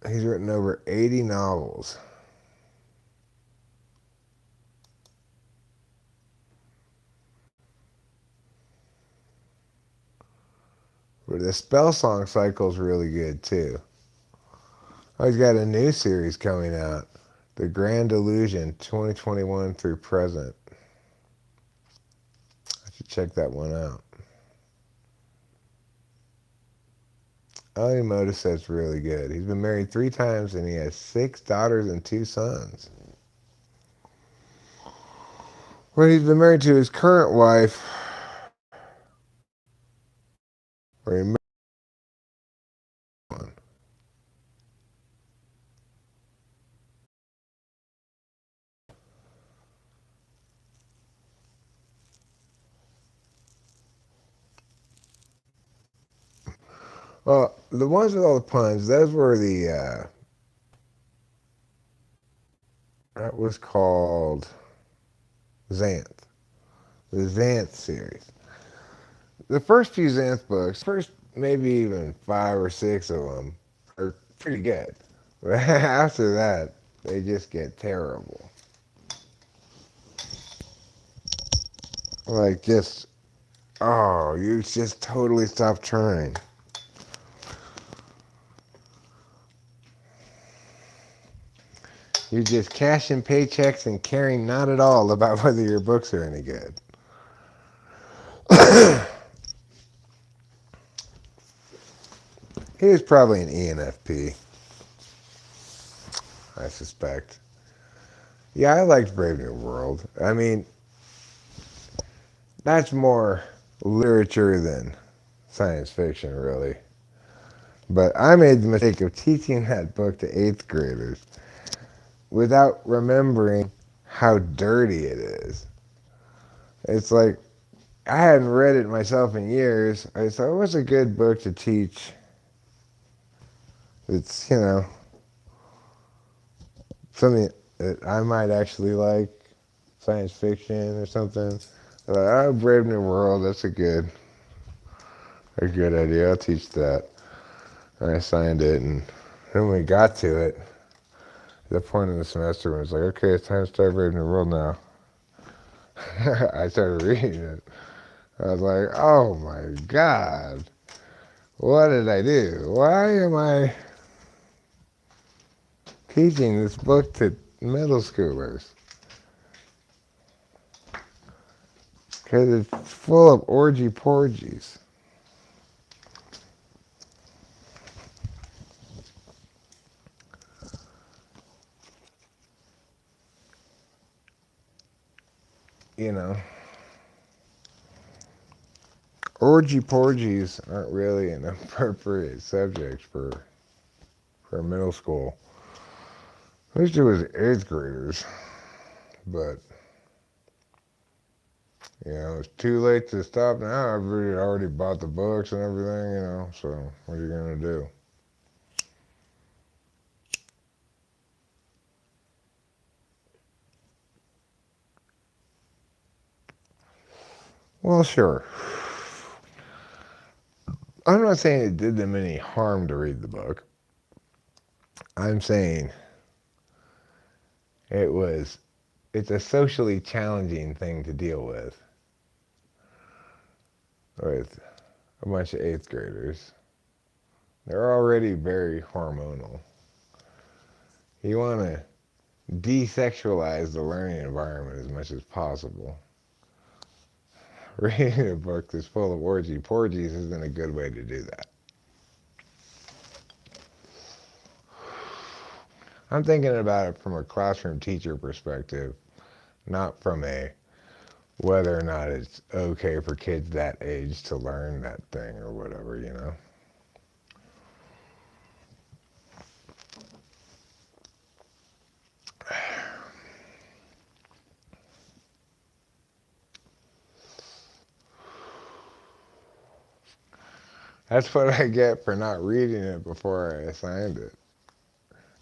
A: He's written over 80 novels. But the Spell Song cycle is really good too. Oh, he's got a new series coming out, The Grand Illusion, 2021 through present. I should check that one out. Ali Moda says really good. He's been married 3 times and he has 6 daughters and 2 sons. Well, he's been married to his current wife, or he married one. Well, the ones with all the puns, those were that was called Xanth, the Xanth series. The first few Xanth books, first maybe even 5 or 6 of them, are pretty good. But after that, they just get terrible. Like, just, oh, you just totally stop trying. You're just cashing paychecks and caring not at all about whether your books are any good. He was probably an ENFP, I suspect. Yeah, I liked Brave New World. I mean, that's more literature than science fiction, really. But I made the mistake of teaching that book to 8th graders without remembering how dirty it is. It's like, I hadn't read it myself in years. I thought, what's a good book to teach? It's, something that I might actually like, science fiction or something. I thought, oh, Brave New World, that's a good idea. I'll teach that. And I signed it, and then when we got to it, at the point in the semester when it was like, okay, it's time to start Brave New World now, I started reading it. I was like, oh my God, what did I do? Why am I teaching this book to middle schoolers? Because it's full of orgy porgies. You know, orgy porgies aren't really an appropriate subject for middle school. I wish it was 8th graders, but it's too late to stop now. Everybody already bought the books and everything, so what are you gonna do? Well, sure. I'm not saying it did them any harm to read the book. I'm saying it's a socially challenging thing to deal with a bunch of eighth graders. They're already very hormonal. You want to desexualize the learning environment as much as possible. Reading a book that's full of porgies isn't a good way to do that. I'm thinking about it from a classroom teacher perspective, not from a whether or not it's okay for kids that age to learn that thing or whatever, you know? That's what I get for not reading it before I assigned it.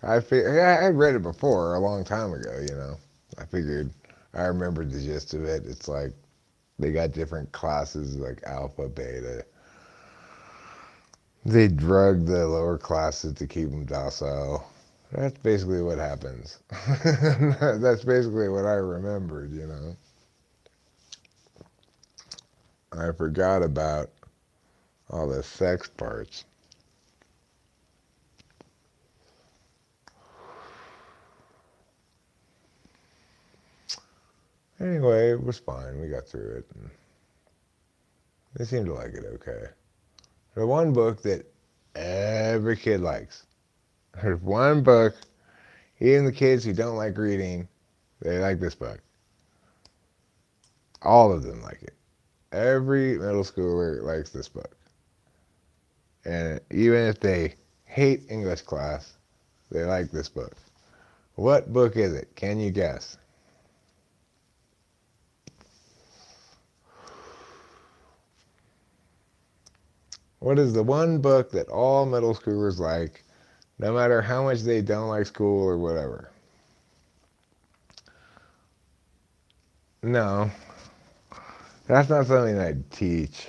A: I read it before a long time ago, you know? I figured I remembered the gist of it. It's like they got different classes like alpha, beta. They drug the lower classes to keep them docile. That's basically what happens. That's basically what I remembered, you know. I forgot about all the sex parts. Anyway, it was fine. We got through it. And they seemed to like it okay. The one book that every kid likes. There's one book, even the kids who don't like reading, they like this book. All of them like it. Every middle schooler likes this book. And even if they hate English class, they like this book. What book is it? Can you guess? What is the one book that all middle schoolers like, no matter how much they don't like school or whatever? No, that's not something I'd teach.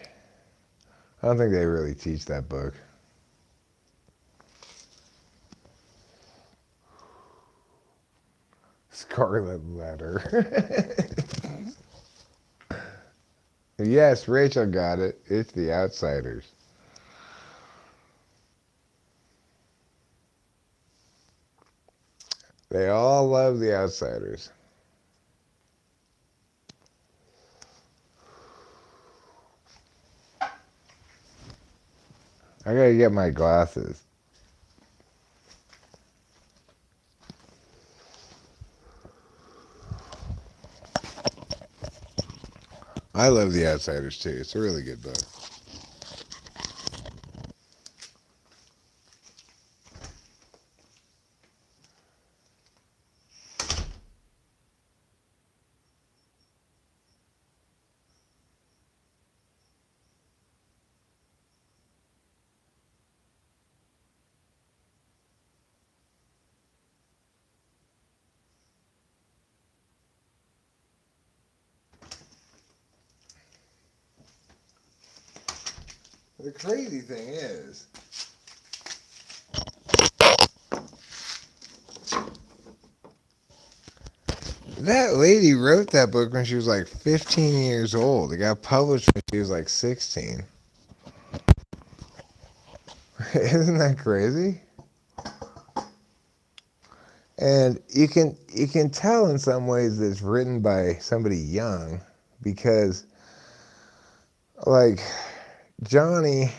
A: I don't think they really teach that book. Scarlet Letter. Yes, Rachel got it. It's The Outsiders. They all love The Outsiders. I gotta get my glasses. I love The Outsiders too. It's a really good book. The crazy thing is, that lady wrote that book when she was like 15 years old. It got published when she was like 16. Isn't that crazy? And you can tell in some ways that it's written by somebody young because like Johnny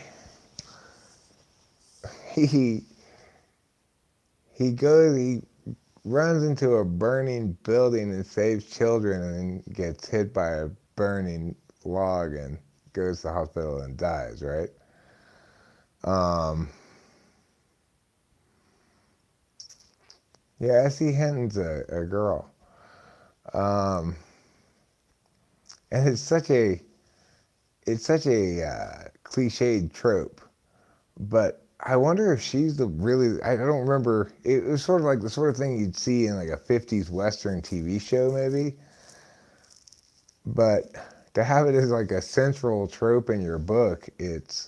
A: he he runs into a burning building and saves children and gets hit by a burning log and goes to the hospital and dies, right? Um, yeah, S.E. Hinton's a girl. Um, and it's such a cliched trope, but I wonder if she's the really. I don't remember. It was sort of like the sort of thing you'd see in like a '50s Western TV show, maybe. But to have it as like a central trope in your book, it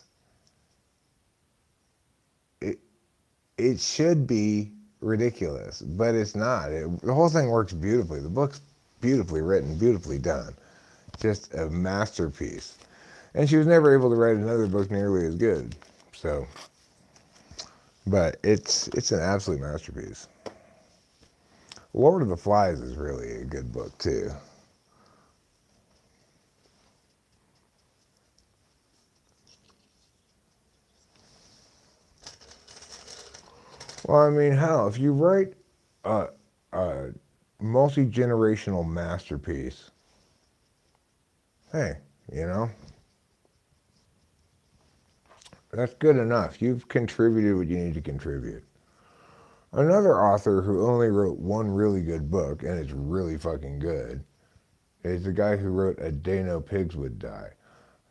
A: it should be ridiculous, but it's not. The whole thing works beautifully. The book's beautifully written, beautifully done, just a masterpiece. And she was never able to write another book nearly as good. So, but it's an absolute masterpiece. Lord of the Flies is really a good book too. Well, I mean, hell, if you write a multi-generational masterpiece, hey, you know, that's good enough. You've contributed what you need to contribute. Another author who only wrote one really good book, and it's really fucking good, is the guy who wrote A Day No Pigs Would Die.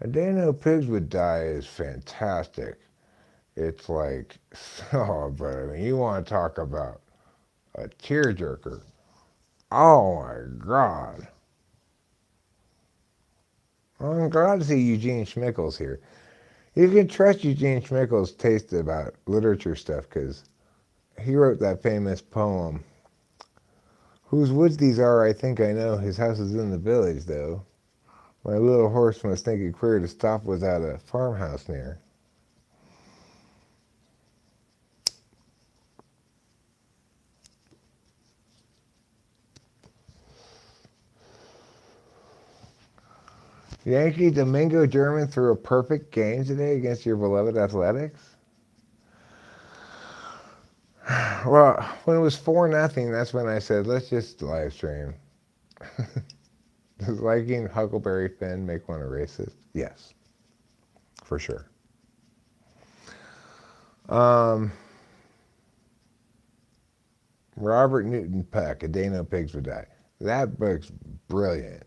A: A Day No Pigs Would Die is fantastic. It's like, oh, but I mean, you want to talk about a tearjerker. Oh my God. I'm glad to see Eugene Schmickel's here. You can trust Eugene Schmickel's taste about literature stuff because he wrote that famous poem, Whose woods these are, I think I know. His house is in the village, though. My little horse must think it queer to stop without a farmhouse near. Yankee Domingo German threw a perfect game today against your beloved Athletics. Well, when it was 4-0, that's when I said, let's just live stream. Does liking Huckleberry Finn make one a racist? Yes, for sure. Um, Robert Newton Peck, A Day No Pigs Would Die. That book's brilliant.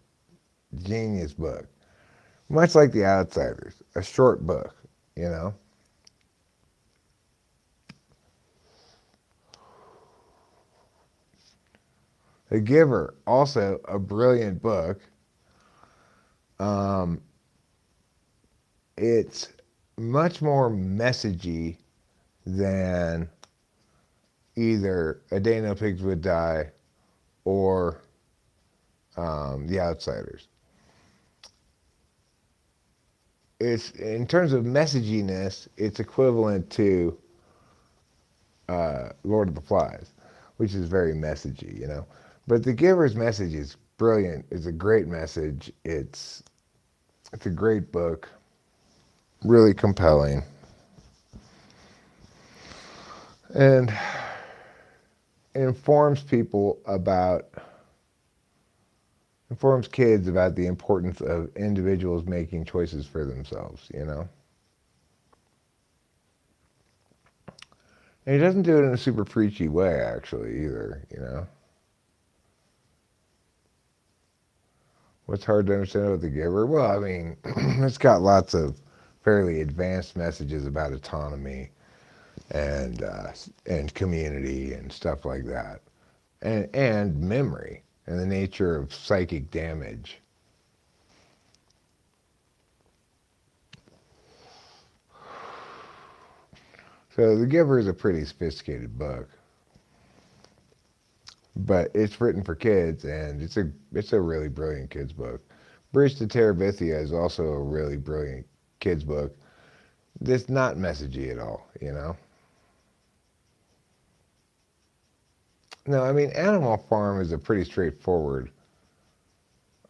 A: Genius book. Much like The Outsiders, a short book, you know? The Giver, also a brilliant book. Um, it's much more messagey than either A Day No Pigs Would Die or The Outsiders. It's in terms of messaginess, it's equivalent to Lord of the Flies, which is very messagey, you know. But The Giver's message is brilliant. It's a great message. It's a great book, really compelling, and informs people about informs kids about the importance of individuals making choices for themselves, you know. And he doesn't do it in a super preachy way, actually, either, you know. What's hard to understand about The Giver? Well, I mean, it's got lots of fairly advanced messages about autonomy and community and stuff like that, and memory and the nature of psychic damage. So The Giver is a pretty sophisticated book, but it's written for kids, and it's a really brilliant kids book. Bridge to Terabithia is also a really brilliant kids book. It's not messagey at all, you know. No, I mean Animal Farm is a pretty straightforward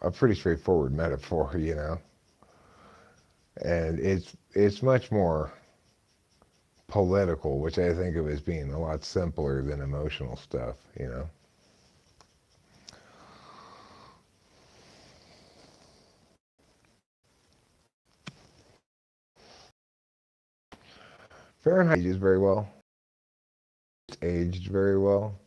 A: metaphor, you know, and it's much more political, which I think of as being a lot simpler than emotional stuff, you know. Fahrenheit ages very well. It's aged very well.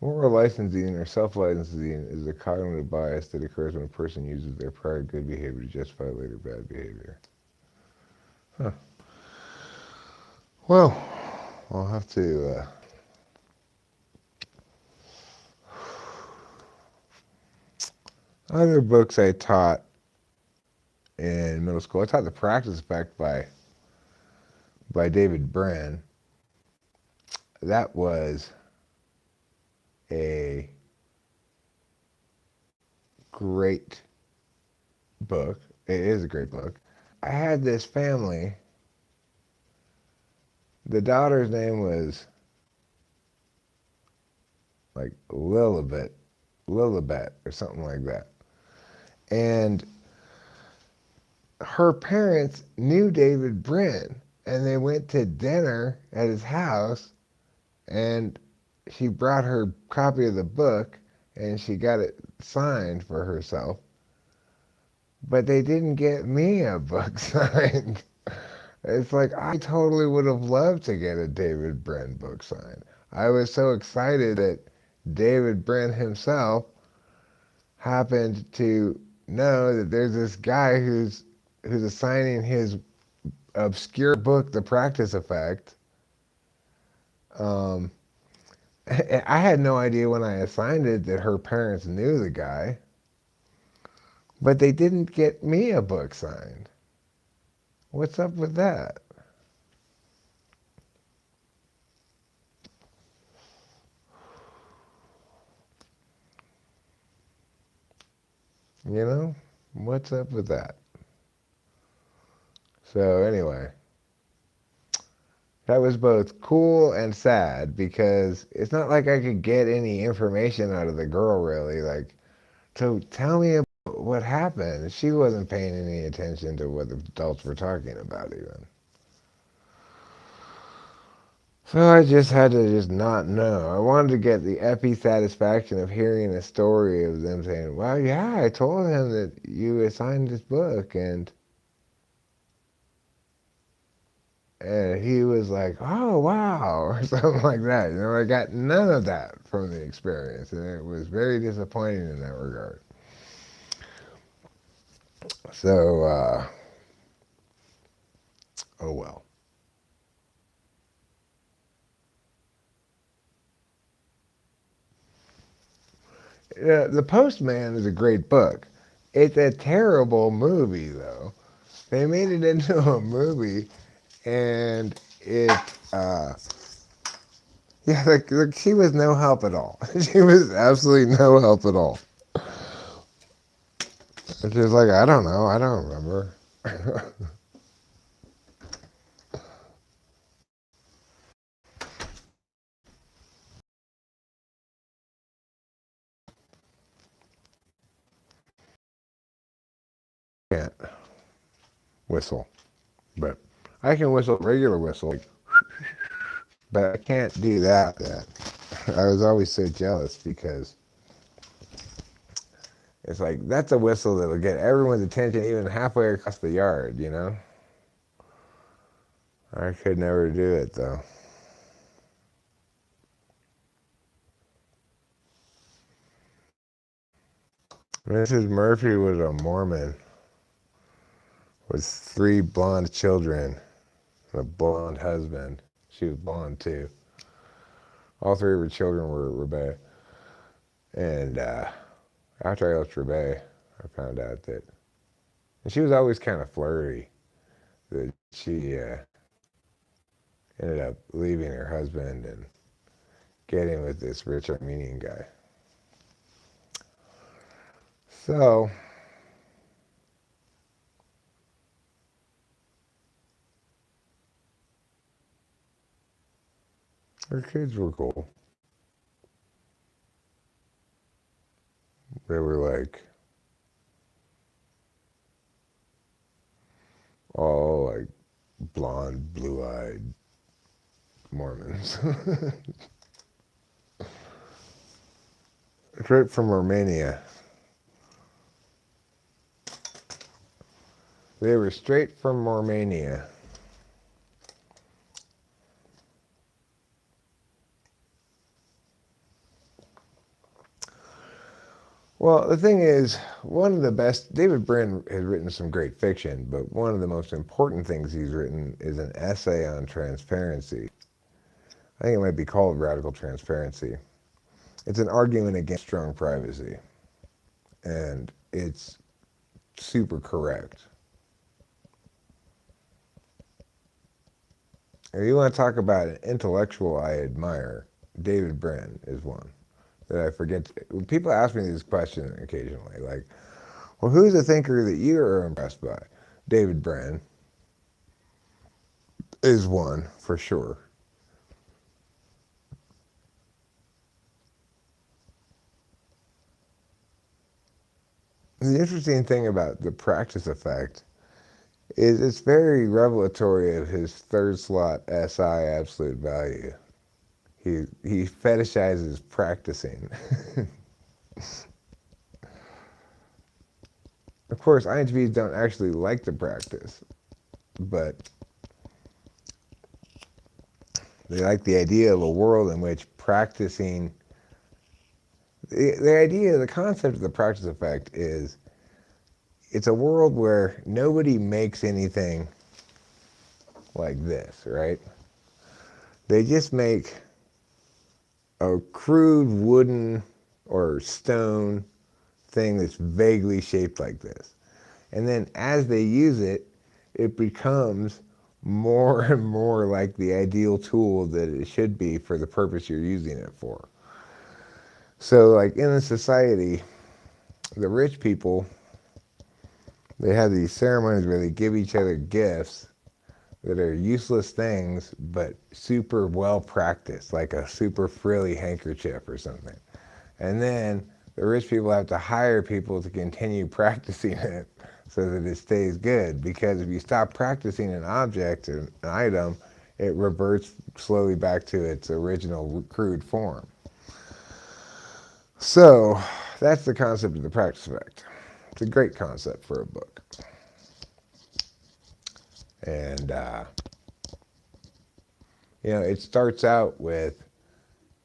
A: Moral licensing or self-licensing is a cognitive bias that occurs when a person uses their prior good behavior to justify later bad behavior. Huh. Well, I'll have to Other books I taught in middle school, I taught The Practice Effect by David Brin. That was a great book. It is a great book. I had this family. The daughter's name was like Lilibet or something like that. And her parents knew David Brin, and they went to dinner at his house, and she brought her copy of the book, and she got it signed for herself. But they didn't get me a book signed. It's like I totally would have loved to get a David Brin book signed. I was so excited that David Brin himself happened to know that there's this guy who's assigning his obscure book, The Practice Effect. Um, I had no idea when I assigned it that her parents knew the guy, but they didn't get me a book signed. What's up with that? You know? What's up with that? So, anyway, that was both cool and sad because it's not like I could get any information out of the girl, really. Like, so tell me about what happened. She wasn't paying any attention to what the adults were talking about, even. So I just had to just not know. I wanted to get the epi satisfaction of hearing a story of them saying, "Well, yeah, I told him that you assigned this book," and he was like, "Oh, wow," or something like that. You know, I got none of that from the experience, and it was very disappointing in that regard. So, oh well. Yeah, The Postman is a great book. It's a terrible movie, though. They made it into a movie, and it, uh, yeah, like she was no help at all. She was absolutely no help at all. And she was like, I don't know, I don't remember. Can't whistle, but I can whistle regular whistle, but I can't do that. I was always so jealous because it's like that's a whistle that'll get everyone's attention even halfway across the yard, you know? I could never do it though. Mrs. Murphy was a Mormon with 3 blonde children and a blonde husband. She was blonde too. All 3 of her children were Rebbe. And after I left Rebbe, I found out that and she was always kind of flirty. That she ended up leaving her husband and getting with this rich Armenian guy. So her kids were cool. They were like all like blonde, blue-eyed Mormons. Straight from Romania. They were straight from Romania. Well, the thing is, one of the best, David Brin has written some great fiction, but one of the most important things he's written is an essay on transparency. I think it might be called Radical Transparency. It's an argument against strong privacy. And it's super correct. If you want to talk about an intellectual I admire, David Brin is one that I forget. People ask me this question occasionally, like, well, who's a thinker that you are impressed by? David Brin is one for sure. The interesting thing about the practice effect is it's very revelatory of his third slot SI absolute value. He fetishizes practicing. Of course, INTPs don't actually like to practice, but they like the idea of a world in which practicing. The idea, the concept of the practice effect is it's a world where nobody makes anything like this, right? They just make a crude wooden or stone thing that's vaguely shaped like this. And then as they use it, it becomes more and more like the ideal tool that it should be for the purpose you're using it for. So, like in a society, the rich people, they have these ceremonies where they give each other gifts that are useless things but super well practiced, like a super frilly handkerchief or something. And then the rich people have to hire people to continue practicing it so that it stays good. Because if you stop practicing an object or an item, it reverts slowly back to its original crude form. So that's the concept of the practice effect. It's a great concept for a book. And, it starts out with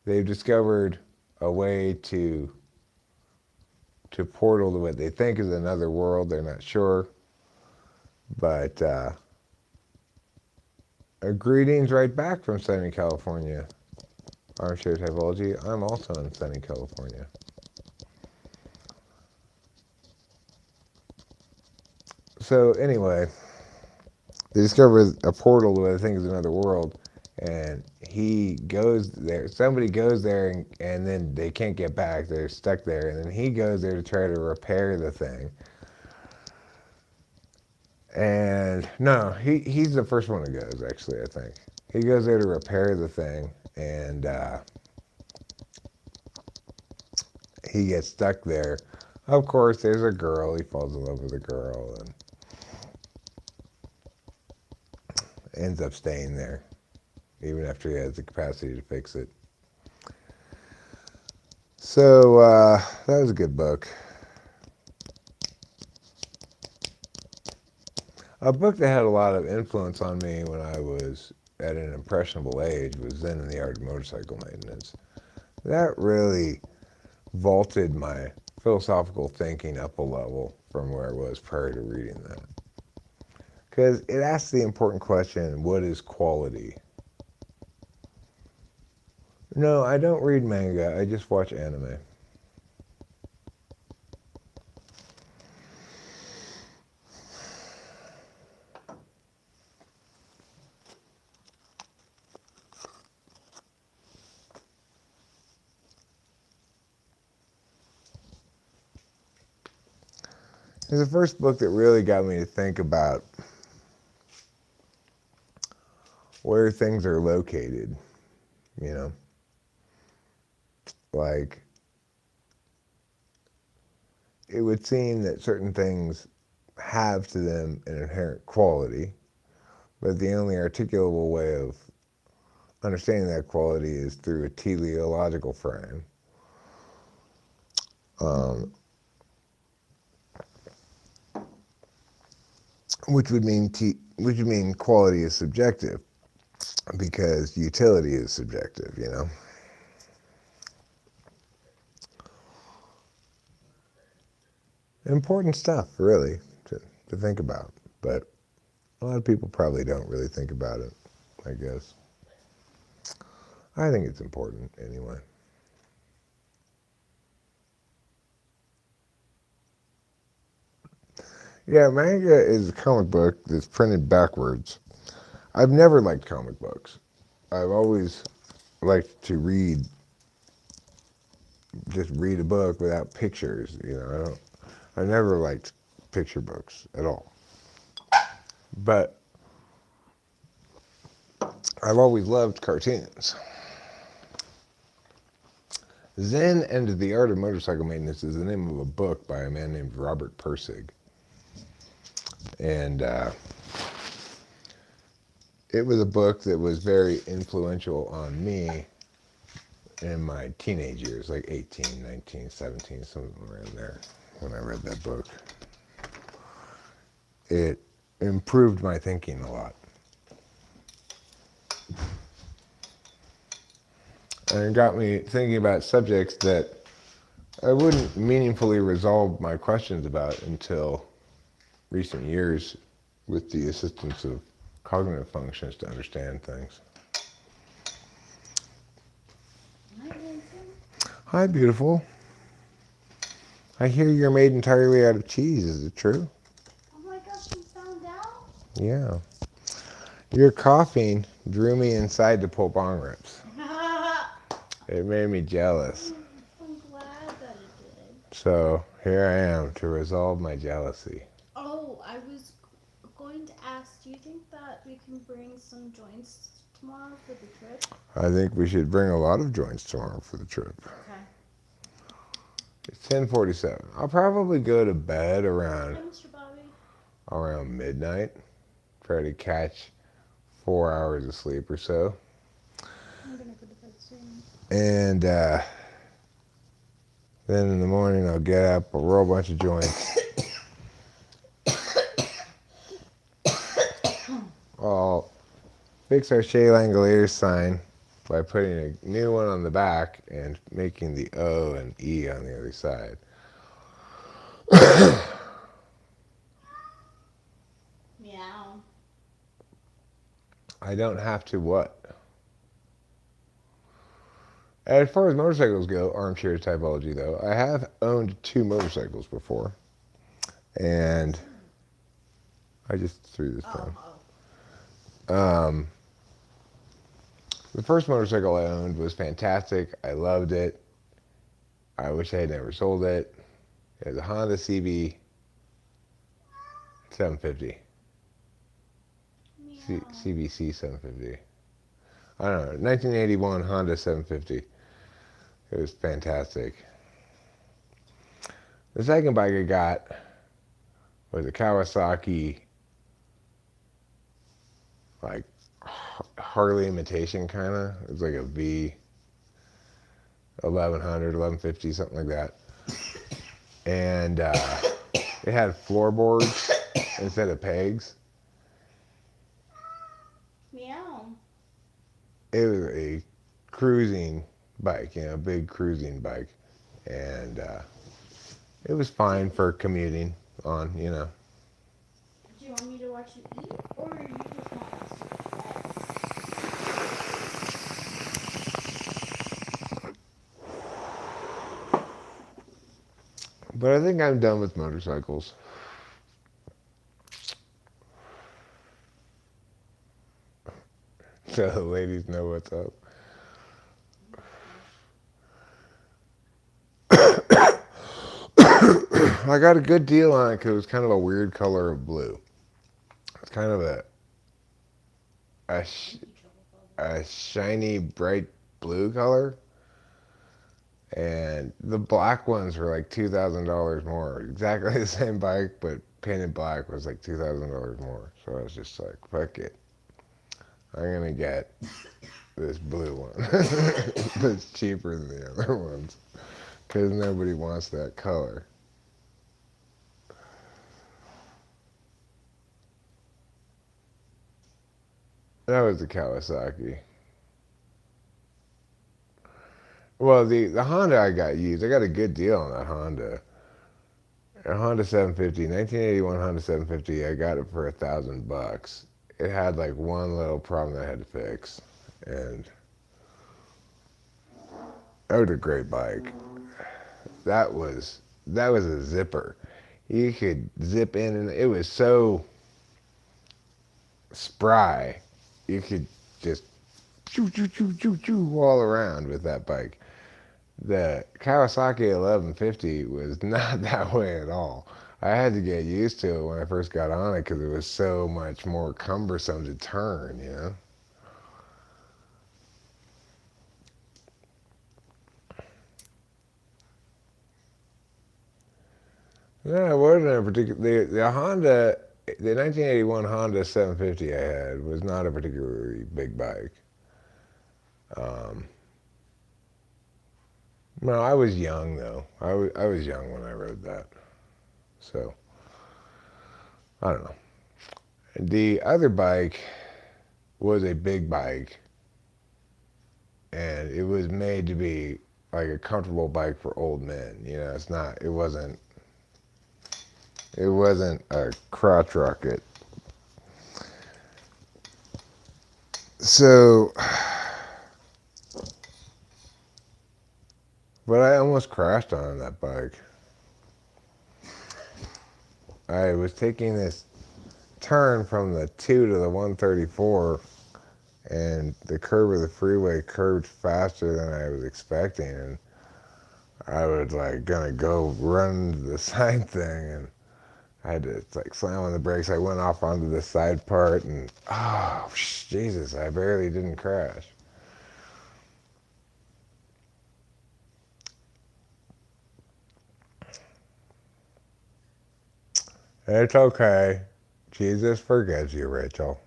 A: they've discovered a way to portal to what they think is another world. They're not sure. But greetings right back from sunny California. Armchair Typology. I'm also in sunny California. So anyway, they discover a portal to what they think is another world, and he goes there. Somebody goes there, and then they can't get back. They're stuck there, and then he goes there to try to repair the thing. And no, he's the first one who goes. Actually, I think he goes there to repair the thing, and he gets stuck there. Of course, there's a girl. He falls in love with a girl and ends up staying there, even after he has the capacity to fix it. So that was a good book. A book that had a lot of influence on me when I was at an impressionable age was Zen and the Art of Motorcycle Maintenance. That really vaulted my philosophical thinking up a level from where I was prior to reading that. Because it asks the important question, what is quality? No, I don't read manga. I just watch anime. It's the first book that really got me to think about where things are located, you know? Like, it would seem that certain things have to them an inherent quality, but the only articulable way of understanding that quality is through a teleological frame, um, which would mean quality is subjective because utility is subjective, you know. Important stuff, really, to think about, but a lot of people probably don't really think about it, I guess. I think it's important anyway. Yeah, manga is a comic book that's printed backwards. I've never liked comic books. I've always liked to just read a book without pictures. I never liked picture books at all. But I've always loved cartoons. Zen and the Art of Motorcycle Maintenance is the name of a book by a man named Robert Pirsig. And it was a book that was very influential on me in my teenage years, like 18, 19, 17, somewhere in there, when I read that book. It improved my thinking a lot. And it got me thinking about subjects that I wouldn't meaningfully resolve my questions about until recent years with the assistance of cognitive functions to understand things. Hi, beautiful. I hear you're made entirely out of cheese. Is it true?
B: Oh my gosh, you found out?
A: Yeah. Your coughing drew me inside to pull bong rips. It made me jealous.
B: I'm glad that it did.
A: So here I am to resolve my jealousy.
B: Oh, I was going to ask, do you think that we can bring some joints tomorrow for the trip?
A: I think we should bring a lot of joints tomorrow for the trip.
B: Okay.
A: It's 10:47. I'll probably go to bed around
B: Hi, Mr. Bobby.
A: midnight. Try to catch 4 hours of sleep or so.
B: I'm gonna go to bed soon.
A: And then in the morning I'll get up, I'll roll a bunch of joints. I'll fix our Shea Langoliers sign by putting a new one on the back and making the O and E on the other side.
B: Meow.
A: I don't have to what? As far as motorcycles go, armchair typology though, I have owned 2 motorcycles before. And I just threw this down. The first motorcycle I owned was fantastic. I loved it. I wish I had never sold it. It was a Honda CB 750. CBC 750. I don't know, 1981 Honda 750. It was fantastic. The second bike I got was a Kawasaki, like Harley imitation kind of. It was like a V 1100, 1150, something like that. And it had floorboards instead of pegs.
B: Meow.
A: It was a cruising bike, a big cruising bike. And it was fine for commuting on,
B: Do you want me to watch you eat, or you just want us to
A: But I think I'm done with motorcycles. So the ladies know what's up. I got a good deal on it because it was kind of a weird color of blue. It's kind of a shiny, bright blue color. And the black ones were like $2,000 more. Exactly the same bike, but painted black was like $2,000 more. So I was just like, fuck it. I'm going to get this blue one that's cheaper than the other ones because nobody wants that color. That was the Kawasaki. Well, the Honda I got used. I got a good deal on that Honda. A Honda 750, 1981 Honda 750. I got it for $1,000. It had like one little problem that I had to fix, and that was a great bike. That was a zipper. You could zip in, and it was so spry. You could just choo choo choo choo choo all around with that bike. The Kawasaki 1150 was not that way at all. I had to get used to it when I first got on it because it was so much more cumbersome to turn, you know? Yeah, it wasn't a particular. The Honda, the 1981 Honda 750 I had was not a particularly big bike. Um, no, I was young though. I was young when I rode that, so I don't know. The other bike was a big bike, and it was made to be like a comfortable bike for old men. You know, it's not. It wasn't. It wasn't a crotch rocket. So, but I almost crashed on that bike. I was taking this turn from the 2 to the 134, and the curve of the freeway curved faster than I was expecting, and I was like gonna go run the side thing, and I had to like slam on the brakes. I went off onto the side part, and oh Jesus, I barely didn't crash. It's okay. Jesus forgives you, Rachel.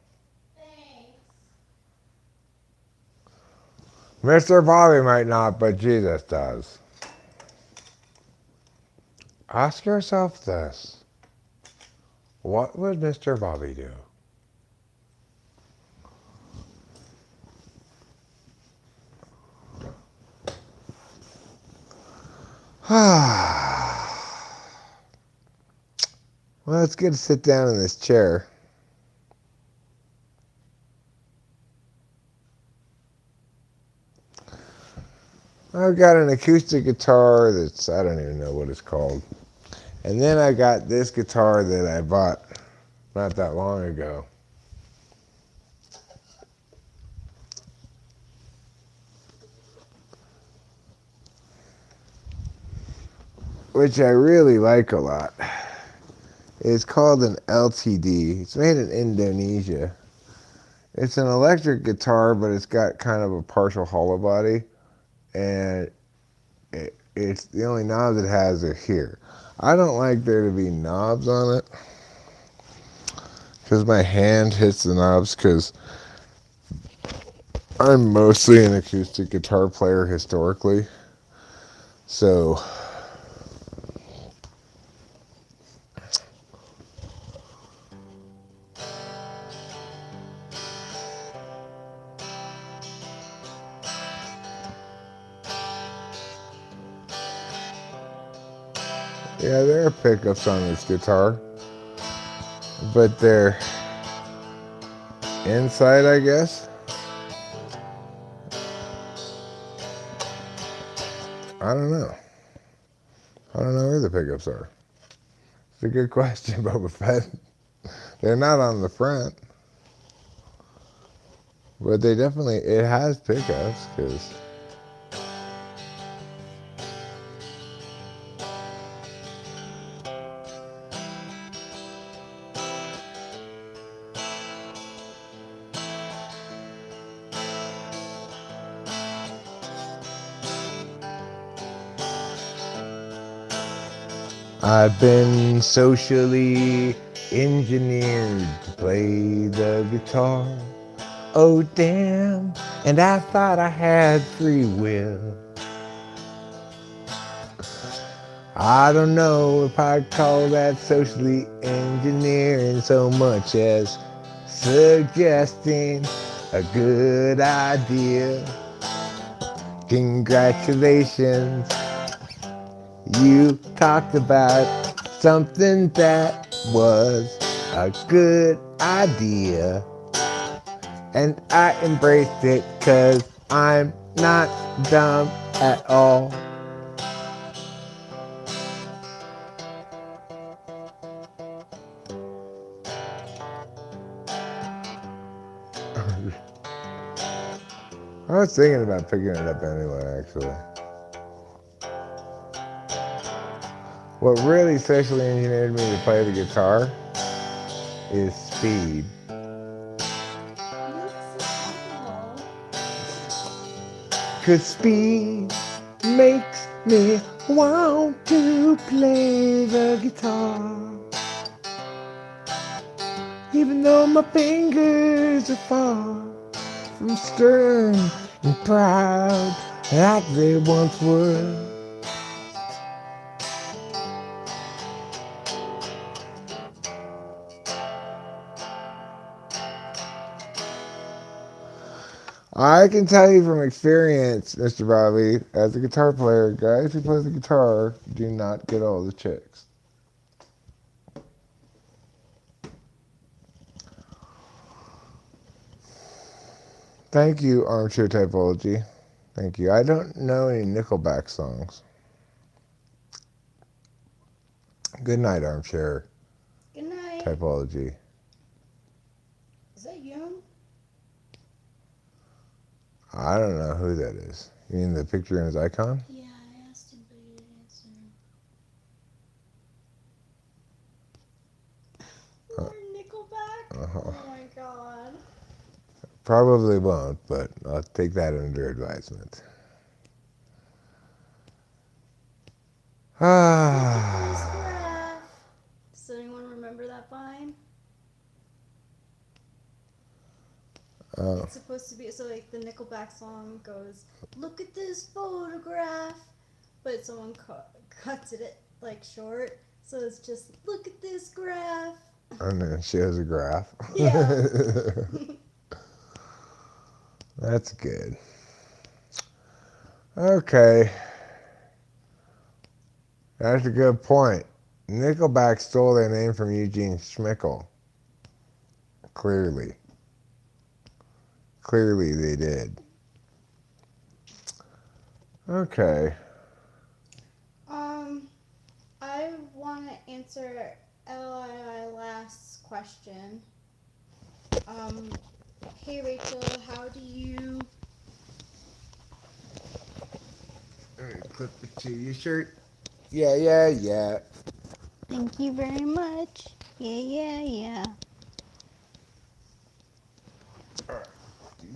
A: Mr. Bobby might not, but Jesus does. Ask yourself this. What would Mr. Bobby do? Well, it's good to sit down in this chair. I've got an acoustic guitar that's, I don't even know what it's called. And then I got this guitar that I bought not that long ago. Which I really like a lot. It's called an LTD. It's made in Indonesia. It's an electric guitar, but it's got kind of a partial hollow body. And it's the only knobs it has are here. I don't like there to be knobs on it because my hand hits the knobs because I'm mostly an acoustic guitar player historically. So yeah, there are pickups on this guitar, but they're inside, I guess. I don't know. I don't know where the pickups are. It's a good question, Boba Fett. They're not on the front, but they definitely, it has pickups because I've been socially engineered to play the guitar. Oh damn, and I thought I had free will. I don't know if I'd call that socially engineering so much as suggesting a good idea. Congratulations, you talked about something that was a good idea. And I embraced it 'cause I'm not dumb at all. I was thinking about picking it up anyway, actually. What really socially engineered me to play the guitar is speed. Cause speed makes me want to play the guitar. Even though my fingers are far from stern and proud like they once were. I can tell you from experience, Mr. Bobby, as a guitar player, guys who play the guitar do not get all the chicks. Thank you, Armchair Typology. Thank you. I don't know any Nickelback songs. Good night, Armchair
B: Good night.
A: Typology.
B: Is that you?
A: I don't know who that is. You mean the picture in his icon?
B: Yeah, I asked him, but he didn't answer. More Nickelback? Oh my god.
A: Probably won't, but I'll take that under advisement. Ah.
B: Does anyone remember that vine? It's supposed to be so like the Nickelback song goes, "Look at this photograph," but someone cuts it like short, so it's just "Look at this graph."
A: And then she has a graph.
B: Yeah.
A: That's good. Okay. That's a good point. Nickelback stole their name from Eugene Schmickle. Clearly. Clearly they did. Okay.
B: I want to answer LII last question. Hey Rachel, how do you?
A: Let me clip it to your shirt. Yeah.
B: Thank you very much. Yeah.
A: Alright.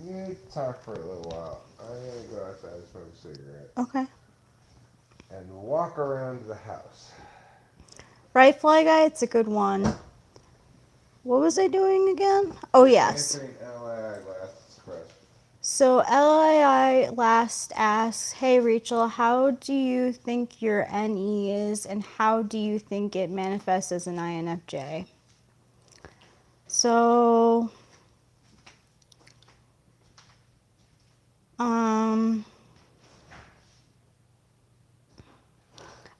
A: You need to talk for a little while. I'm going to go outside and smoke a cigarette.
B: Okay.
A: And walk around the house.
B: Right, Fly Guy? It's a good one. What was I doing again? Oh, yes.
A: Answering LII last question.
B: So LII last asks, hey Rachel, how do you think your NE is and how do you think it manifests as an INFJ? So,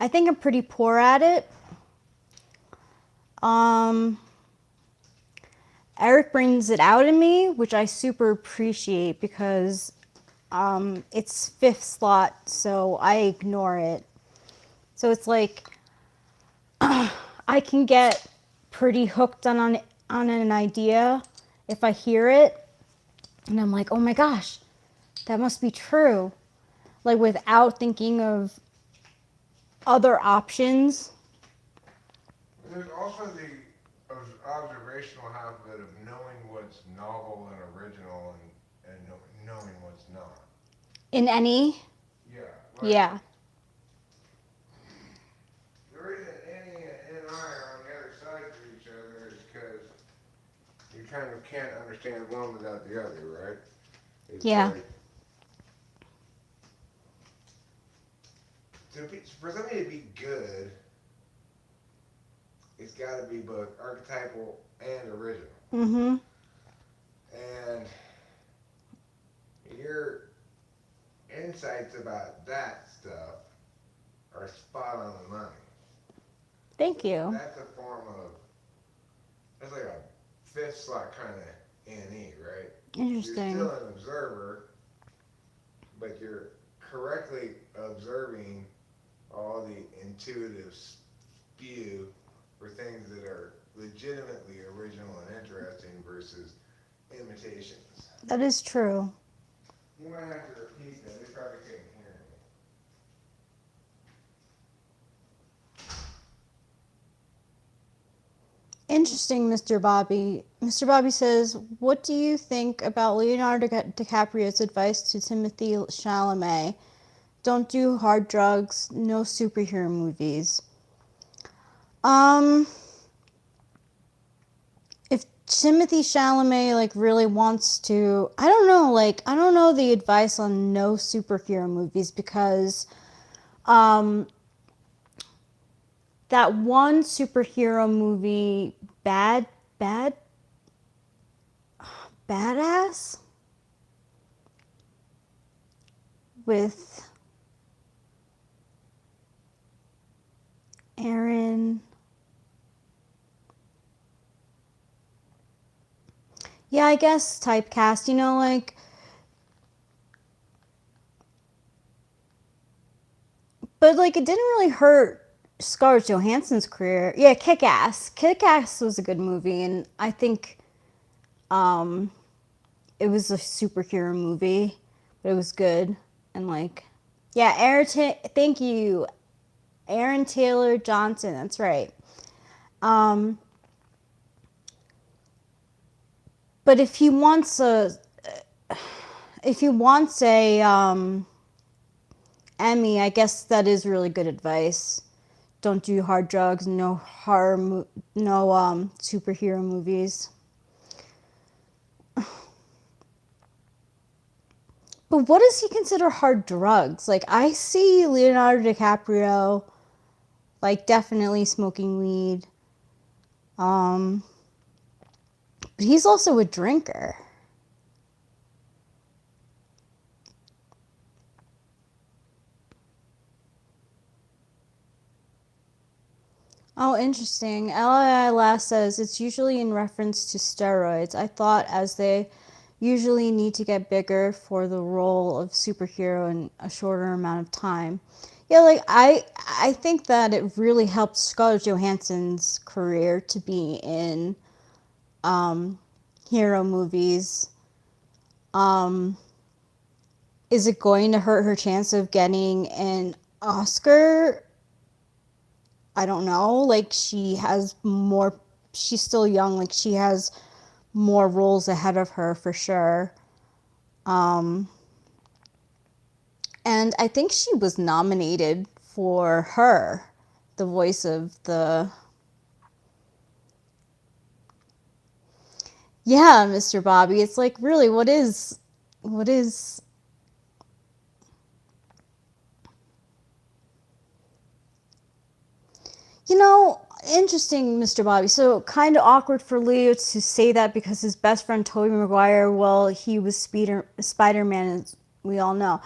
B: I think I'm pretty poor at it. Eric brings it out in me, which I super appreciate because it's fifth slot, so I ignore it. So it's like I can get pretty hooked on an idea if I hear it, and I'm like, oh my gosh, that must be true. Like without thinking of other options.
A: There's also the observational habit of knowing what's novel and original and knowing what's not.
B: In any?
A: Yeah.
B: Yeah.
A: The reason NE and NI are on the other side of each other is because you kind of can't understand one without the other, right? It's
B: Yeah.
A: like, for something to be good, it's got to be both archetypal and original.
B: Mm-hmm.
A: And your insights about that stuff are spot on the money.
B: Thank you.
A: That's a form of, that's like a fifth slot kind of NE, right?
B: Interesting.
A: You're still an observer, but you're correctly observing all the intuitive spew for things that are legitimately original and interesting versus imitations.
B: That is true.
A: You might have to repeat that. They probably couldn't hear me.
B: Interesting, Mr. Bobby. Mr. Bobby says, "What do you think about Leonardo DiCaprio's advice to Timothy Chalamet? Don't do hard drugs, no superhero movies." Um, if Timothy Chalamet like really wants to, I don't know, like I don't know the advice on no superhero movies because um that one superhero movie, bad badass with Aaron. Yeah, I guess typecast, like, but like it didn't really hurt Scarlett Johansson's career. Yeah, Kick Ass. Kick Ass was a good movie, and I think um, it was a superhero movie, but it was good. And like, yeah, thank you, Aaron Taylor Johnson. That's right. Um, but if he wants a Emmy, I guess that is really good advice. Don't do hard drugs. No no superhero movies. But what does he consider hard drugs? Like I see Leonardo DiCaprio like definitely smoking weed. Um, but he's also a drinker. Oh, interesting. LII Last says it's usually in reference to steroids. I thought as they usually need to get bigger for the role of superhero in a shorter amount of time. Yeah, like I think that it really helped Scarlett Johansson's career to be in um, hero movies. Um, is it going to hurt her chance of getting an Oscar? I don't know. Like she has more. She's still young. Like she has more roles ahead of her for sure. Um, and I think she was nominated for her, the voice of the. Yeah, Mr. Bobby. It's like really, what is Interesting, Mr. Bobby. So kind of awkward for Leo to say that because his best friend Tobey Maguire, well, he was Spider-Man, as we all know.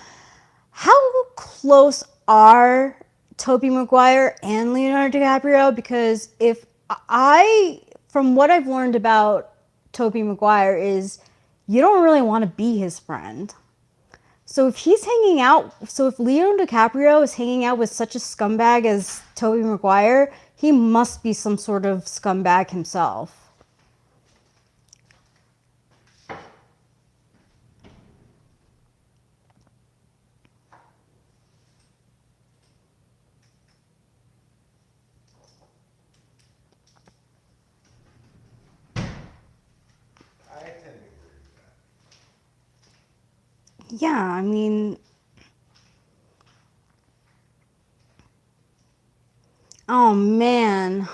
B: How close are Tobey Maguire and Leonardo DiCaprio? Because if I, from what I've learned about Tobey Maguire, is you don't really want to be his friend. So if Leonardo DiCaprio is hanging out with such a scumbag as Tobey Maguire, he must be some sort of scumbag himself.
A: I tend to agree with
B: Yeah, I mean, oh man.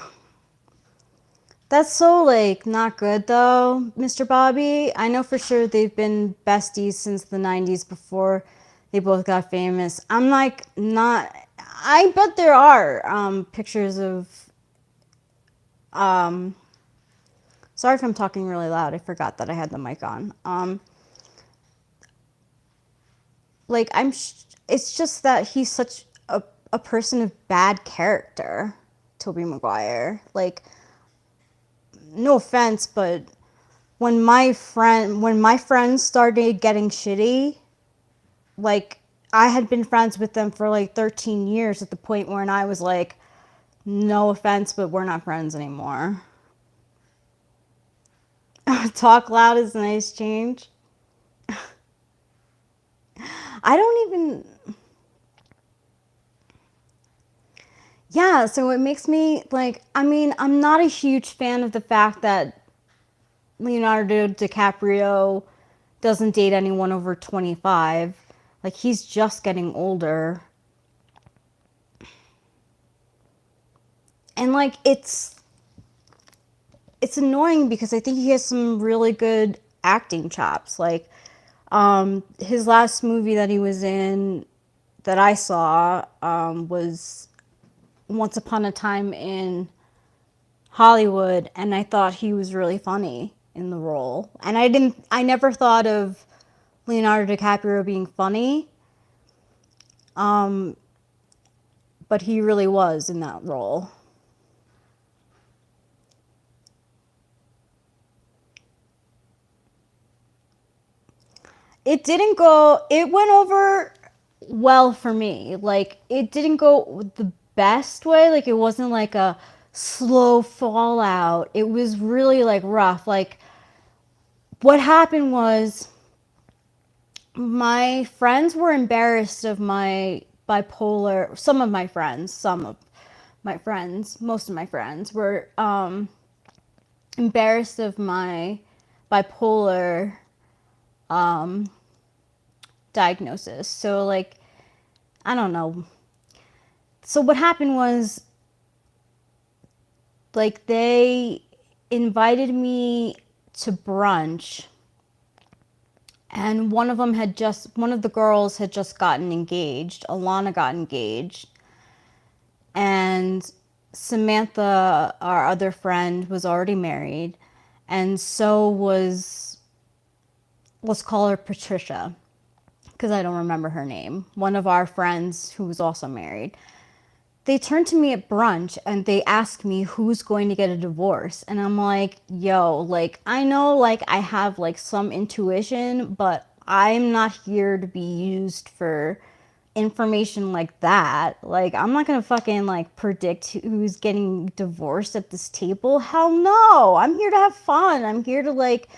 B: That's so like not good though, Mr. Bobby. I know for sure they've been besties since the 90s before they both got famous. I'm like not I bet there are pictures of um sorry if I'm talking really loud. I forgot that I had the mic on. Like it's just that he's such a person of bad character, Toby Maguire. Like no offense, but when my friends started getting shitty, like I had been friends with them for like 13 years at the point when I was like, no offense, but we're not friends anymore. Talk loud is a nice change. I don't even. Yeah, so it makes me like, I mean, I'm not a huge fan of the fact that Leonardo DiCaprio doesn't date anyone over 25. Like, he's just getting older. And like it's annoying because I think he has some really good acting chops. Like his last movie that he was in that I saw was Once Upon a Time in Hollywood, and I thought he was really funny in the role. And I never thought of Leonardo DiCaprio being funny, um, but he really was in that role. It went over well for me. Like, it didn't go the best way. Like, it wasn't like a slow fallout. It was really like rough. Like, what happened was my friends were embarrassed of my bipolar. Some of my friends, most of my friends were embarrassed of my bipolar um, diagnosis. So, like, I don't know. So, what happened was, like, they invited me to brunch, and one of the girls had just gotten engaged. Alana got engaged, and Samantha, our other friend, was already married, and so was, let's call her Patricia, because I don't remember her name, one of our friends who was also married. They turned to me at brunch and they asked me who's going to get a divorce. And I'm like, yo, like, I know, like, I have, like, some intuition, but I'm not here to be used for information like that. Like, I'm not gonna fucking, like, predict who's getting divorced at this table. Hell no. I'm here to have fun. I'm here to, like,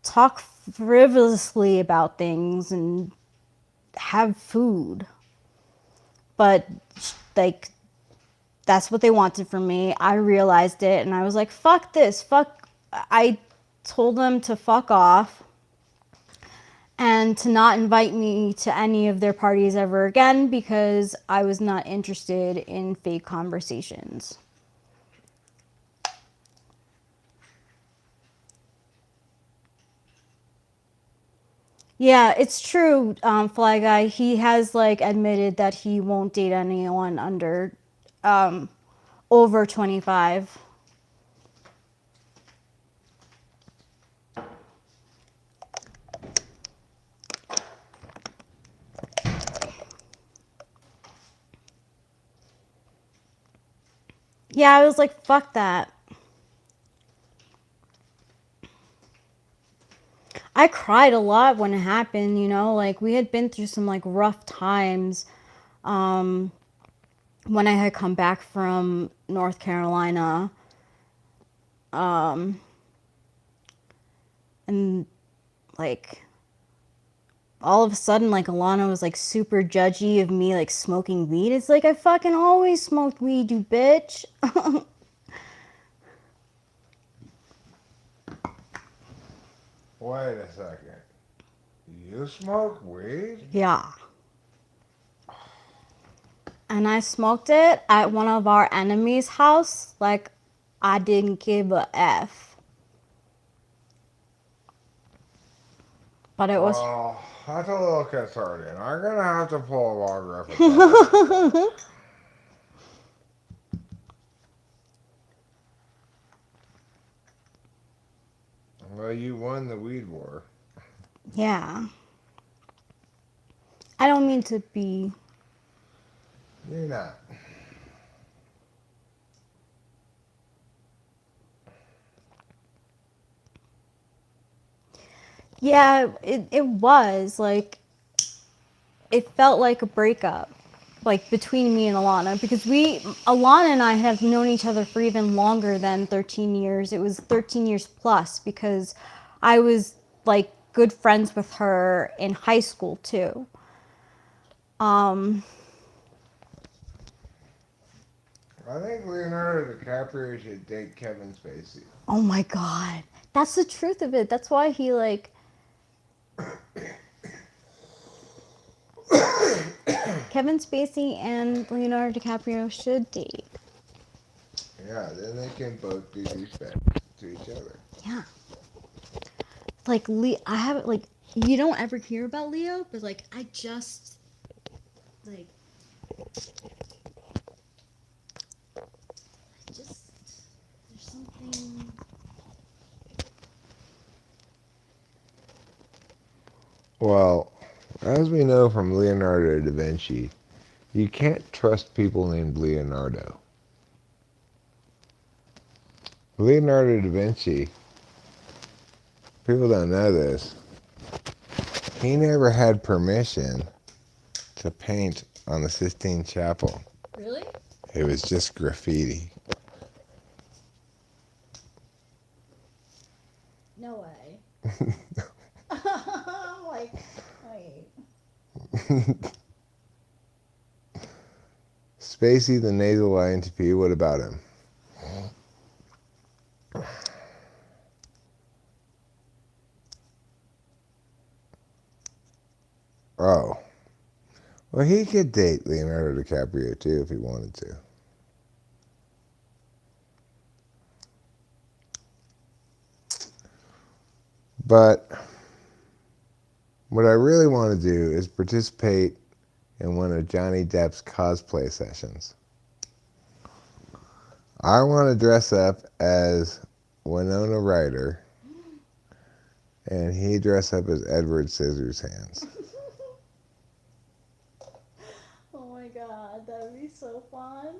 B: talk frivolously about things and have food. But, like, that's what they wanted from me. I realized it and I was like, fuck this. Fuck. I told them to fuck off and to not invite me to any of their parties ever again because I was not interested in fake conversations. Yeah, it's true, Fly Guy. He has, like, admitted that he won't date anyone under um, over 25. Yeah, I was like, fuck that. I cried a lot when it happened, you know, like we had been through some like rough times um, when I had come back from North Carolina. Um, and like all of a sudden, like Alana was like super judgy of me like smoking weed. It's like I fucking always smoked weed, you bitch.
A: Wait a second. You smoke weed?
B: Yeah. And I smoked it at one of our enemies' house. Like, I didn't give a F. But it was.
A: Oh, that's a little concerning. I'm gonna have to pull a longer episode. Well, you won the weed war.
B: Yeah. I don't mean to be.
A: You're not.
B: Yeah, it was. Like, it felt like a breakup. Like, between me and Alana. Because Alana and I have known each other for even longer than 13 years. It was 13 years plus because I was, like, good friends with her in high school, too. Um,
A: I think Leonardo DiCaprio should date Kevin Spacey.
B: oh my God. That's the truth of it. That's why he, like, Kevin Spacey and Leonardo DiCaprio should date.
A: Yeah, then they can both do respect to each other.
B: Yeah. Like, I haven't, like, you don't ever hear about Leo, but, like, I just, like, there's something.
A: Well, as we know from Leonardo da Vinci, you can't trust people named Leonardo. Leonardo da Vinci, people don't know this, he never had permission to paint on the Sistine Chapel.
B: Really?
A: It was just graffiti.
B: No way. I'm like, wait.
A: Spacey the nasal INTP, what about him? Oh. Well, he could date Leonardo DiCaprio too if he wanted to. But what I really want to do is participate in one of Johnny Depp's cosplay sessions. I want to dress up as Winona Ryder, and he dress up as Edward Scissorhands.
B: Oh my God, that would be so fun.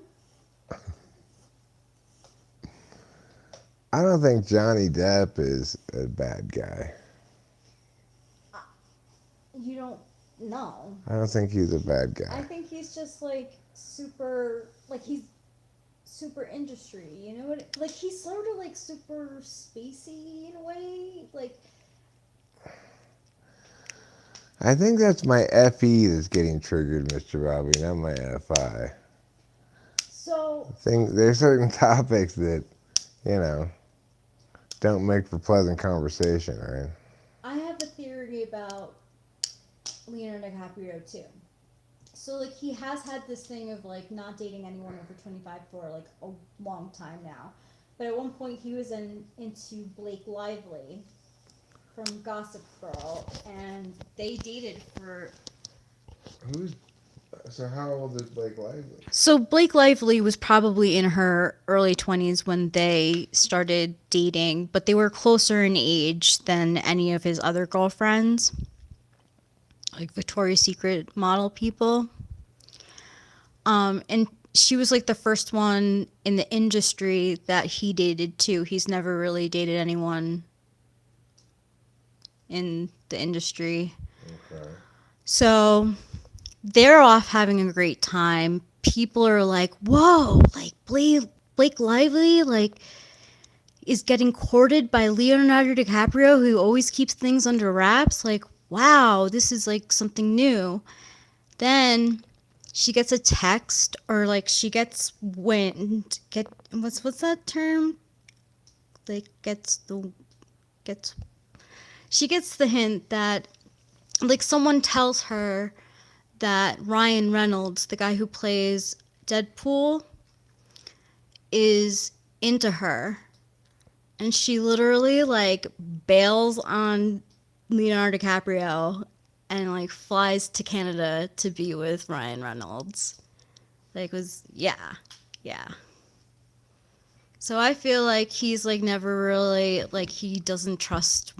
A: I don't think Johnny Depp is a bad guy.
B: You don't know.
A: I don't think he's a bad
B: I
A: guy.
B: think he's just like super, like he's super industry. You know what? Like he's sort of like super spacey in a way. Like
A: I think that's my FE that's getting triggered, Mr. Robbie, not my FI.
B: so.
A: I think there's certain topics that, you know, don't make for pleasant conversation, right?
B: I have a theory about Leonardo DiCaprio too. So like he has had this thing of like not dating anyone over 25 for like a long time now. But at one point he was into Blake Lively from Gossip Girl and they dated for
A: So how old is Blake Lively?
B: So Blake Lively was probably in her early 20s when they started dating, but they were closer in age than any of his other girlfriends, like Victoria's Secret model people. And she was like the first one in the industry that he dated too. He's never really dated anyone in the industry.
A: Okay.
B: So they're off having a great time. People are like, whoa, like Blake Lively, like, is getting courted by Leonardo DiCaprio, who always keeps things under wraps. Like, wow, this is like something new. Then she gets a text, or like she gets wind. What's that term? Like gets. She gets the hint that like someone tells her that Ryan Reynolds, the guy who plays Deadpool, is into her. And she literally like bails on Leonardo DiCaprio and like flies to Canada to be with Ryan Reynolds. Like yeah. So I feel like he's like never really like he doesn't trust.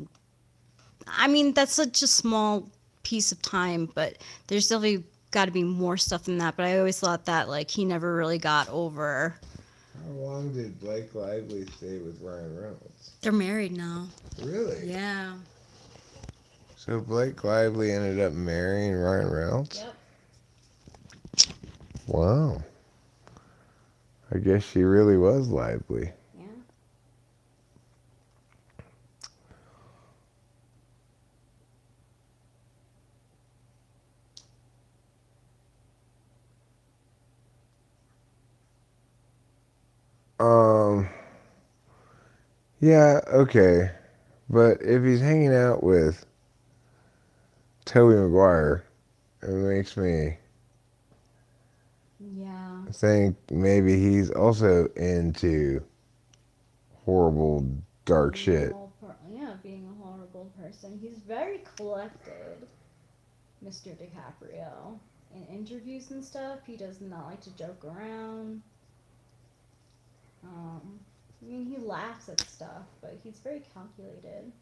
B: I mean, that's such a small piece of time, but there's definitely got to be more stuff than that. But I always thought that like he never really got over.
A: How long did Blake Lively stay with Ryan Reynolds?
B: They're married now.
A: Really?
B: Yeah.
A: So Blake Lively ended up marrying Ryan Reynolds?
B: Yep.
A: Wow. I guess she really was lively.
B: Yeah.
A: Yeah, okay. But if he's hanging out with Toby Maguire, it makes me
B: Yeah.
A: think maybe he's also into horrible, dark shit.
B: Yeah, being a horrible person. He's very collected, Mr. DiCaprio. In interviews and stuff, he does not like to joke around. Um, I mean, he laughs at stuff, but he's very calculated.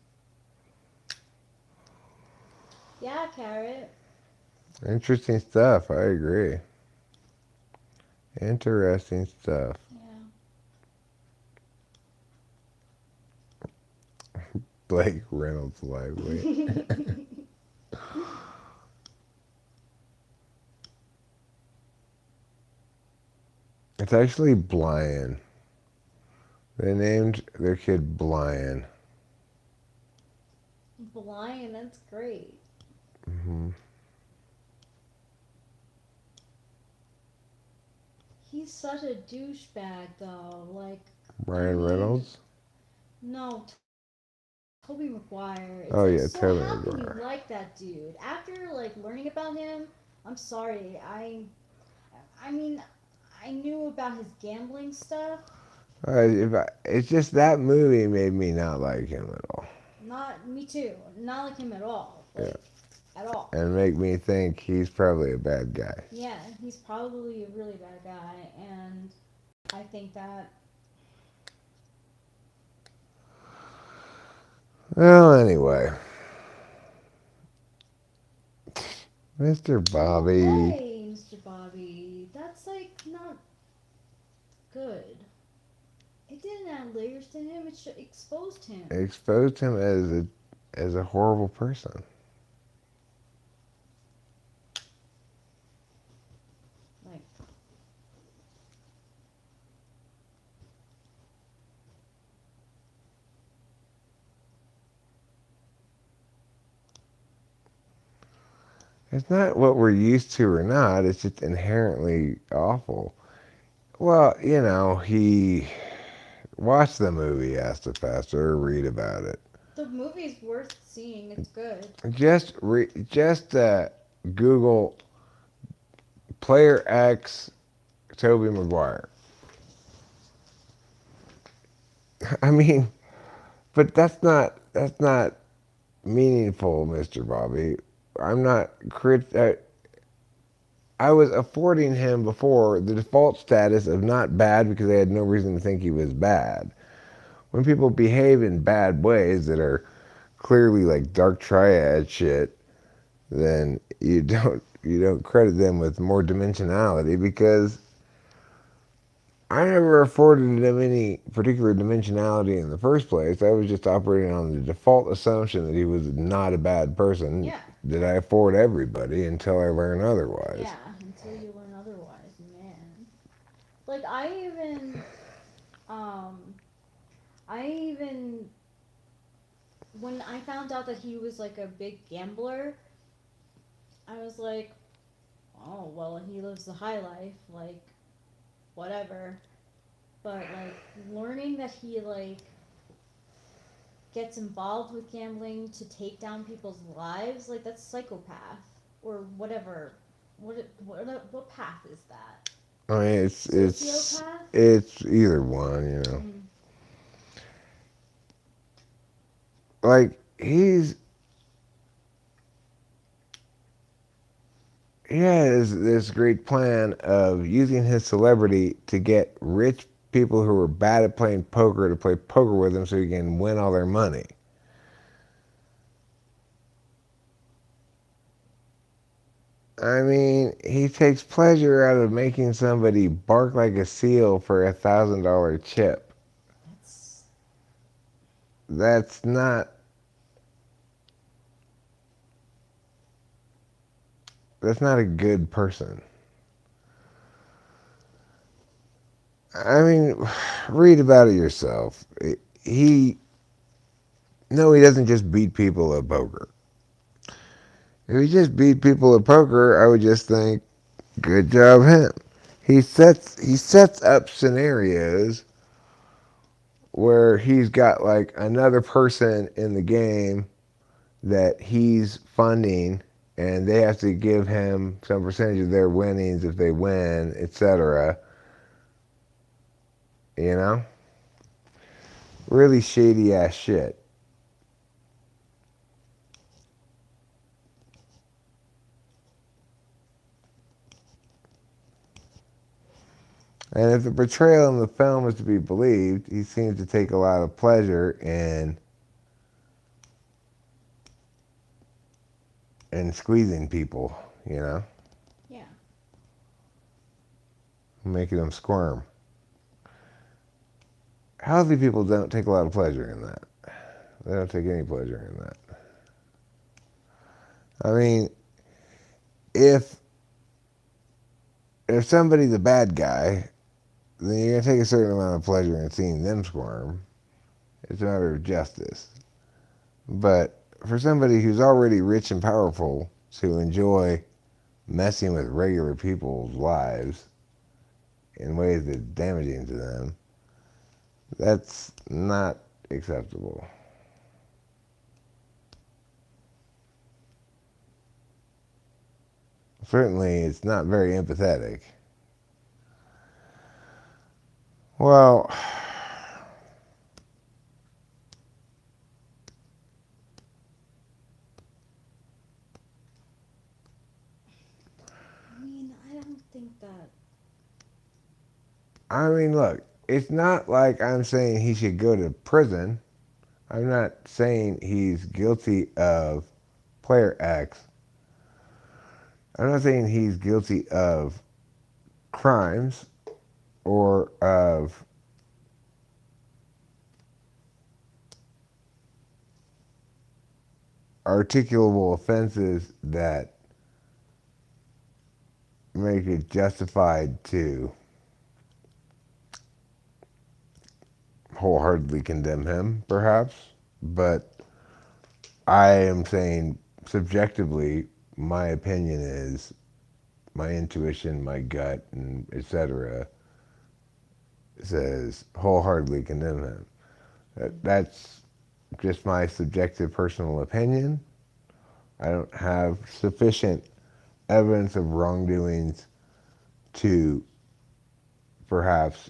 B: Yeah, Carrot.
A: Interesting stuff. I agree. Interesting stuff.
B: Yeah.
A: Blake Reynolds Lively. It's actually Blian. They named their kid Blian.
B: Blind, that's great.
A: Hmm.
B: He's such a douchebag, though. Like, I
A: Ryan
B: mean,
A: Reynolds.
B: no, Toby Maguire. It's
A: Oh
B: like,
A: yeah,
B: so
A: Toby
B: how can you
A: Maguire.
B: like that dude? After like learning about him, I'm sorry. I mean, I knew about his gambling stuff.
A: It's just that movie made me not like him at all.
B: Not me too. Not like him at all.
A: Yeah,
B: Like at all.
A: and make me think he's probably a bad guy.
B: Yeah, he's probably a really bad guy, and I think that.
A: Well, anyway, Mr.
B: No
A: Bobby
B: way, Mr. Bobby. That's like not good. It didn't add layers to him. It exposed him.
A: exposed him as a horrible person.
B: Like,
A: It's not what we're used to or not. It's just inherently awful. Well, he watched the movie, asked the pastor, or read about it.
B: the movie's worth seeing. It's good.
A: Just Google Player X Toby Maguire. I mean, but that's not meaningful, Mr. Bobby. I'm not I was affording him before the default status of not bad because I had no reason to think he was bad. When people behave in bad ways that are clearly like dark triad shit, then you don't credit them with more dimensionality because I never afforded him any particular dimensionality in the first place. I was just operating on the default assumption that he was not a bad person.
B: Yeah.
A: Did I afford everybody until I learn otherwise?
B: Yeah, until you learn otherwise, man. Like um, I even when I found out that he was like a big gambler, I was like, oh well, he lives the high life, like whatever. But like learning that he like gets involved with gambling to take down people's lives, like that's psychopath or whatever. What path is that?
A: I mean,
B: Sociopath?
A: it's either one.
B: Mm.
A: Like he has this great plan of using his celebrity to get rich people who are bad at playing poker to play poker with him so he can win all their money. I mean, he takes pleasure out of making somebody bark like a seal for $1,000 chip.
B: That's
A: That's not that's not a good person. I mean, read about it yourself. He no, he doesn't just beat people at poker. If he just beat people at poker, I would just think, good job him. He sets up scenarios where he's got like another person in the game that he's funding, and they have to give him some percentage of their winnings if they win, etc. You know? Really shady ass shit. And if the portrayal in the film is to be believed, he seems to take a lot of pleasure in squeezing people, you know,
B: Yeah.
A: making them squirm. Healthy people don't take a lot of pleasure in that. They don't take any pleasure in that. I mean, if somebody's a bad guy, then you're gonna take a certain amount of pleasure in seeing them squirm. It's a matter of justice. But for somebody who's already rich and powerful to enjoy messing with regular people's lives in ways that's damaging to them, that's not acceptable. Certainly, it's not very empathetic. Well,
B: I mean, I don't think that.
A: I mean, look, it's not like I'm saying he should go to prison. I'm not saying he's guilty of player X. I'm not saying he's guilty of crimes or of articulable offenses that make it justified to wholeheartedly condemn him, perhaps. But I am saying subjectively, my opinion is my intuition, my gut, and etc. says wholeheartedly condemn him. That's just my subjective personal opinion. I don't have sufficient evidence of wrongdoings to perhaps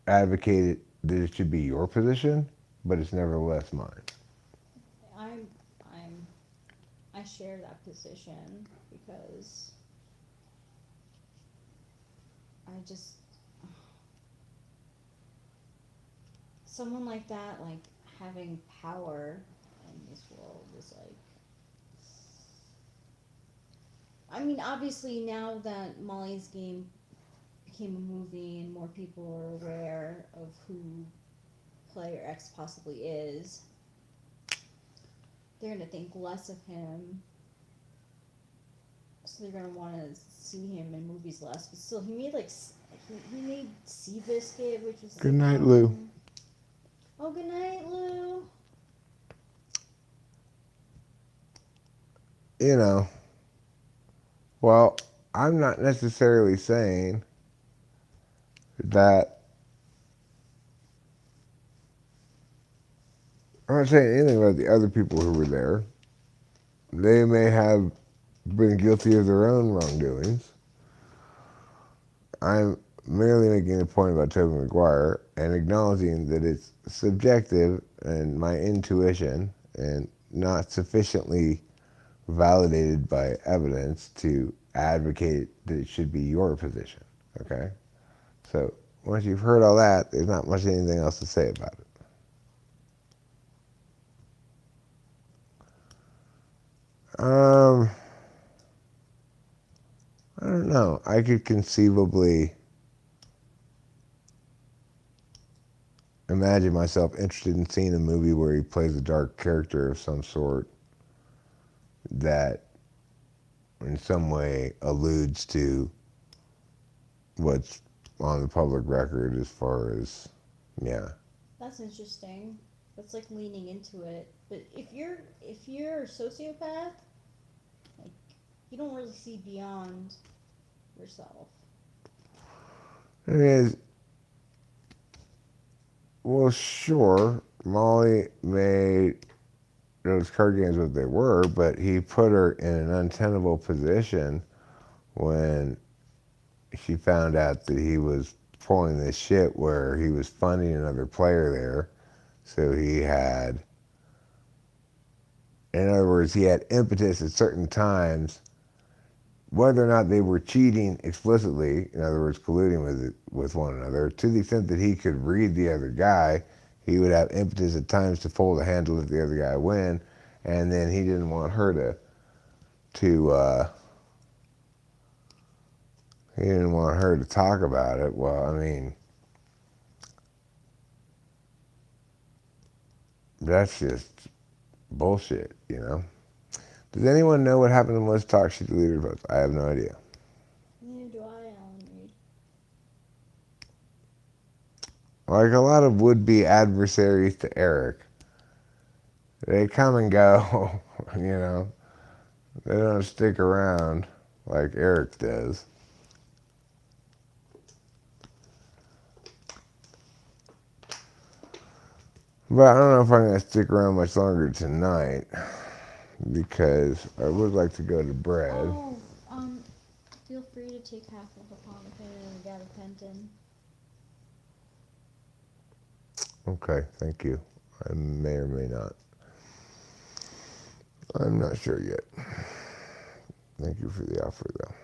A: advocate that it should be your position, but it's nevertheless mine.
B: I'm. I'm. I share that position because I just someone like that, like having power in this world is like. I mean, obviously now that Molly's game became a movie and more people are aware of who Player X possibly is, they're gonna think less of him. So they're gonna want to see him in movies less. But still, he made like he made Seabiscuit, which is
A: Good
B: like
A: night, Lou.
B: Oh, good night, Lou.
A: You know, well, I'm not necessarily saying that. I'm not saying anything about the other people who were there. They may have been guilty of their own wrongdoings. I'm merely making a point about Tobey Maguire and acknowledging that it's subjective and my intuition and not sufficiently validated by evidence to advocate that it should be your position. Okay? So once you've heard all that, there's not much anything else to say about it. Um, I don't know. I could conceivably imagine myself interested in seeing a movie where he plays a dark character of some sort that in some way alludes to what's on the public record as far as, yeah.
B: That's interesting. That's like leaning into it. But if you're a sociopath, like you don't really see beyond yourself.
A: It is, Well, sure, Molly made those card games what they were, but he put her in an untenable position when she found out that he was pulling this shit where he was funding another player there. So he had, in other words, he had impetus at certain times, whether or not they were cheating explicitly, in other words, colluding with one another, to the extent that he could read the other guy, he would have impetus at times to fold a hand to let the other guy win, and then he didn't want her to he didn't want her to talk about it. Well, I mean, that's just bullshit, you know? Does anyone know what happened to Melissa Talk? She deleted her post. I have no idea.
B: Neither do I, Alan Reed.
A: Like a lot of would-be adversaries to Eric, they come and go, you know? They don't stick around like Eric does. But I don't know if I'm going to stick around much longer tonight because I would like to go to bed.
B: Oh, feel free to take half of the Pompeii and gabapentin.
A: Okay, thank you. I may or may not. I'm not sure yet. Thank you for the offer, though.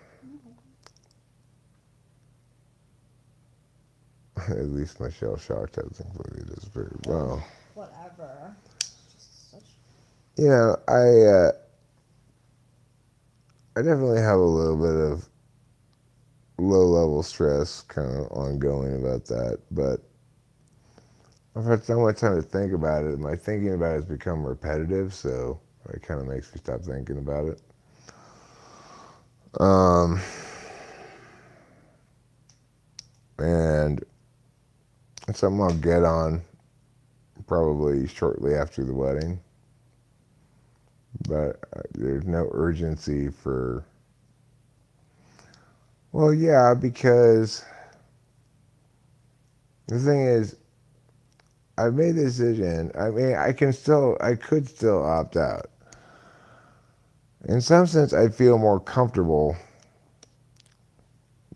A: At least my shell shock hasn't completely disappeared. Well,
B: Whatever.
A: you know, I definitely have a little bit of low-level stress kind of ongoing about that, but I've had so much time to think about it. My thinking about it has become repetitive, so it kind of makes me stop thinking about it. And it's something I'll get on probably shortly after the wedding. But there's no urgency for. Well, yeah, because the thing is, I've made the decision. I mean, I could still opt out. In some sense, I feel more comfortable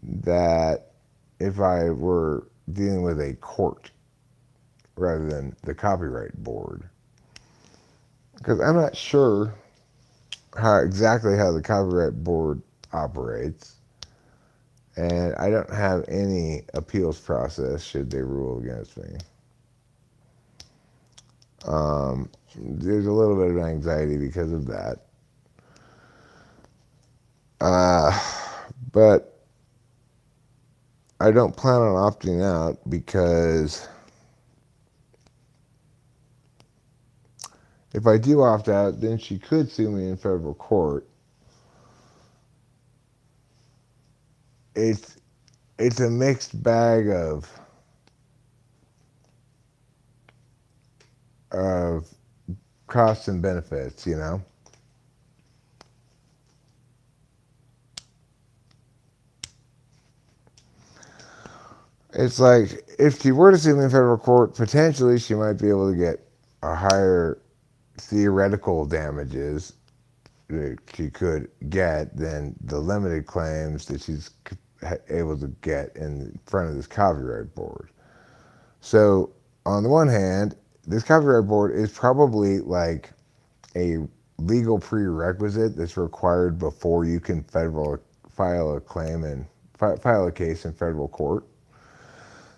A: that if I were dealing with a court rather than the copyright board. Because I'm not sure exactly how the copyright board operates. And I don't have any appeals process should they rule against me. There's a little bit of anxiety because of that. But I don't plan on opting out because if I do opt out, then she could sue me in federal court. It's a mixed bag of costs and benefits, you know. It's like if she were to sue me in federal court, potentially she might be able to get a higher theoretical damages that she could get than the limited claims that she's able to get in front of this copyright board. So on the one hand, this copyright board is probably like a legal prerequisite that's required before you can file a claim and file a case in federal court.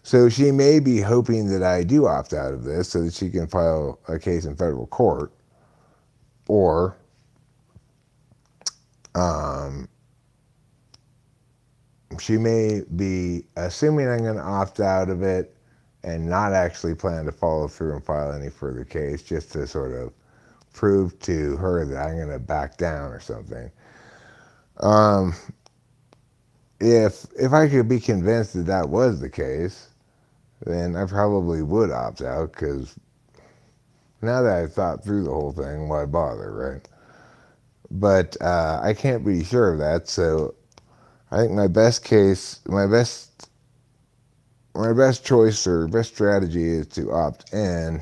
A: So she may be hoping that I do opt out of this so that she can file a case in federal court, or she may be assuming I'm going to opt out of it and not actually plan to follow through and file any further case, just to sort of prove to her that I'm going to back down or something. If I could be convinced that that was the case, then I probably would opt out, because now that I've thought through the whole thing, why bother, right? But I can't be sure of that, so I think my best my best choice or best strategy is to opt in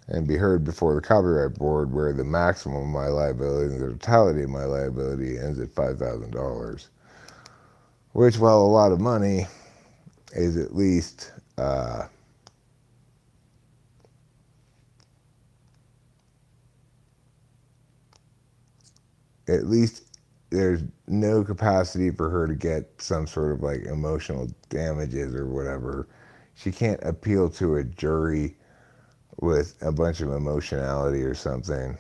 A: and be heard before the copyright board, where the maximum of my liability and the totality of my liability ends at $5,000, which, while a lot of money, is at least there's no capacity for her to get some sort of like emotional damages or whatever. She can't appeal to a jury with a bunch of emotionality or something.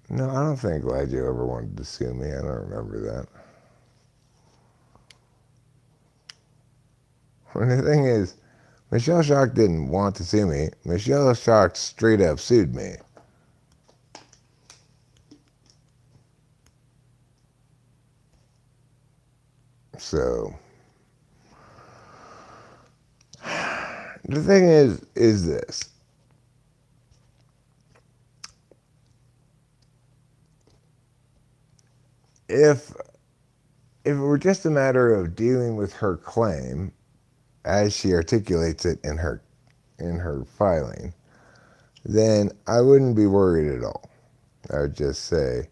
A: No, I don't think Elijah ever wanted to sue me. I don't remember that. And the thing is, Michelle Schock didn't want to sue me. Michelle Schock straight up sued me. So, the thing is this. If it were just a matter of dealing with her claim as she articulates it in her filing, then I wouldn't be worried at all. I would just say,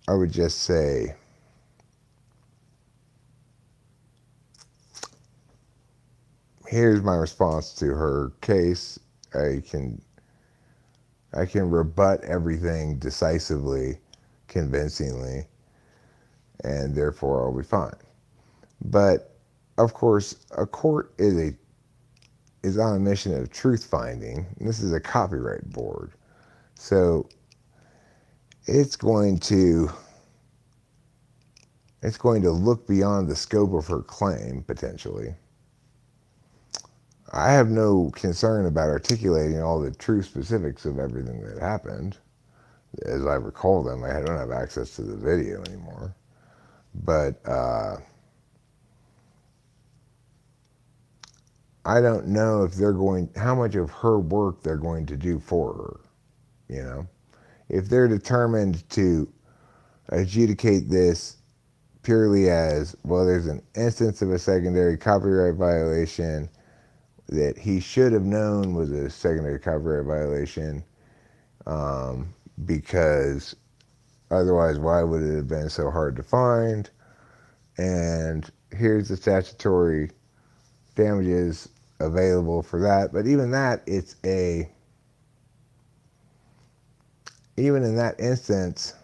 A: I would just say, here's my response to her case. I can rebut everything decisively, convincingly, and therefore I'll be fine. But of course, a court is on a mission of truth finding. This is a copyright board, so it's going to look beyond the scope of her claim potentially. I have no concern about articulating all the true specifics of everything that happened. As I recall them, I don't have access to the video anymore. But I don't know if how much of her work they're going to do for her. You know, if they're determined to adjudicate this purely as, well, there's an instance of a secondary copyright violation that he should have known was a secondary copyright violation, because otherwise, why would it have been so hard to find? And here's the statutory damages available for that. But even that, even in that instance,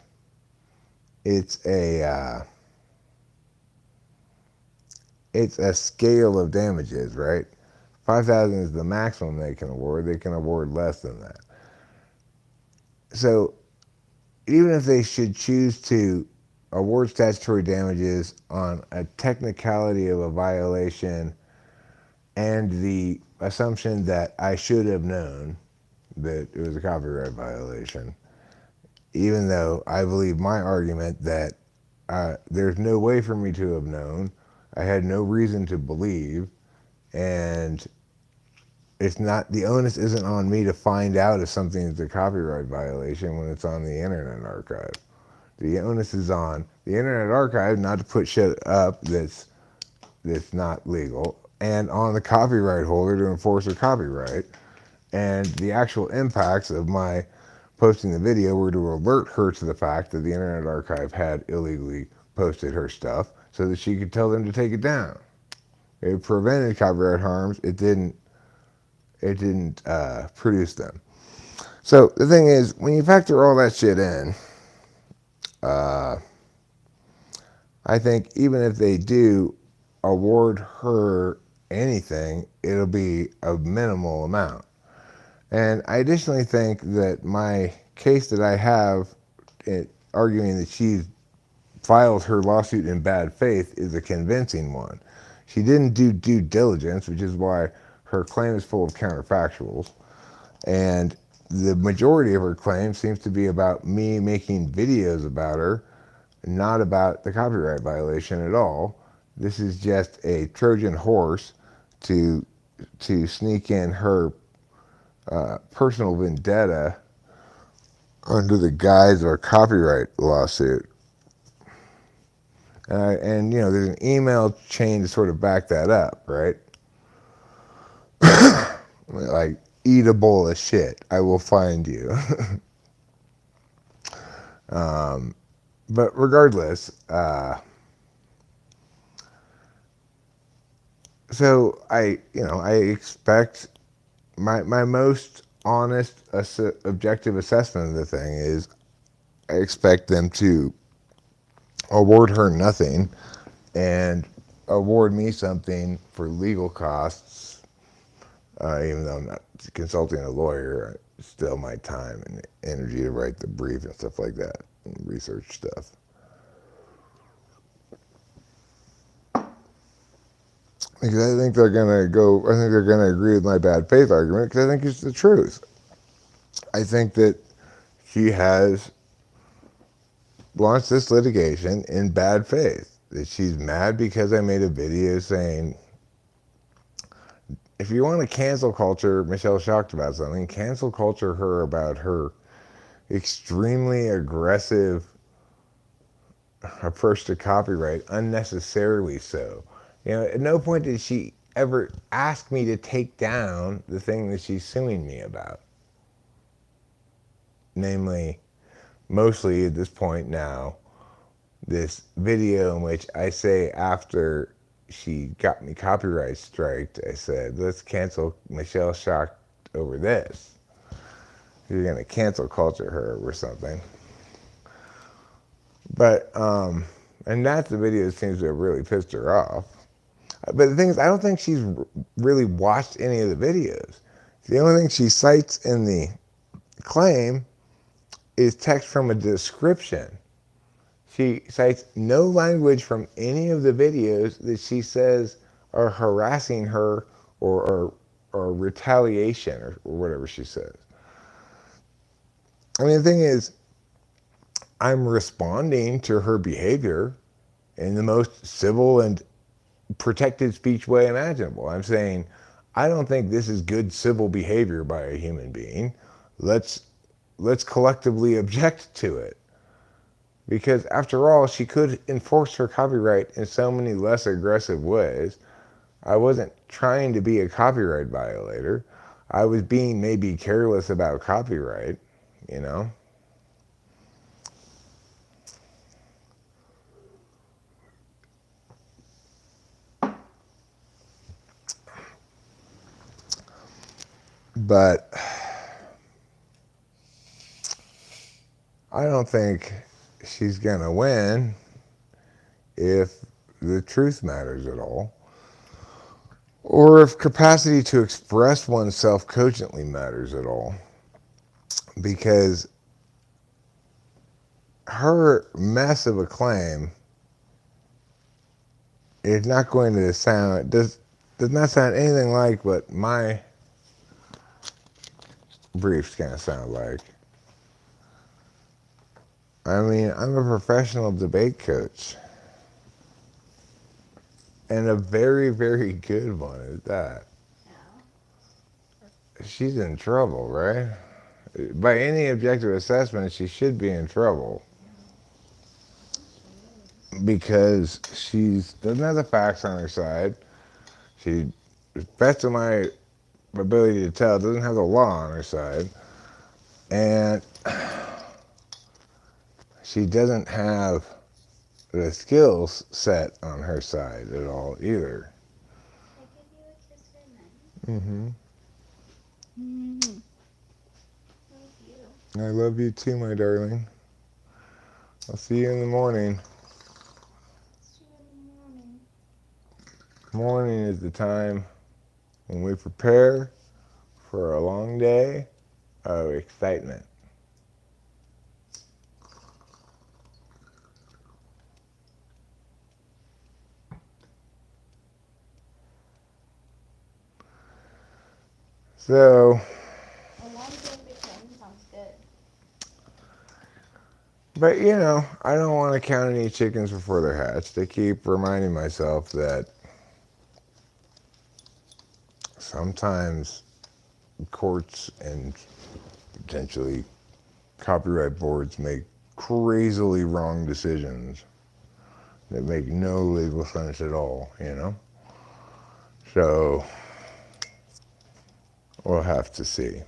A: it's a scale of damages, right? 5,000 is the maximum they can award. They can award less than that. So even if they should choose to award statutory damages on a technicality of a violation and the assumption that I should have known that it was a copyright violation, even though I believe my argument that there's no way for me to have known, I had no reason to believe, and the onus isn't on me to find out if something is a copyright violation when it's on the Internet Archive. The onus is on the Internet Archive not to put shit up that's not legal, and on the copyright holder to enforce a copyright. And the actual impacts of my posting the video were to alert her to the fact that the Internet Archive had illegally posted her stuff so that she could tell them to take it down. It prevented copyright harms. It didn't produce them. So the thing is, when you factor all that shit in, I think even if they do award her anything, it'll be a minimal amount. And I additionally think that my case that I have arguing that she filed her lawsuit in bad faith is a convincing one. She didn't do due diligence, which is why her claim is full of counterfactuals. And the majority of her claim seems to be about me making videos about her, not about the copyright violation at all. This is just a Trojan horse to sneak in her personal vendetta under the guise of a copyright lawsuit. And you know, there's an email chain to sort of back that up, right? Like, eat a bowl of shit. I will find you. But regardless, so I expect my most honest objective assessment of the thing is I expect them to award her nothing and award me something for legal costs. Even though I'm not consulting a lawyer, it's still my time and energy to write the brief and stuff like that, and research stuff. Because I think they're gonna agree with my bad faith argument because I think it's the truth. I think that she has launched this litigation in bad faith. That she's mad because I made a video saying, if you want to cancel culture Michelle shocked about something, cancel culture her about her extremely aggressive approach to copyright, unnecessarily so. You know, at no point did she ever ask me to take down the thing that she's suing me about. Namely, mostly at this point now, this video in which I say after she got me copyright striked, I said, let's cancel Michelle Shocked over this. You're going to cancel culture her or something. But, and that's the video that seems to have really pissed her off. But the thing is, I don't think she's really watched any of the videos. The only thing she cites in the claim is text from a description. She cites no language from any of the videos that she says are harassing her or retaliation or whatever she says. I mean, the thing is, I'm responding to her behavior in the most civil and protected speech way imaginable. I'm saying, I don't think this is good civil behavior by a human being. Let's collectively object to it. Because after all, she could enforce her copyright in so many less aggressive ways. I wasn't trying to be a copyright violator. I was being maybe careless about copyright, you know? But I don't think she's going to win if the truth matters at all, or if capacity to express oneself cogently matters at all. Because her mess of a claim is not going to sound, does not sound anything like what my brief's going to sound like. I mean, I'm a professional debate coach. And a very, very good one at that. Yeah. She's in trouble, right? By any objective assessment, she should be in trouble. Because she doesn't have the facts on her side. She, as best of my ability to tell, doesn't have the law on her side. And she doesn't have the skills set on her side at all either.
B: I give you a kiss right now. Mm-hmm. Mm-hmm. Love you.
A: I love you too, my darling. I'll see you in the morning.
B: See you in the morning.
A: Morning is the time when we prepare for a long day of excitement. So,
B: a long day of excitement sounds good.
A: But you know, I don't want to count any chickens before they're hatched. I keep reminding myself that sometimes courts and potentially copyright boards make crazily wrong decisions that make no legal sense at all, you know? So, we'll have to see.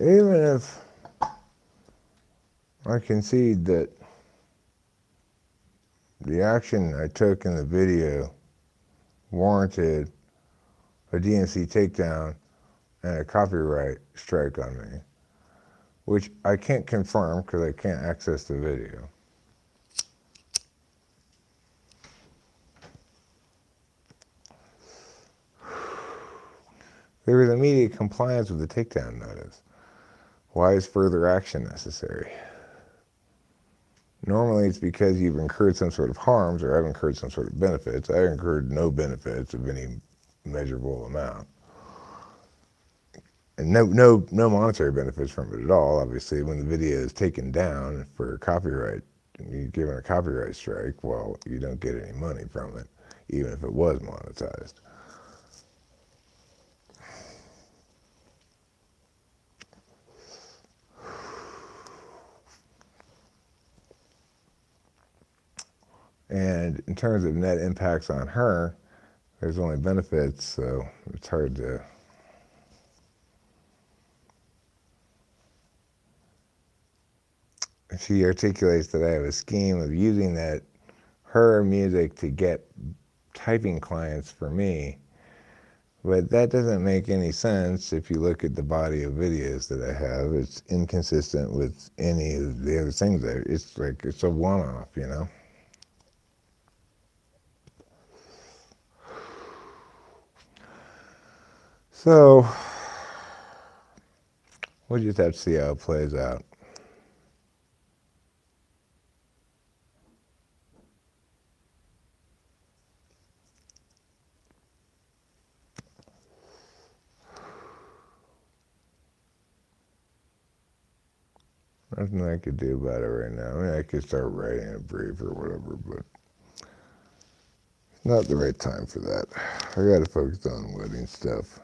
A: Even if I concede that the action I took in the video warranted a DNC takedown and a copyright strike on me, which I can't confirm because I can't access the video. There was immediate compliance with the takedown notice. Why is further action necessary? Normally it's because you've incurred some sort of harms or I've incurred some sort of benefits. I incurred no benefits of any measurable amount. And no monetary benefits from it at all. Obviously, when the video is taken down for copyright, and you're given a copyright strike, well, you don't get any money from it, even if it was monetized. And in terms of net impacts on her, there's only benefits, so it's hard to. She articulates that I have a scheme of using her music to get typing clients for me, but that doesn't make any sense if you look at the body of videos that I have. It's inconsistent with any of the other things there. It's like it's a one-off, you know. So we'll just have to see how it plays out. Nothing I could do about it right now. I mean, I could start writing a brief or whatever, but not the right time for that. I got to focus on wedding stuff.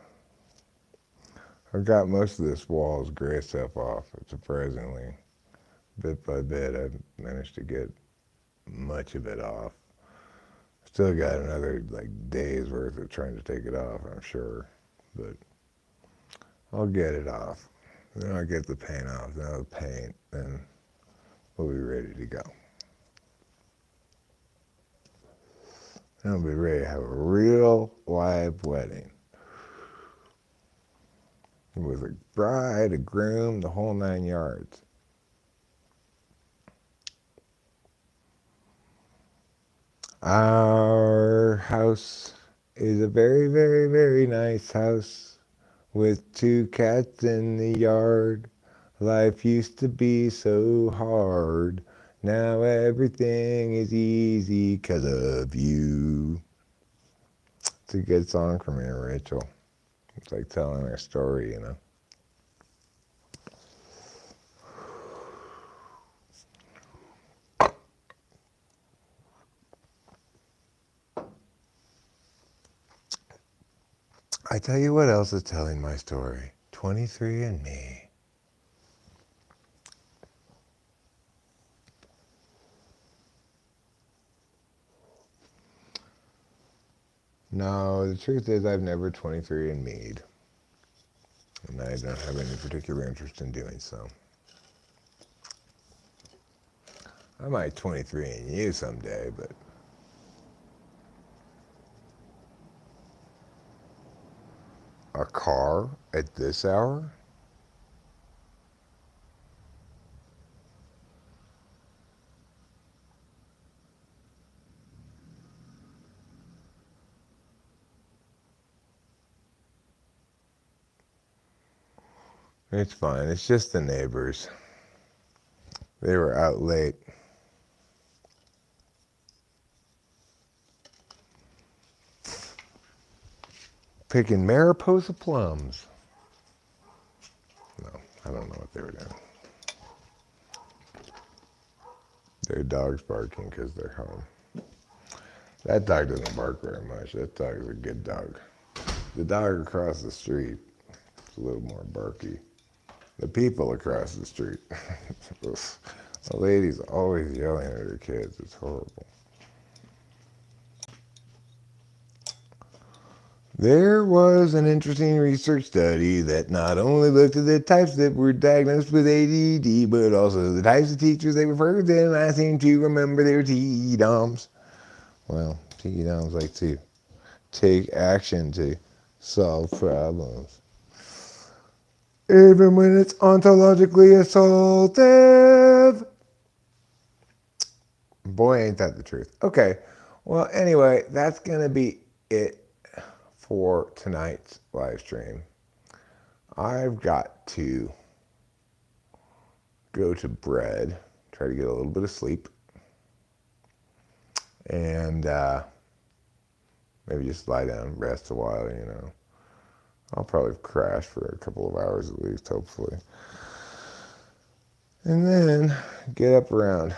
A: I've got most of this wall's gray stuff off, surprisingly. Bit by bit, I've managed to get much of it off. Still got another day's worth of trying to take it off, I'm sure, but I'll get it off. Then I'll get the paint off, then I'll paint, then we'll be ready to go. Then I'll be ready to have a real live wedding. With a bride, a groom, the whole 9 yards. Our house is a very, very, very nice house with 2 cats in the yard. Life used to be so hard. Now everything is easy 'cause of you. It's a good song for me and Rachel. It's like telling our story, you know. I tell you what else is telling my story. 23andMe. No, the truth is I've never 23andMe'd. And I don't have any particular interest in doing so. I might 23andYou someday, but a car at this hour? It's fine. It's just the neighbors. They were out late. Picking Mariposa plums. No, I don't know what they were doing. Their dog's barking because they're home. That dog doesn't bark very much. That dog is a good dog. The dog across the street is a little more barky. The people across the street. The lady's always yelling at her kids. It's horrible. There was an interesting research study that not only looked at the types that were diagnosed with ADD, but also the types of teachers they referred to them asking to remember their TDOMs. Well, TDOMs like to take action to solve problems, even when it's ontologically assaultive. Boy, ain't that the truth. Okay, well, anyway, that's going to be it for tonight's live stream. I've got to go to bed, try to get a little bit of sleep, and maybe just lie down, rest a while, you know. I'll probably crash for a couple of hours at least, hopefully. And then get up around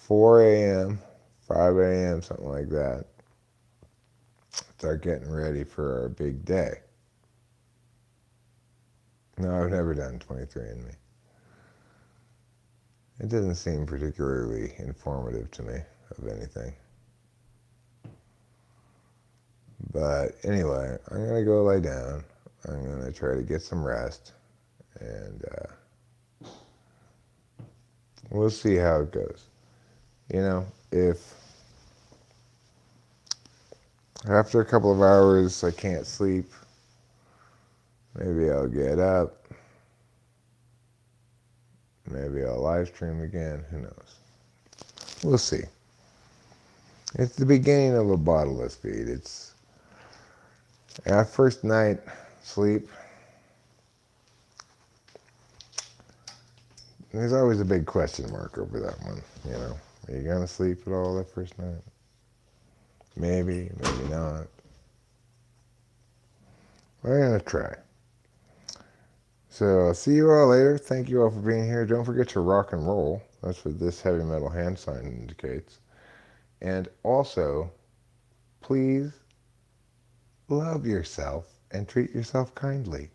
A: 4 a.m., 5 a.m., something like that. Start getting ready for our big day. No, I've never done 23andMe. It doesn't seem particularly informative to me of anything. But anyway, I'm going to go lie down. I'm going to try to get some rest. And we'll see how it goes. You know, if after a couple of hours I can't sleep, maybe I'll get up. Maybe I'll live stream again. Who knows? We'll see. It's the beginning of a bottomless feed. It's our first night sleep. There's always a big question mark over that one. You know, are you gonna sleep at all that first night? Maybe, maybe not. We're gonna try. So I'll see you all later. Thank you all for being here. Don't forget to rock and roll. That's what this heavy metal hand sign indicates. And also, please love yourself and treat yourself kindly.